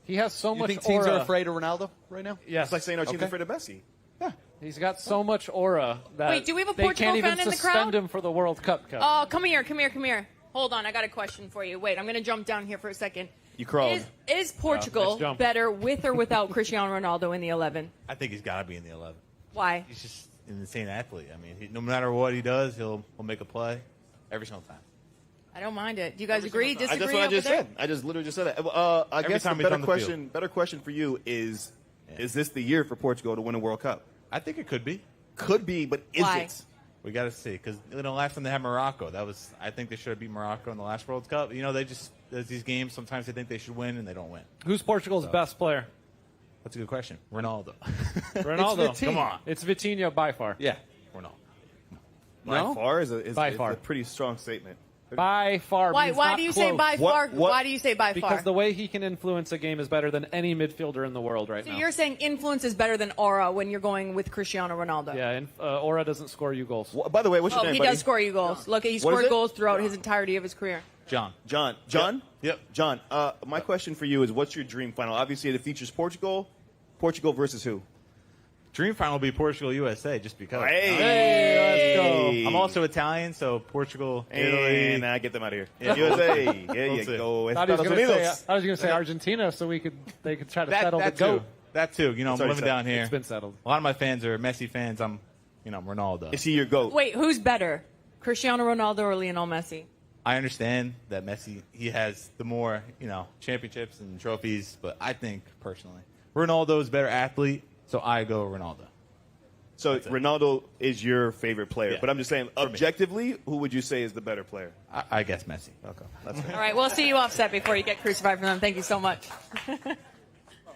He has so You much think teams aura. are afraid of Ronaldo right now? Yes. It's like saying our team's Okay. afraid of Messi. He's got so much aura that Wait, do we have a they Portugal can't even fan in the suspend crowd? him for the World Cup. Oh, come here. Hold on, I got a question for you. Wait, I'm going to jump down here for a second. You crawled. Is Portugal nice jump. better with or without Cristiano Ronaldo in the 11? I think he's got to be in the 11. Why? He's just an insane athlete. I mean, no matter what he does, he'll make a play every single time. I don't mind it. Do you guys agree? Disagree? That's what I just over there? said. I just literally just said that. I Every guess the time he's on the better question for you is this the year for Portugal to win a World Cup? I think it could be. Could be, but is Why? it? We got to see because last time they had Morocco, I think they should have beat Morocco in the last World Cup. There's these games. Sometimes they think they should win and they don't win. Who's Portugal's best player? That's a good question. Ronaldo. Ronaldo. It's Vitinha. Come on. It's Vitinha by far. Yeah, Ronaldo. By far is By a far. pretty strong statement. By far. Why? means Why not do you say close. by far? Why do you say by Because far? the way he can influence a game is better than any midfielder in the world right So now. you're saying influence is better than aura when you're going with Cristiano Ronaldo? Yeah, and Aura doesn't score you goals. By the way, what's your Oh, name, he buddy? does score you goals. Look, he What is scored it? goals throughout his entirety of his career. John. Yep. John, my question for you is what's your dream final? Obviously, it features Portugal. Portugal versus who? Dream final will be Portugal USA just because. Hey, let's go. I'm also Italian, so Portugal, Italy. And I get them out of here. Yeah. USA. There We'll you see. go. I thought he was Estados going Unidos. to say Argentina, so they could try to settle the that goat. too. That too. I'm already living down here. It's been settled. A lot of my fans are Messi fans. I'm Ronaldo. Is he your goat? Wait, who's better, Cristiano Ronaldo or Lionel Messi? I understand that Messi, he has the more, championships and trophies, but I think personally, Ronaldo is a better athlete, so I go Ronaldo. So Ronaldo is your favorite player, Yeah. but I'm just saying, objectively, who would you say is the better player? I guess Messi. Okay, that's fair. All right, we'll see you offset before you get crucified for them. Thank you so much.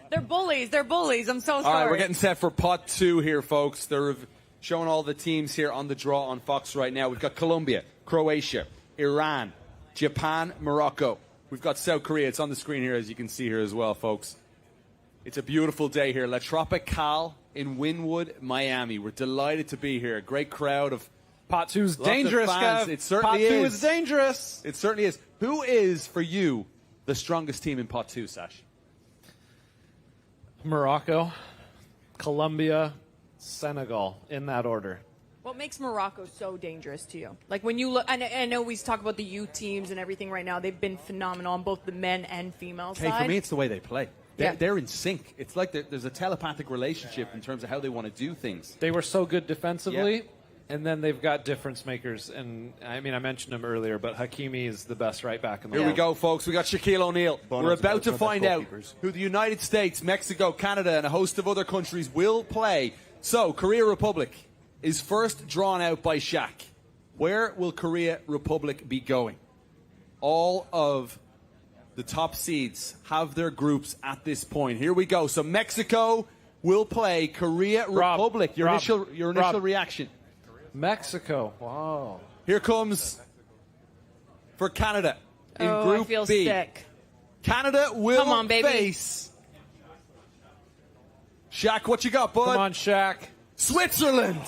They're bullies. They're bullies. I'm so sorry. All right, we're getting set for pot 2 here, folks. They're showing all the teams here on the draw on Fox right now. We've got Colombia, Croatia, Iran, Japan, Morocco. We've got South Korea. It's on the screen here, as you can see here as well, folks. It's a beautiful day here. La Tropical in Wynwood, Miami. We're delighted to be here. A great crowd of Pot 2's lots of dangerous, fans. Gav. It certainly Pot 2 is. is dangerous. It certainly is. Who is, for you, the strongest team in pot 2, Sash? Morocco, Colombia, Senegal, in that order. What makes Morocco so dangerous to you? Like when you look, I know we talk about the youth teams and everything right now. They've been phenomenal on both the men and female Hey, side. for me, it's the way they play. They're in sync. It's like there's a telepathic relationship in terms of how they want to do things. They were so good defensively, and then they've got difference makers. And I mean, I mentioned him earlier, but Hakimi is the best right back in the Here world. we go, folks. We got Shaquille O'Neal. We're about to find out who the United States, Mexico, Canada, and a host of other countries will play. So, Korea Republic is first drawn out by Shaq. Where will Korea Republic be going? All of the top seeds have their groups at this point. Here we go. So, Mexico will play Korea Republic. Your initial reaction? Mexico. Wow. Here comes for Canada in Group I feel B. sick. Canada will Come on, baby. face Shaq. What you got, bud? Come on, Shaq. Switzerland.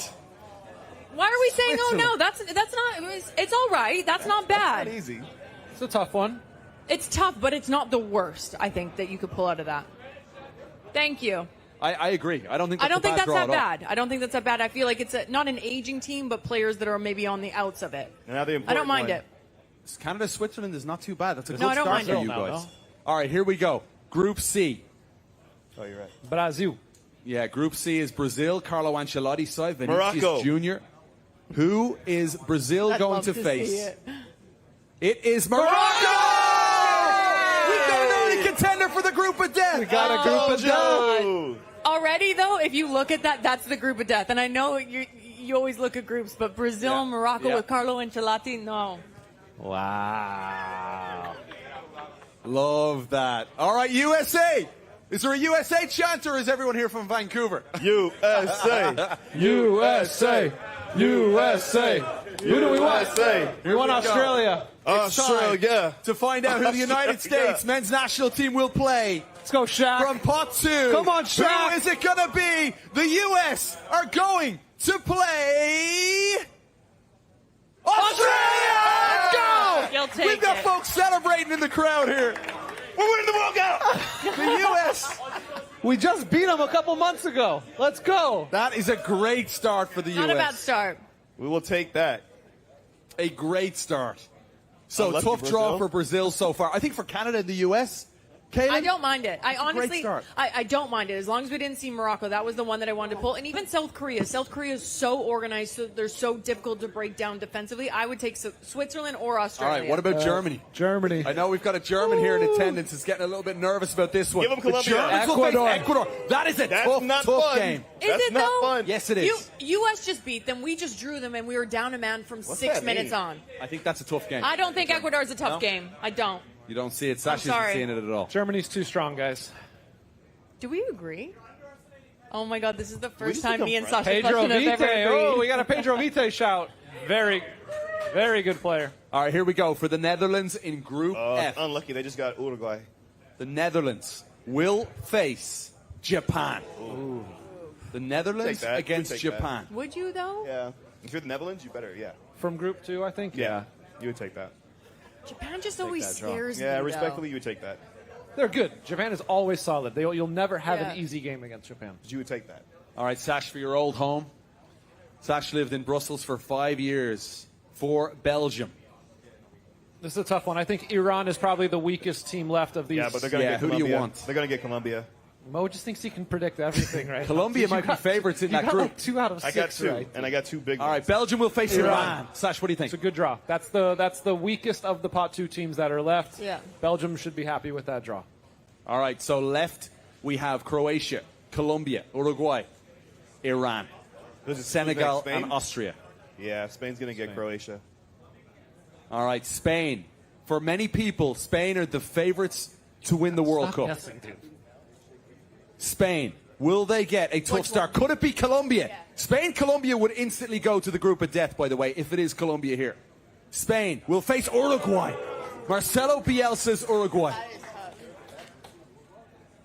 Why are we saying, oh no, that's not, it's all right. That's not bad. Not easy. It's a tough one. It's tough, but it's not the worst, I think, that you could pull out of that. Thank you. I agree. I don't think that's I don't think that's that draw at all. bad. I don't think that's that bad. I feel like it's not an aging team, but players that are maybe on the outs of it. Now the I important don't mind one. it. Canada, Switzerland is not too bad. That's a No, good I don't start mind for it. you No, guys. no. All right, here we go. Group C. Oh, you're right. Brazil. Yeah, Group C is Brazil, Carlo Ancelotti side, Vinicius Morocco. Jr. Who is Brazil I'd going love to see face? it. It is Morocco! We've got an early contender for the group of death. We got a group of death. Already, though, if you look at that, that's the group of death. And I know you always look at groups, but Brazil and Morocco with Carlo Ancelotti, no. Wow. Love that. All right, USA. Is there a USA chant or is everyone here from Vancouver? USA. USA. USA. Who do we want? USA. We want Australia. It's time Australia. to find out who the United States men's national team will play. Let's go, Shaq. From pot 2. Come on, Shaq. Who is it going to be? The U.S. are going to play Australia! Let's go! You'll take We've got it. folks celebrating in the crowd here. We're winning the World Cup! The U.S. We just beat them a couple months ago. Let's go. That is a great start for the Not U.S. a bad start. We will take that. A great start. So Unlucky tough draw Brazil. for Brazil so far. I think for Canada and the U.S., Kaylyn? I don't mind it. I honestly, start. I don't mind it as long as we didn't see Morocco. That was the one that I wanted to pull, and even South Korea. South Korea is so organized, so they're so difficult to break down defensively. I would take Switzerland or All Australia. right, what about Germany? Germany. I know we've got a German here in attendance. Is getting a little bit nervous about this one. Give him The Colombia. Germans will face Ecuador. That is a tough game. Is it though? Yes, it is. U.S. just beat them. We just drew them, and we were down a man from 6 minutes on. I think that's a tough game. I don't think Ecuador is a tough game. I don't. You don't see it. Sacha sorry. isn't seeing it at all. Germany's too strong, guys. Do we agree? Oh my God, this is the first just time become me and friends. Sacha Pedro Kljestan have Vite. ever agreed. Oh, we got a Pedro Vite shout. Very, very good player. All right, here we go for the Netherlands in Group F. Unlucky, they just got Uruguay. The Netherlands will face Japan. Ooh. The Netherlands Take that. against We'd take that. Japan. Would you though? Yeah. If you're the Netherlands, you better, yeah. From Group 2, I think. Yeah, you would take that. Japan just always scares me. Yeah, though. respectfully, you would take that. They're good. Japan is always solid. You'll never have Yeah. an easy game against Japan. You would take that. All right, Sash, for your old home. Sash lived in Brussels for 5 years for Belgium. This is a tough one. I think Iran is probably the weakest team left of these. Yeah, but they're going to get who do Colombia. you want? They're going to get Colombia. Mo just thinks he can predict everything, right? Colombia might be favorites in you that got group. Like 2 out of 6, I got 2, right? and I got 2 big All ones. right, Belgium will face Iran. Sash, what do you think? It's a good draw. That's the weakest of the pot 2 teams that are left. Yeah. Belgium should be happy with that draw. All right, so left we have Croatia, Colombia, Uruguay, Iran, Senegal, Spain? and Austria. Yeah, Spain's going to get Croatia. All right, Spain. For many people, Spain are the favorites to win the World Cup. Guessing, dude. Spain, will they get a tough start? Could it be Colombia? Yeah. Spain, Colombia would instantly go to the group of death, by the way, if it is Colombia here. Spain will face Uruguay. Marcelo Bielsa's Uruguay. That is tough.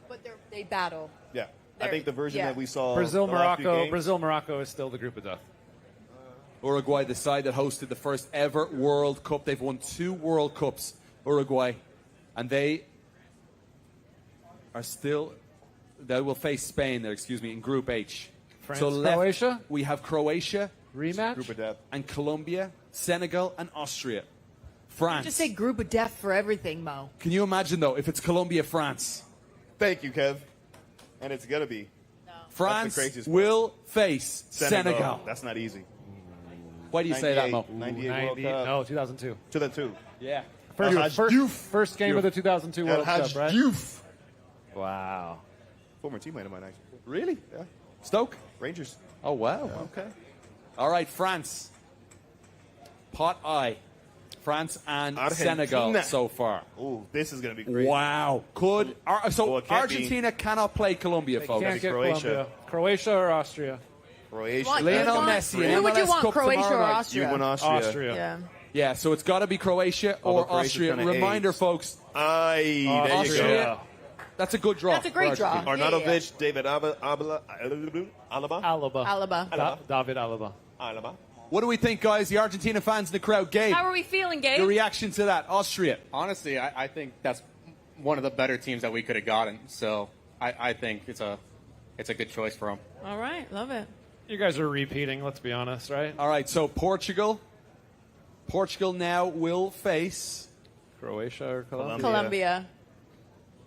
But they battle. Yeah. I think the version that we saw Brazil, the last few Morocco. games- Brazil, Morocco is still the group of death. Uruguay, the side that hosted the first ever World Cup. They've won 2 World Cups, Uruguay. And they are still... They will face Spain there, in Group H. France, left, Croatia? we have Croatia. Rematch? Group of death. And Colombia, Senegal, and Austria. France. Just say group of death for everything, Mo. Can you imagine, though, if it's Colombia, France? Thank you, Kev. And it's going to be. France That's the craziest will face Senegal. That's not easy. Why do you say that, Mo? 98 World Cup. No, 2002. 2002. Yeah. First game of the 2002 World Cup, right? Wow. Former teammate of mine, actually. Really? Yeah. Stoke? Rangers. Oh, wow. Okay. All right, France. Pot I. France and Argentina. Senegal so far. Ooh, this is going to be great. Wow. Could Well, it can't Argentina cannot play Colombia, folks. Can't get Croatia. Colombia. Croatia or Austria? Croatia. Lionel Messi and Who would you MLS want, Cup Croatia tomorrow or night. Austria? You won Austria. Austria. Yeah. Yeah, so it's got to be Croatia Although or Croatia's Austria. kinda Reminder, AIDS. folks. Aye, there you Austria. go. That's a good draw. That's a great for Argentina. draw. Arnautovic, David Alaba. David Alaba. What do we think, guys? The Argentina fans in the crowd. Gabe, How are we feeling, Gabe? your reaction to that? Austria. Honestly, I think that's one of the better teams that we could have gotten. So I think it's a good choice for them. All right, love it. You guys are repeating, let's be honest, right? All right, so Portugal. Portugal now will face Croatia or Colombia? Colombia.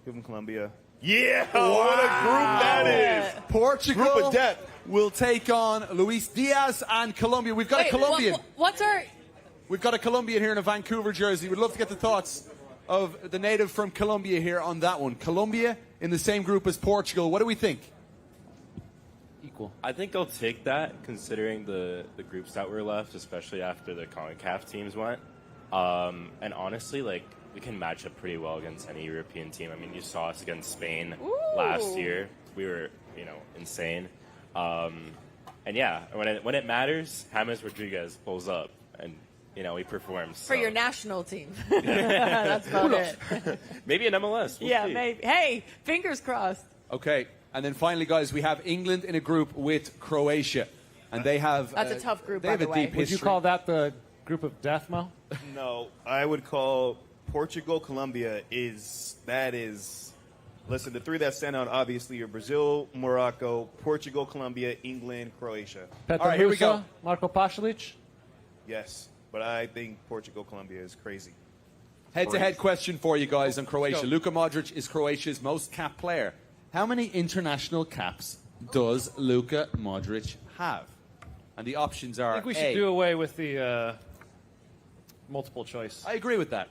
Give them Colombia. Yeah, what a group that is. Portugal Group of death. will take on Luis Diaz and Colombia. We've got Wait, a Colombian. what's our... We've got a Colombian here in a Vancouver jersey. We'd love to get the thoughts of the native from Colombia here on that one. Colombia in the same group as Portugal. What do we think? Equal. I think they'll take that, considering the groups that were left, especially after the CONCACAF teams went. And honestly, like, we can match up pretty well against any European team. I mean, you saw us against Spain last year. We were, insane. And yeah, when it matters, James Rodriguez pulls up and, he performs. For your national team. That's about it. Maybe an MLS. We'll Yeah, see. maybe. Hey, fingers crossed. Okay, and then finally, guys, we have England in a group with Croatia. And they have... That's a tough group, they by have the a way. deep Would you history. call that the group of death, Mo? No, I would call Portugal, Colombia listen, the 3 that stand out obviously are Brazil, Morocco, Portugal, Colombia, England, Croatia. All right, here we go. Marko Pasalic? Yes, but I think Portugal, Colombia is crazy. Head-to-head question for you guys on Croatia. Luka Modric is Croatia's most capped player. How many international caps does Luka Modric have? And the options are I think we should do away with the multiple choice. I agree with that.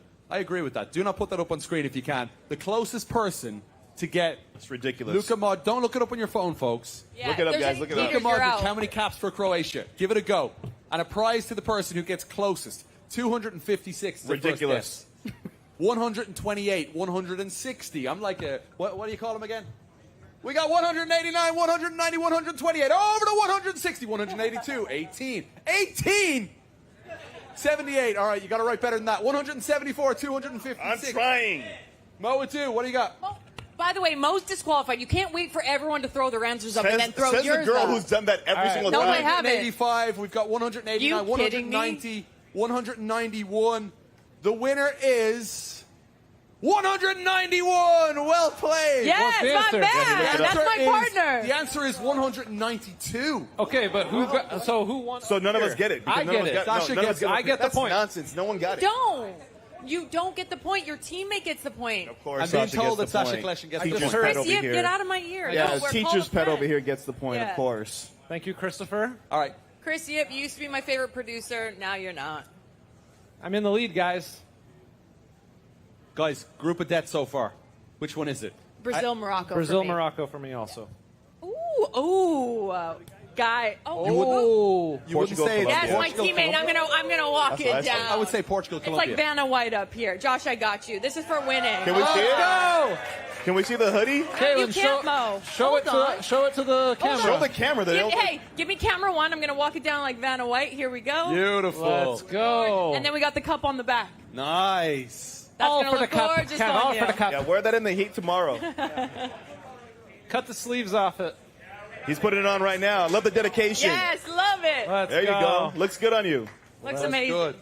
Do not put that up on screen if you can. The closest person to get... It's ridiculous. Luka Modric. Don't look it up on your phone, folks. Yeah, look it up, guys. Look it up. Luka Modric, how many caps for Croatia? Give it a go. And a prize to the person who gets closest. 256 is the ridiculous. first guess. 128, 160. I'm like a... What do you call them again? We got 189, 190, 128. Over to 160, 182, 18. 78. All right, you got to write better than that. 174, 256. I'm trying. Mo Edu, what do you got? By the way, Mo's disqualified. You can't wait for everyone to throw their answers up and then throw says yours the girl up. who's done that every single No, time. I haven't. 185. We've got 189, You kidding 190, 191. The winner is 191. Well played. Yes, not bad. That's my partner. The answer is 192. Okay, but who won? So none of us get it. I get it. Sasha gets it. I get the point. That's nonsense. No one got it. You don't get the point. Your teammate gets the point. Of course, I'm being Sasha told that gets the Sacha point. Kljestan gets the Teacher's point. pet over Chris, here. get out of my ear. Yeah, No, we're teacher's called pet friends. over here gets the point, Yeah. of course. Thank you, Christopher. All right. Chris Yip, you used to be my favorite producer. Now you're not. I'm in the lead, guys. Guys, group of death so far. Which one is it? Brazil, Morocco. Brazil, for me. Morocco for me also. Guy. You wouldn't say Yes, it's my teammate. I'm gonna walk it down. I would say Portugal, It's Colombia. like Vanna White up here. Josh, I got you. This is for winning. Can we see it? Go! Can we see the hoodie? You Kaylyn, can't, Mo. show it to the camera. Show the camera. Hey, give me camera one. I'm gonna walk it down like Vanna White. Here we go. Beautiful. Let's go. And then we got the cup on the back. Nice. That's All gonna for look the cup. gorgeous Kev, on all you. for the cup. Yeah, wear that in the heat tomorrow. Cut the sleeves off it. He's putting it on right now. Love the dedication. Yes, love it. Let's There you go. Looks good on you. Looks That's amazing. good.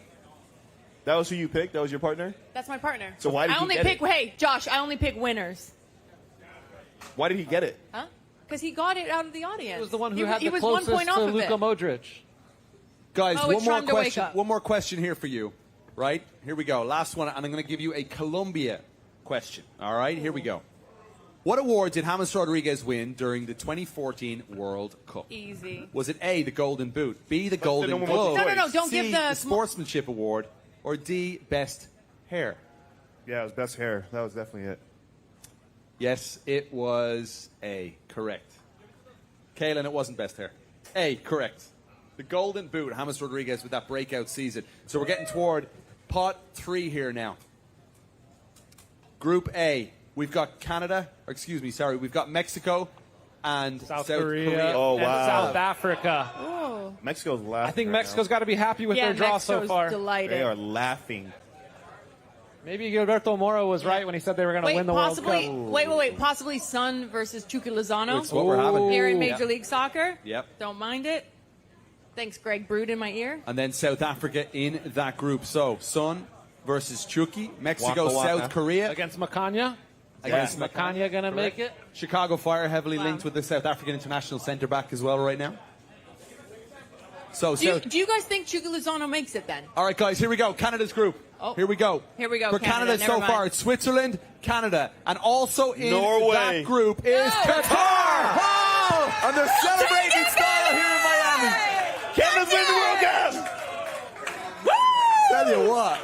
That was who you picked? That was your partner? That's my partner. So why did I he only get pick. it? Hey, Josh, I only pick winners. Why did he get it? Huh? Because he got it out of the audience. He was the one who He had the was 1 closest point off to of Luka it. Modric. Guys, Oh, one it's more time to wake question. up. One more question here for you. Right? Here we go. Last one, and I'm going to give you a Colombia question. All right? Here we go. What award did James Rodriguez win during the 2014 World Cup? Easy. Was it A, the Golden Boot, B, the Golden no one Glove, wants No, don't C, give the Sportsmanship Award, or D, Best Hair? Yeah, it was best hair. That was definitely it. Yes, it was A. Correct. Kaylyn, it wasn't Best Hair. A. Correct. The Golden Boot, James Rodriguez with that breakout season. So we're getting toward pot 3 here now. Group A. We've got we've got Mexico and South Korea. Oh, and wow. South Africa. Oh. Mexico's laughing. I think right Mexico's got to be happy with Yeah, their draw Mexico's so far. delighted. They are laughing. Maybe Gilberto Moro was right when he said they were going to win the World Cup. Wait. Possibly Sun versus Chucky Lozano. It's what we're having Here in Yep. Major League Soccer. Yep. Don't mind it. Thanks, Greg Brood, in my ear. And then South Africa in that group. So, Sun versus Chucky. Mexico, Waka Waka. South Korea. Against Macanya. Against Is Macanya going to make it? Chicago Fire heavily linked with the South African international centre back as well right now. So, Do you guys think Chucky Lozano makes it then? all right, guys, here we go. Canada's group. Oh. Here we go. Here we go, For Canada. Canada Never so mind. far, it's Switzerland, Canada, and also in Norway. that group is Qatar. Oh! And they're celebrating style here in Miami. Canada's winning the World Cup! Tell you what.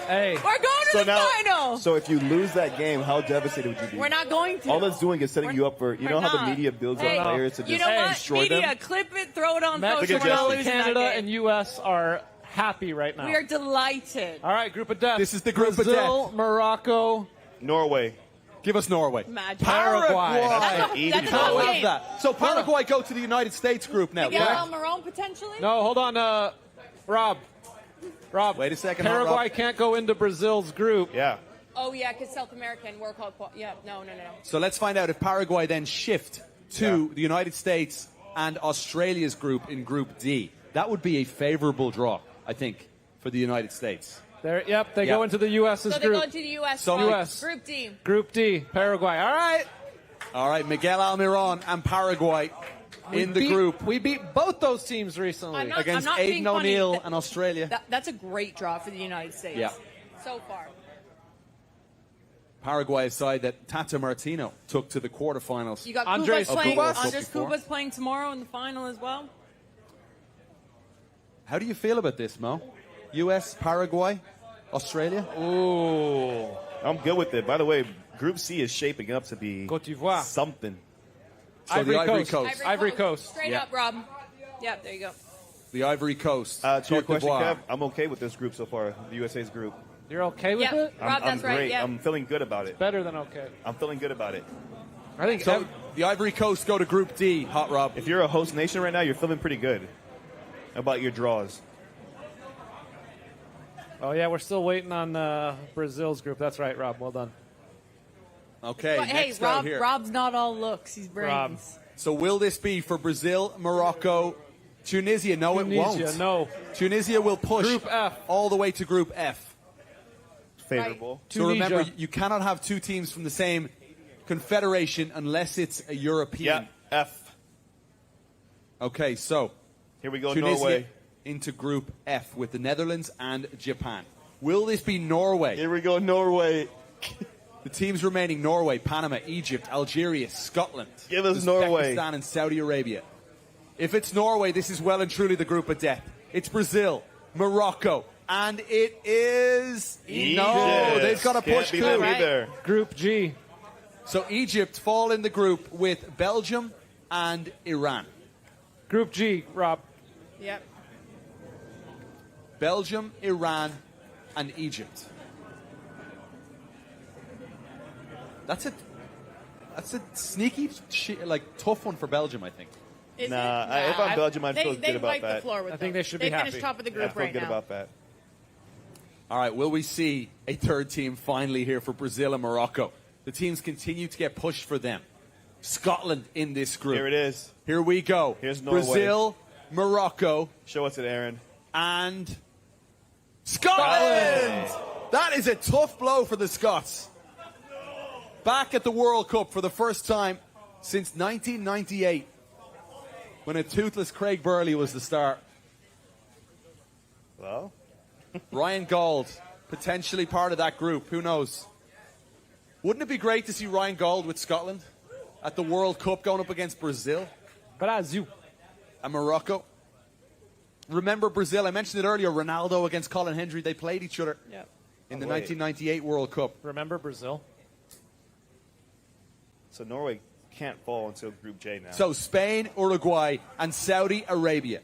Hey. We're going to the final. So if you lose that game, how devastated would you be? We're not going to. All that's doing is setting you up for, you know We're how the not. media builds Hey, up players to you just know what? destroy Media, them? clip it, throw it on social. Mexico, We're not losing that Canada, game. and U.S. are happy right now. We are delighted. All right, group of death. This is the group of Brazil, death. Morocco, Norway. Give us Norway. Magic. Paraguay. That's a I tough love game. that. So Paraguay go to the United States group now. Miguel correct? Almiron potentially? No, hold on, Rob. Wait a second. Paraguay Rob. can't go into Brazil's group. Yeah. Oh, yeah, because South American, we're called... Yeah, no. So let's find out if Paraguay then shift to the United States and Australia's group in Group D. That would be a favorable draw, I think, for the United States. They go into the U.S.'s So they group. go into the U.S. So US. Group D. Group D, Paraguay. All right. All right, Miguel Almiron and Paraguay in the group. We beat both those teams recently. Against I'm not being Aiden funny. O'Neill and Australia. That's a great draw for the United States. Yeah. So far. Paraguay side that Tata Martino took to the quarterfinals. You got Andres Cubas playing tomorrow in the final as well. How do you feel about this, Mo? U.S., Paraguay, Australia? Ooh. I'm good with it. By the way, Group C is shaping up to be Côte d'Ivoire. something. So the Ivory Coast. Ivory Coast. Straight up, Rob. Yep, there you go. The Ivory Coast. To your Côte question, d'Ivoire. Kev, I'm okay with this group so far, the USA's group. You're okay with Yep. it? Rob, I'm that's right. great. Yeah. I'm feeling good about it. Better than okay. I'm feeling good about it. I think So the Ivory Coast go to Group D, Hot Rob. If you're a host nation right now, you're feeling pretty good about your draws. Oh, yeah, we're still waiting on Brazil's group. That's right, Rob. Well done. Okay, But hey, next out Rob, here. Rob's not all looks. He's brains. So will this be for Brazil, Morocco, Tunisia? No, it Tunisia, won't. no. Tunisia will push Group F. all the way to Group F. Favorable. So remember, you cannot have two teams from the same confederation unless it's a European. Yeah, F. Okay, so Here we go, Tunisia Norway. into Group F with the Netherlands and Japan. Will this be Norway? Here we go, Norway. The teams remaining: Norway, Panama, Egypt, Algeria, Scotland. Give us Norway. Uzbekistan and Saudi Arabia. If it's Norway, this is well and truly the group of death. It's Brazil, Morocco, and it is no. They've got to Can't push be through. them either. Group G. So Egypt fall in the group with Belgium and Iran. Group G, Rob. Yep. Belgium, Iran, and Egypt. That's a sneaky, tough one for Belgium, I think. Is Nah, it? if I'm Belgium, I'd they, feel they good about wipe that. the floor with I think them. they should be They happy. finished top of the I group feel right good now. about that. All right, will we see a third team finally here for Brazil and Morocco? The teams continue to get pushed for them. Scotland in this group. Here it is. Here we go. Here's Norway. Brazil, Morocco, Show us it, Aaron. and Scotland! That is a tough blow for the Scots. Back at the World Cup for the first time since 1998, when a toothless Craig Burley was the star. Well, Ryan Gauld, potentially part of that group. Who knows? Wouldn't it be great to see Ryan Gauld with Scotland at the World Cup going up against Brazil? Brazil. And Morocco. Remember Brazil, I mentioned it earlier, Ronaldo against Colin Hendry. They played each other in the 1998 World Cup. Remember Brazil? so Norway can't fall until Group J now. So Spain, Uruguay, and Saudi Arabia.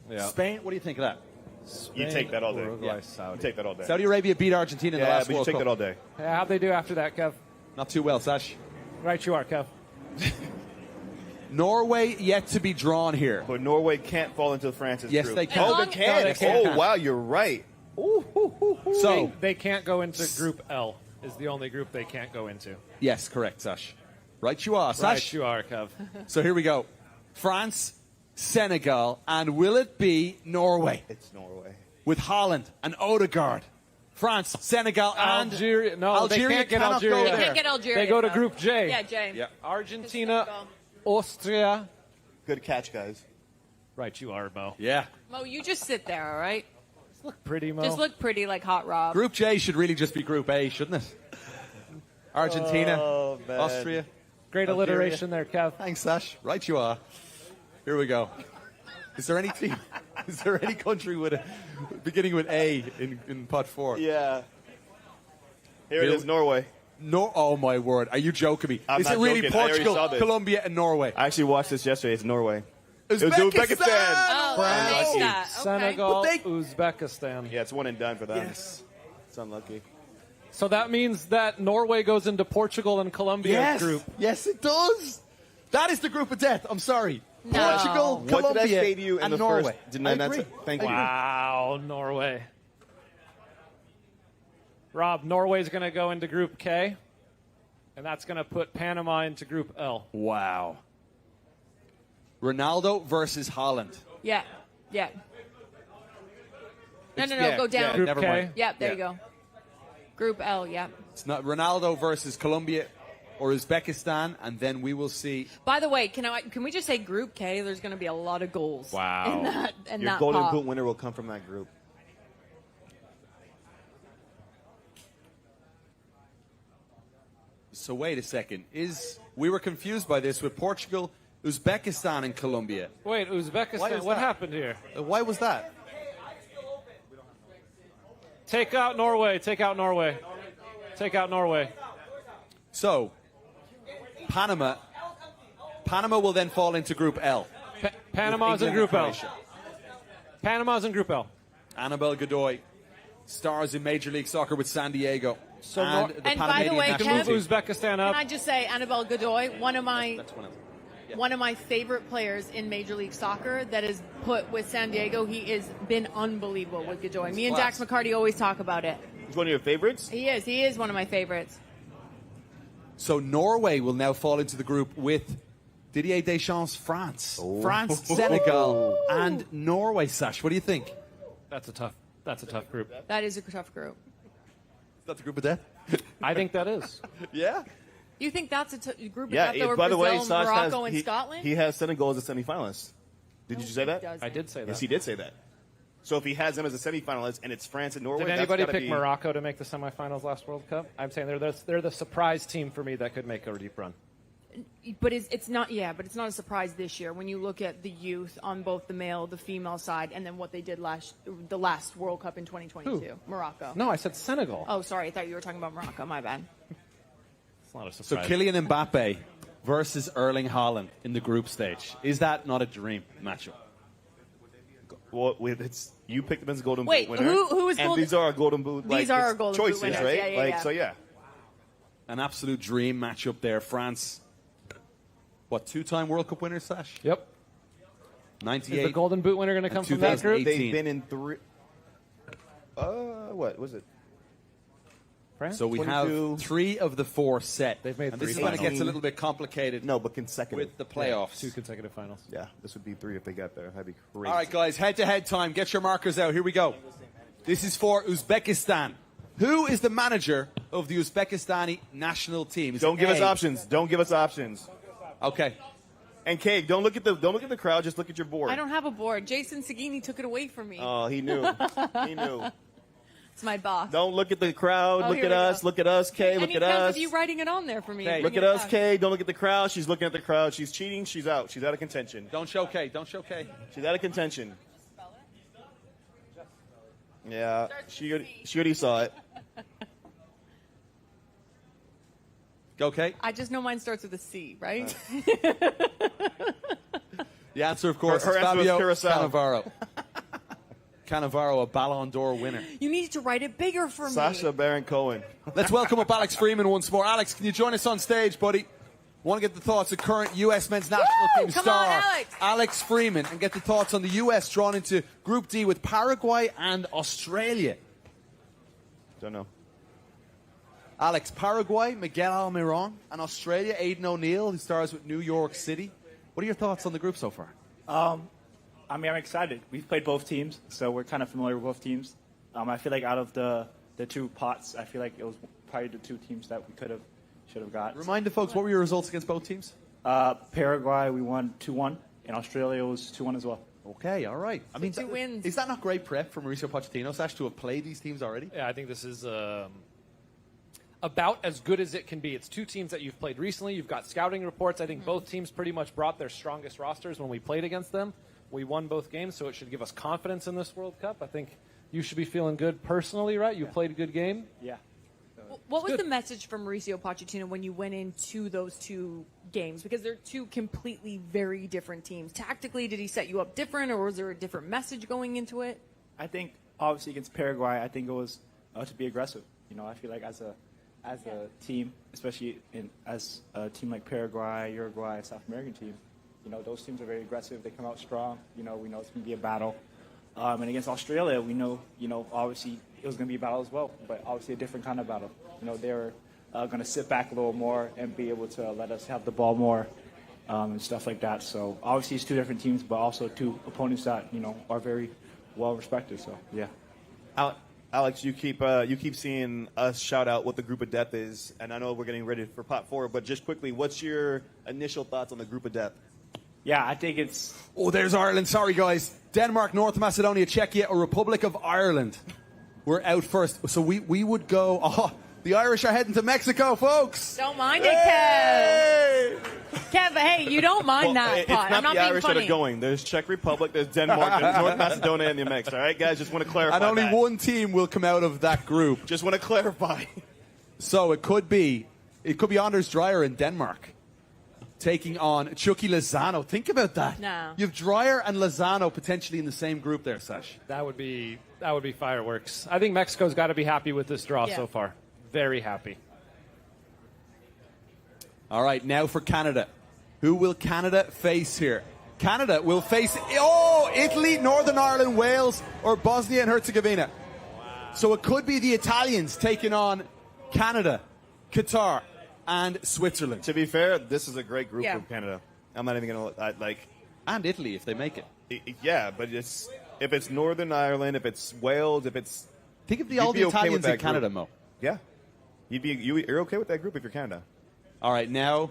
Yeah. Spain, what do you think of that? You take that all day. Uruguay, You Saudi. take that all day. Saudi Arabia beat Argentina in the yeah, last but you World take Cup. that all day. Yeah, how'd they do after that, Kev? Not too well, Sash. Right, you are, Kev. Norway yet to be drawn here. But Norway can't fall into France's Yes, group. they can. Oh, they can. they can. Oh, wow, you're right. So, They can't go into Group L. Is the only group they can't go into. yes, correct, Sash. Right you are, Sash. Right, you are, Kev. So here we go. France, Senegal, and will it be Norway? It's Norway. With Holland and Odegaard. France, Senegal, and Algeria. No, Algeria they can't get cannot Algeria. go They there. can't get Algeria. They go to though. Group J. Yeah, J. Yeah. Argentina, Austria. Good catch, guys. Right, you are, Mo. Yeah. Mo, you just sit there, all right? Look pretty, Mo. Just look pretty like Hot Rob. Group J should really just be Group A, shouldn't it? Argentina, Oh, man. Austria. Great Algeria. alliteration there, Kev. Thanks, Sash. Right you are. Here we go. Is there any team? Is there any country with a beginning with A in pot 4? Yeah. Here it is, Norway. No, oh my word! Are you joking me? I'm Is not it really joking. I already Portugal, saw this. Colombia, and Norway? I actually watched this yesterday. It's Norway. Uzbekistan! Oh, France, I missed that. Okay. Senegal, But they- Uzbekistan. Yeah, it's one and done for them. Yes. It's unlucky. So that means that Norway goes into Portugal and Colombia Yes. group. Yes, it does. That is the group of death. I'm sorry. No. Portugal, What Colombia, did I say to you in and the Norway. first? Didn't I agree. answer? Thank you. Wow, Norway. Rob, Norway's going to go into Group K, and that's going to put Panama into Group L. Wow. Ronaldo versus Holland. Yeah. Yeah. No, Yeah, go down. yeah, Group never K. mind. Yeah, there you go. Group L, yeah. It's not Ronaldo versus Colombia or Uzbekistan, and then we will see. By the way, can we just say Group K? There's going to be a lot of goals. Wow. In that, in Your that golden pot. boot winner will come from that group. So wait a second. We were confused by this with Portugal, Uzbekistan, and Colombia. Wait, Uzbekistan. What happened here? Why was that? Take out Norway. Take out Norway. Take out Norway. So, Panama will then fall into Group L. Panama's in Group L. Panama's in Group L. Annabelle Godoy stars in Major League Soccer with San Diego. So and by the way, Kev, Uzbekistan up. Can I just say, Annabelle Godoy, one of my favorite players in Major League Soccer that is put with San Diego. He has been unbelievable with Godoy. Me and Dax McCarty always talk about it. He's one of your favorites? He is one of my favorites. So Norway will now fall into the group with Didier Deschamps' France. France, Senegal, and Norway. Sash, what do you think? That's a tough group. That is a tough group. That's a group of death? I think that is. Yeah. You think that's a group of Yeah, death over by the way, Brazil, Sash Morocco, and Scotland? He has Senegal as a semifinalist. Did you say that? I did say that. Yes, he did say that. So if he has them as a semifinalist and it's France and Norway, Did anybody that's gotta pick be... Morocco to make the semifinals last World Cup? I'm saying they're the surprise team for me that could make a deep run. But it's not a surprise this year when you look at the youth on both the male, the female side, and then what they did the last World Cup in 2022. Who? Morocco. No, I said Senegal. Oh, sorry. I thought you were talking about Morocco. My bad. It's not a So surprise. Kylian Mbappe versus Erling Haaland in the group stage. Is that not a dream matchup? Well, you picked them as Golden Wait, Boot winner. who is and Golden- these are our Golden Boot. These are our Golden Boot choices, winners. right? Yeah. So yeah. An absolute dream matchup there. France, what, two-time World Cup winners, Sash? Yep. 98. Is the Golden Boot winner going to come from that group? They've been in three. What was it? France? So we 22. have 3 of the 4 set. They've made and 3 this is when it finals. gets a little bit complicated. No, but consecutive. With the playoffs. 2 consecutive finals. Yeah, this would be 3 if they got there. That'd be crazy. All right, guys, head-to-head time. Get your markers out. Here we go. This is for Uzbekistan. Who is the manager of the Uzbekistani national team? Don't give us options. Don't give us options. Okay. And Kay, don't look at the crowd. Just look at your board. I don't have a board. Jason Sagini took it away from me. Oh, he knew. He knew. It's my boss. Don't look at the crowd. Oh, look here at we us. go. Look at us, Kay. Any Look at counts us. of you writing it on there for me. Look at us, Kay. Don't look at the crowd. She's looking at the crowd. She's cheating. She's out. She's out of contention. Don't show Kay. Don't show Kay. She's out of contention. Yeah, she already saw it. Go, Kay. I just know mine starts with a C, right? The answer, of course, Her is answer was Fabio Curacao. Cannavaro. Cannavaro, a Ballon d'Or winner. You need to write it bigger for Sacha me. Baron Cohen. Let's welcome up Alex Freeman once more. Alex, can you join us on stage, buddy? Want to get the thoughts of current U.S. men's national team Come star on, Alex. Freeman, and get the thoughts on the U.S. drawn into Group D with Paraguay and Australia. Don't know. Alex, Paraguay, Miguel Almiron, and Australia, Aidan O'Neill, who stars with New York City. What are your thoughts on the group so far? I mean, I'm excited. We've played both teams, so we're kind of familiar with both teams. I feel like out of the 2 pots, I feel like it was probably the 2 teams that we should have got. Remind the folks, what were your results against both teams? Paraguay, we won 2-1, and Australia was 2-1 as well. Okay, all right. I mean, 2 wins. Is that not great prep for Mauricio Pochettino, Sash, to have played these teams already? Yeah, I think this is about as good as it can be. It's 2 teams that you've played recently. You've got scouting reports. I think both teams pretty much brought their strongest rosters when we played against them. We won both games, so it should give us confidence in this World Cup. I think you should be feeling good personally, right? You played a good game. Yeah. What was the message from Mauricio Pochettino when you went into those 2 games? Because they're 2 completely very different teams. Tactically, did he set you up different, or was there a different message going into it? I think, obviously, against Paraguay, I think it was to be aggressive. You know, I feel like as a team, especially as a team like Paraguay, Uruguay, South American team, you know, those teams are very aggressive. They come out strong. You know, we know it's going to be a battle. And against Australia, we know, obviously it was going to be a battle as well, but obviously a different kind of battle. You know, they were going to sit back a little more and be able to let us have the ball more and stuff like that. So obviously it's 2 different teams, but also 2 opponents that, are very well respected. So, yeah. Alex, you keep seeing us shout out what the group of death is, and I know we're getting ready for pot 4, but just quickly, what's your initial thoughts on the group of death? Yeah, I think it's... Oh, there's Ireland. Sorry, guys. Denmark, North Macedonia, Czechia, or Republic of Ireland. We're out first. So we would go... Oh, The Irish are heading to Mexico, folks. Don't mind it, Kev. Kev, but hey, you don't mind that It's part. not I'm not the being Irish funny. that are going. There's Czech Republic, there's Denmark, there's North Macedonia in the mix. All right, guys, just want to clarify. And only that. one team will come out of that group. Just want to clarify. So it could be Anders Dreyer in Denmark taking on Chucky Lozano. Think about that. No. You have Dreyer and Lozano potentially in the same group there, Sash. That would be fireworks. I think Mexico's got to be happy with this draw Yeah. so far. Very happy. All right, now for Canada. Who will Canada face here? Canada will face Italy, Northern Ireland, Wales, or Bosnia and Herzegovina. So it could be the Italians taking on Canada, Qatar, and Switzerland. To be fair, this is a great group Yeah. from Canada. I'm not even going to like. And Italy if they make it. Yeah, but if it's Northern Ireland, if it's Wales, if it's Think of you'd all be the okay Italians with that in Canada, group. Mo. Yeah, you're okay with that group if you're Canada. All right, now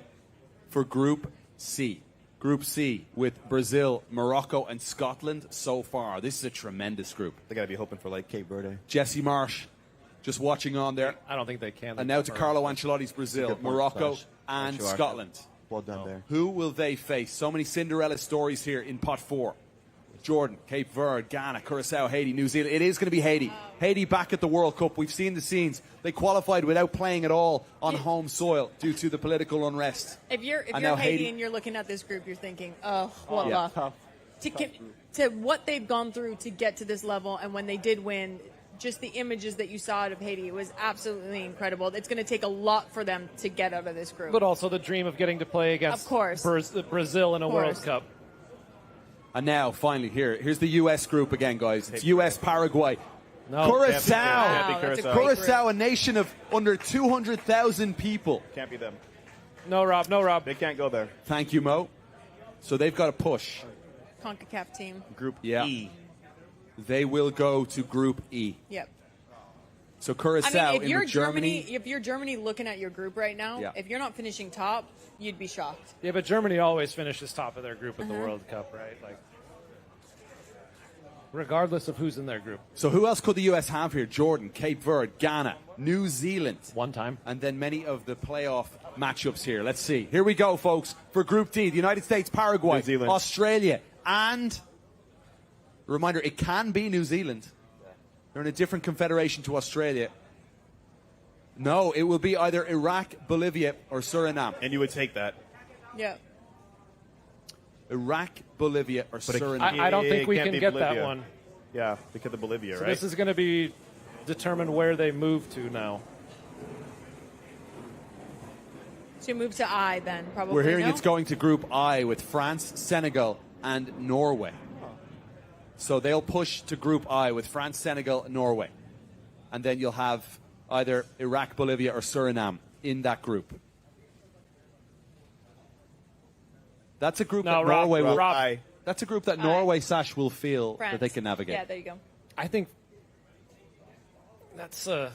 for Group C. Group C with Brazil, Morocco, and Scotland so far. This is a tremendous group. They got to be hoping for like Cape Verde. Jesse Marsh just watching on there. I don't think they can. And now to Carlo Ancelotti's Brazil, Good point, Morocco, Sash. and Thank you, Scotland. Well done there. Who will they face? So many Cinderella stories here in pot 4. Jordan, Cape Verde, Ghana, Curacao, Haiti, New Zealand. It is going to be Haiti. Haiti back at the World Cup. We've seen the scenes. They qualified without playing at all on home soil due to the political unrest. If you're And now Haiti Haiti- and you're looking at this group, you're thinking, oh, what Yeah. luck. To what they've gone through to get to this level, and when they did win, just the images that you saw out of Haiti, it was absolutely incredible. It's going to take a lot for them to get out of this group. But also the dream of getting to play against Of course. Brazil in a Of World course. Cup. And now, finally, here's the U.S. group again, guys. It's U.S., Paraguay. No. Curacao. Can't be Curacao. Curacao, a nation of under 200,000 people. Can't be them. No, Rob. No, Rob. They can't go there. Thank you, Mo. So they've got to push. CONCACAF team. Group Yeah. E. They will go to Group E. Yep. So Curacao I mean, if in you're with Germany. if you're Germany looking at your group right now, Yeah. if you're not finishing top, you'd be shocked. Yeah, but Germany always finishes top of their group at the Uh-huh. World Cup, right? Like, regardless of who's in their group. So who else could the U.S. have here? Jordan, Cape Verde, Ghana, New Zealand. One time. And then many of the playoff matchups here. Let's see. Here we go, folks. For Group D, the United States, Paraguay, New Zealand. Australia, and reminder, it can be New Zealand. They're in a different confederation to Australia. No, it will be either Iraq, Bolivia, or Suriname. And you would take that. Yeah. Iraq, Bolivia, or But it Suriname. I don't think we can't can be get Bolivia. that one. Yeah, because of Bolivia, So right? this is going to be determined where they move to now. So you move to I then, probably. We're hearing no? it's going to Group I with France, Senegal, and Norway. So they'll push to Group I with France, Senegal, Norway. And then you'll have either Iraq, Bolivia, or Suriname in that group. That's a group No, that Rob, Norway will. Rob. That's a group that Norway, Sash, will feel France. that they can navigate. Yeah, there you go. I think that's a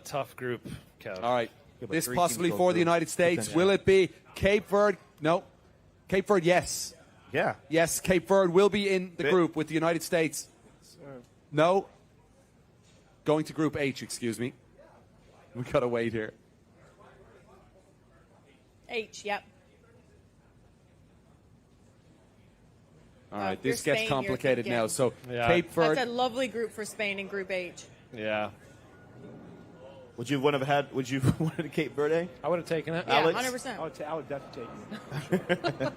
tough group, Kev. All right. but This 3 possibly teams go for the through, United States. potentially. Will it be Cape Verde? No. Cape Verde, yes. Yeah. Yes, Cape Verde will be in the Bit- group with the United States. No. Going to Group H, excuse me. We got to wait here. H, yep. All right, you're this gets Spain, complicated you're now. thinking. So Yeah. Cape Verde. That's a lovely group for Spain in Group H. Yeah. Would you want to have had? Would you wanted Cape Verde? I would have taken it. Yeah, Alex? 100%. I would definitely take it.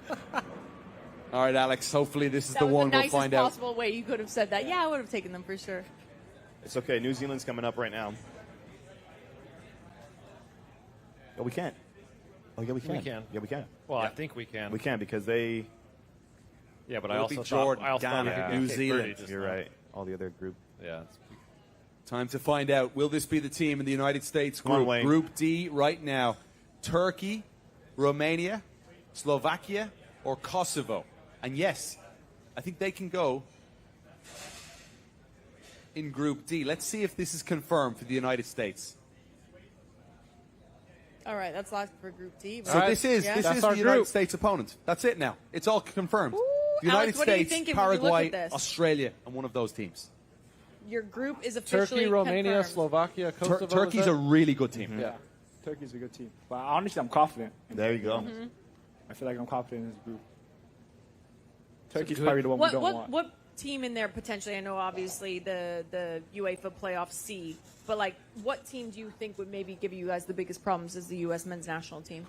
All right, Alex. Hopefully this is That the was one the we'll nicest find out. possible way you could have said that. Yeah, I would have taken them for sure. It's okay. New Zealand's coming up right now. Oh, we can't. Oh, yeah, we can. We can. Yeah, we can. Well, I think we can. We can because they. Yeah, but It'll I also be thought, Jordan, I also thought we Ghana, could get New Cape Zealand. Verde just You're now. right. All the other group. Yeah. Time to find out. Will this be the team in the United States Come on, group? Wayne. Group D right now. Turkey, Romania, Slovakia, or Kosovo. And yes, I think they can go in Group D. Let's see if this is confirmed for the United States. All right, that's last for Group D. So right? this is Yeah. this is the United States opponent. That's it now. It's all confirmed. The United Alex, what are you States, thinking when you look Paraguay, at this? Australia, and one of those teams. your group is officially Turkey, Romania, confirmed. Slovakia, Kosovo. Turkey's is a that- really good team. Yeah, Turkey's a good team. But honestly, I'm confident. There you go. I feel like I'm confident in this group. Turkey's good- probably the one we don't want. What team in there potentially? I know obviously the UEFA playoff C, but like what team do you think would maybe give you guys the biggest problems as the U.S. men's national team?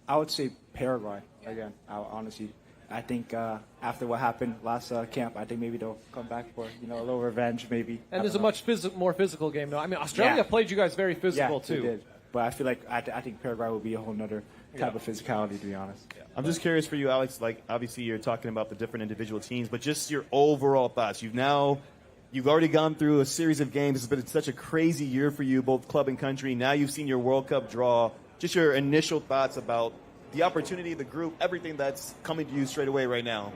I would say Paraguay again. Honestly, I think after what happened last camp, I think maybe they'll come back for a little revenge, maybe. And there's a much more physical game now. I mean, Australia played you guys very physical yeah, too. They did. But I feel like I think Paraguay will be a whole nother type of physicality, to be honest. I'm just curious for you, Alex. Like, obviously, you're talking about the different individual teams, but just your overall thoughts. You've already gone through a series of games. It's been such a crazy year for you, both club and country. Now you've seen your World Cup draw. Just your initial thoughts about the opportunity, the group, everything that's coming to you straight away right now.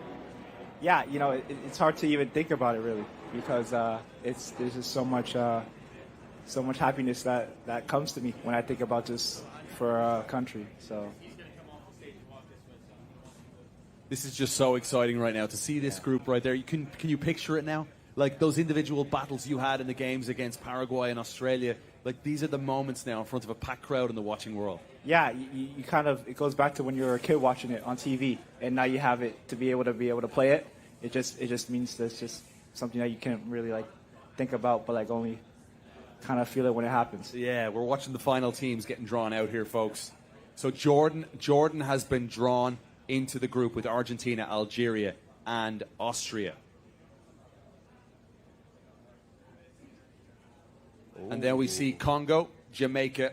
Yeah, it's hard to even think about it really because there's just so much happiness that comes to me when I think about this for our country. So This is just so exciting right now to see this group right there. Can you picture it now? Like those individual battles you had in the games against Paraguay and Australia. Like these are the moments now in front of a packed crowd in the watching world. yeah, you kind of it goes back to when you were a kid watching it on TV, and now you have it to be able to play it. It just means that's just something that you can't really like think about, but like only kind of feel it when it happens. Yeah, we're watching the final teams getting drawn out here, folks. So Jordan has been drawn into the group with Argentina, Algeria, and Austria. And then we see Congo, Jamaica,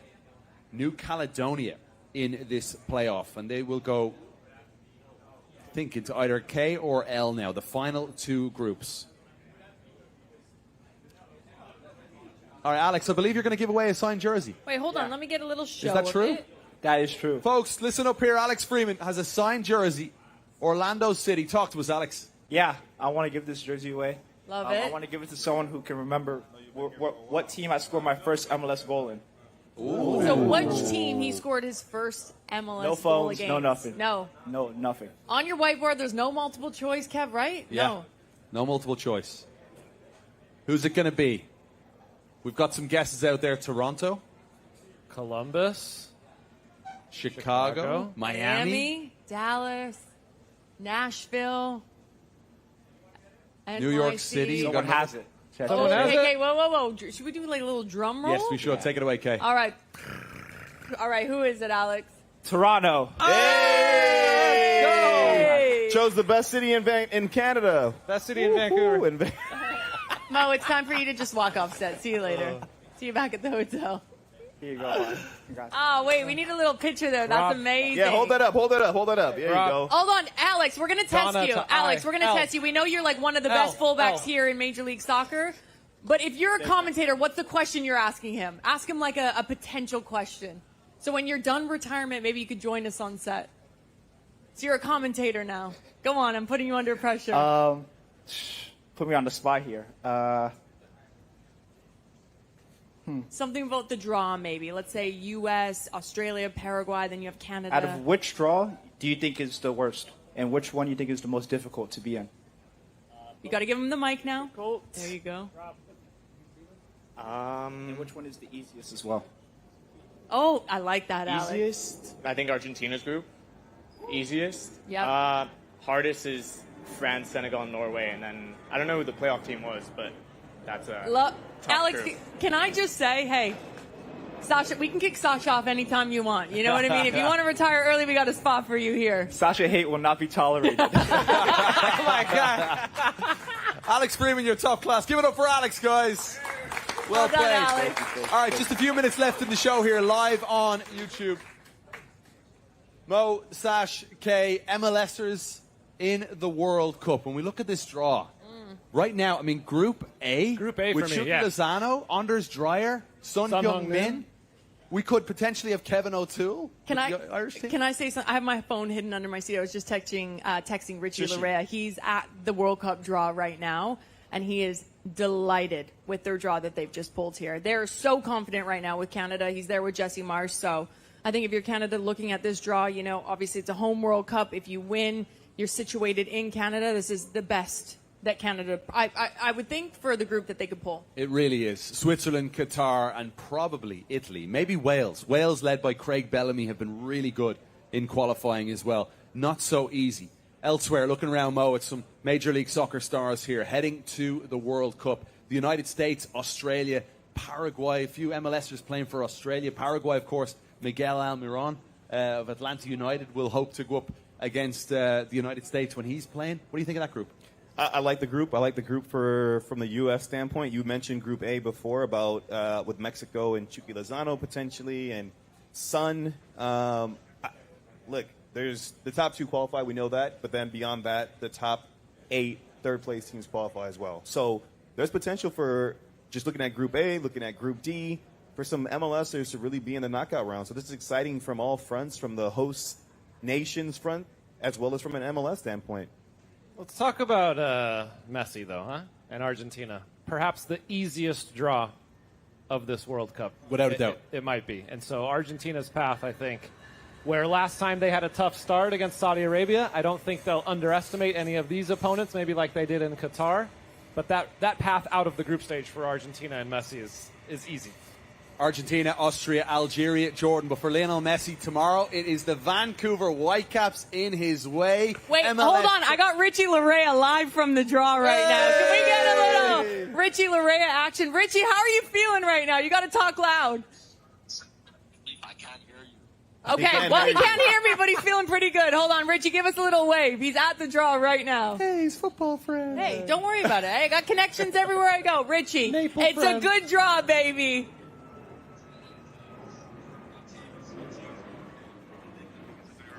New Caledonia in this playoff. And they will go, I think, into either K or L now, the final two groups. All right, Alex, I believe you're going to give away a signed jersey. Wait, hold on. Let me get a little show. Is that of true? it. That is true. Folks, listen up here. Alex Freeman has a signed jersey. Orlando City. Talk to us, Alex. Yeah, I want to give this jersey away. Love I it. want to give it to someone who can remember what team I scored my first MLS goal in. Ooh. So which team he scored his first MLS No goal phones, against? no nothing. No. No, nothing. On your whiteboard, there's no multiple choice, Kev, right? Yeah. No. No multiple choice. Who's it going to be? We've got some guesses out there. Toronto, Columbus, Chicago, Miami, Dallas, Nashville, New York NYC. City. Someone has it. Check Oh, it out. okay, whoa. Should we do like a little drum roll? Yes, we should. Take it away, Kay. All right. Who is it, Alex? Toronto. Hey! Chose the best city in Canada. Best city in Vancouver. Mo, it's time for you to just walk off set. See you later. See you back at the hotel. Here you go, man. Congrats. Oh, wait, we need a little picture there. That's amazing. Yeah, hold that up. There you go. Hold on, Alex, we're going to test you. Alex, we're going to test you. We know you're like one of the best fullbacks here in Major League Soccer. But if you're a commentator, what's the question you're asking him? Ask him like a potential question. So when you're done retirement, maybe you could join us on set. So you're a commentator now. Go on, I'm putting you under pressure. Put me on the spot here. Something about the draw, maybe. Let's say U.S., Australia, Paraguay, then you have Canada. Out of which draw do you think is the worst? And which one you think is the most difficult to be in? You got to give him the mic now. Cool. There you go. And which one is the easiest as well? Oh, I like that, Alex. Easiest, I think Argentina's group. Easiest. Yep. Hardest is France, Senegal, and Norway, and then I don't know who the playoff team was, but that's a tough Alex, group. can I just say, hey, Sacha, we can kick Sacha off anytime you want. You know what I mean? If you want to retire early, we got a spot for you here. Sacha hate will not be tolerated. Oh my God. Alex Freeman, you're top class. Give it up for Alex, guys. Well done, played. Alex. All right, just a few minutes left in the show here, live on YouTube. Mo, Sash, Kay, MLSers in the World Cup. When we look at this draw, right now, I mean, Group A for me, with Chuck yeah. Lozano, Anders Dreyer, Son Heung-min. We could potentially have Kevin O'Toole. Can with the Irish team. Can I say something? I have my phone hidden under my seat. I was just texting Richie Larea. He's at the World Cup draw right now, and he is delighted with their draw that they've just pulled here. They're so confident right now with Canada. He's there with Jesse Marsh. So I think if you're Canada looking at this draw, obviously it's a home World Cup. If you win, you're situated in Canada. This is the best that Canada, I would think, for the group that they could pull. It really is. Switzerland, Qatar, and probably Italy. Maybe Wales. Wales, led by Craig Bellamy, have been really good in qualifying as well. Not so easy. Elsewhere, looking around Mo at some Major League Soccer stars here, heading to the World Cup. The United States, Australia, Paraguay, a few MLSers playing for Australia. Paraguay, of course, Miguel Almiron of Atlanta United will hope to go up against the United States when he's playing. What do you think of that group? I like the group. I like the group from the U.S. standpoint. You mentioned Group A before about with Mexico and Chucky Lozano potentially and Sun. Look, there's the top 2 qualify. We know that. But then beyond that, the top 8 third-place teams qualify as well. So there's potential for just looking at Group A, looking at Group D, for some MLSers to really be in the knockout round. So this is exciting from all fronts, from the host nation's front as well as from an MLS standpoint. Let's talk about Messi, though, huh? And Argentina. Perhaps the easiest draw of this World Cup. Without a doubt. It might be. And so Argentina's path, I think, where last time they had a tough start against Saudi Arabia, I don't think they'll underestimate any of these opponents, maybe like they did in Qatar. But that path out of the group stage for Argentina and Messi is easy. Argentina, Austria, Algeria, Jordan. But for Lionel Messi tomorrow, it is the Vancouver Whitecaps in his way. Wait, MLS. hold on. I got Richie Larea live from the draw right now. Can we get a little Richie Larea action? Richie, how are you feeling right now? You got to talk loud. I can't hear you. Okay, well, he can't hear me, but he's feeling pretty good. Hold on, Richie, give us a little wave. He's at the draw right now. Hey, he's football friend. Hey, don't worry about it. I got connections everywhere I go. Richie, it's a good draw, baby.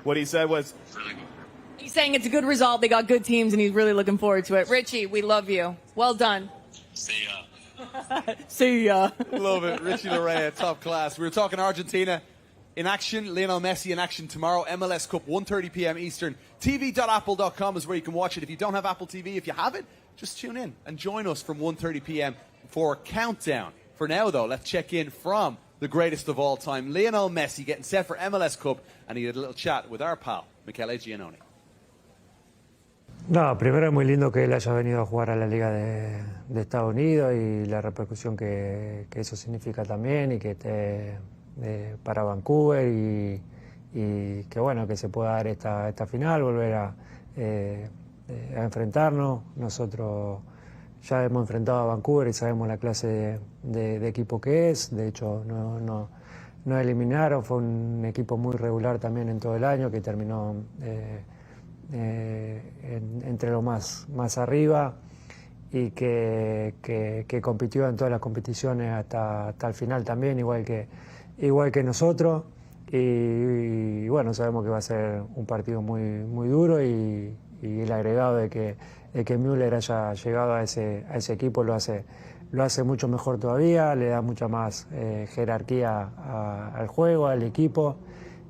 What he said was, He's saying it's a good result. They got good teams, and he's really looking forward to it. Richie, we love you. Well done. See ya. See ya. Love it. Richie Larea, top class. We were talking Argentina in action. Lionel Messi in action tomorrow. MLS Cup, 1:30 p.m. Eastern. TV.apple.com is where you can watch it. If you don't have Apple TV, if you have it, just tune in and join us from 1:30 p.m. for Countdown. For now, though, let's check in from the greatest of all time, Lionel Messi, getting set for MLS Cup, and he had a little chat with our pal, Michele Giannone. No, primero es muy lindo que él haya venido a jugar a la Liga de Estados Unidos y la repercusión que eso significa también y que esté para Vancouver y que bueno, que se pueda dar esta final, volver a enfrentarnos. Nosotros ya hemos enfrentado a Vancouver y sabemos la clase de equipo que es. De hecho, no eliminaron. Fue un equipo muy regular también en todo el año, que terminó entre lo más arriba y que compitió en todas las competiciones hasta el final también, igual que nosotros. Y bueno, sabemos que va a ser un partido muy duro y el agregado de que Müller haya llegado a ese equipo lo hace mucho mejor todavía, le da mucha más jerarquía al juego, al equipo,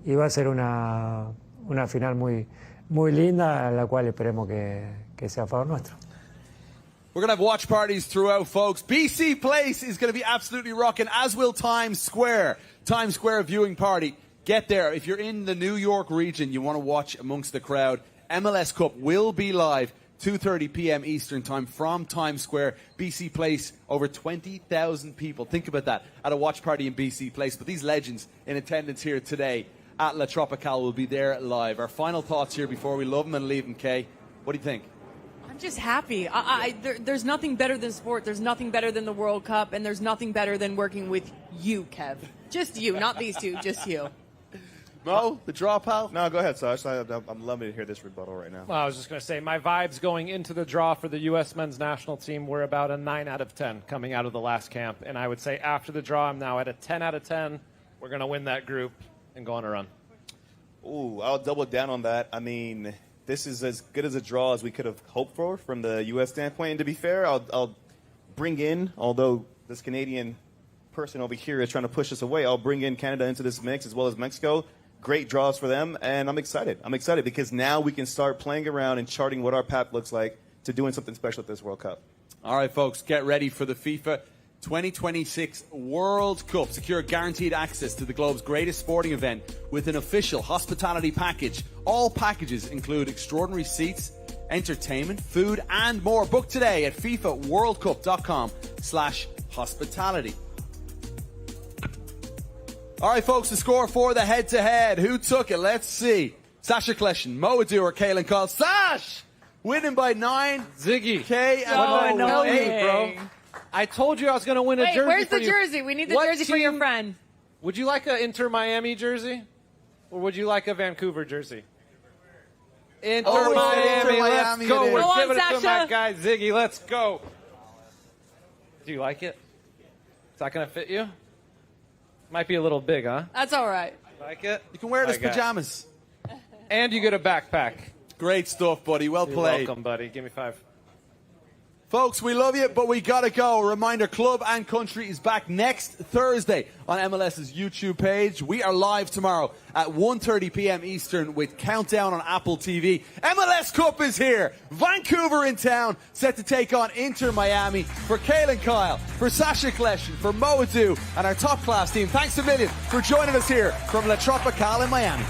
y va a ser una final muy linda, a la cual esperemos que sea a favor nuestro. We're going to have watch parties throughout, folks. BC Place is going to be absolutely rocking, as will Times Square. Times Square viewing party. Get there. If you're in the New York region, you want to watch amongst the crowd. MLS Cup will be live 2:30 p.m. Eastern Time from Times Square. BC Place, over 20,000 people. Think about that, at a watch party in BC Place. But these legends in attendance here today at La Tropicale will be there live. Our final thoughts here before we love them and leave them, Kay. What do you think? I'm just happy. There's nothing better than sport. There's nothing better than the World Cup, and there's nothing better than working with you, Kev. Just you, not these two, just you. Mo, the draw, pal? No, go ahead, Sash. I'm loving to hear this rebuttal right now. Well, I was just going to say, my vibes going into the draw for the U.S. men's national team were about a 9 out of 10 coming out of the last camp. And I would say after the draw, I'm now at a 10 out of 10. We're going to win that group and go on a run. Ooh, I'll double down on that. I mean, this is as good as a draw as we could have hoped for from the U.S. standpoint. And to be fair, I'll bring in, although this Canadian person over here is trying to push us away, I'll bring in Canada into this mix as well as Mexico. Great draws for them, and I'm excited. I'm excited because now we can start playing around and charting what our path looks like to doing something special at this World Cup. All right, folks, get ready for the FIFA 2026 World Cup. Secure guaranteed access to the globe's greatest sporting event with an official hospitality package. All packages include extraordinary seats, entertainment, food, and more. Book today at fifaworldcup.com/hospitality. All right, folks, the score for the head-to-head. Who took it? Let's see. Sacha Kljestan, Mo Edu, or Kaylyn Kyle. Sash! Winning by 9. Ziggy. K and What did I Mo, tell you, bro? I told you I was going to win a Wait, jersey where's for the you. jersey? We need the What jersey for your team- friend. Would you like a Inter Miami jersey? Or would you like a Vancouver jersey? Inter Oh, Miami, Inter let's Miami go. it is. We're Go on, giving it to my Sacha. guy Ziggy. Let's go. Do you like it? Is that going to fit you? Might be a little big, huh? That's all right. Like it? You can wear it as My guy. pajamas. And you get a backpack. Great stuff, buddy. Well You're played. welcome, buddy. Give me 5. Folks, we love you, but we gotta go. Reminder, Club and Country is back next Thursday on MLS's YouTube page. We are live tomorrow at 1:30 p.m. Eastern with Countdown on Apple TV. MLS Cup is here. Vancouver in town, set to take on Inter Miami. For Kaylyn Kyle, for Sacha Kljestan, for Mo Edu, and our top class team, thanks a million for joining us here from La Tropicale in Miami.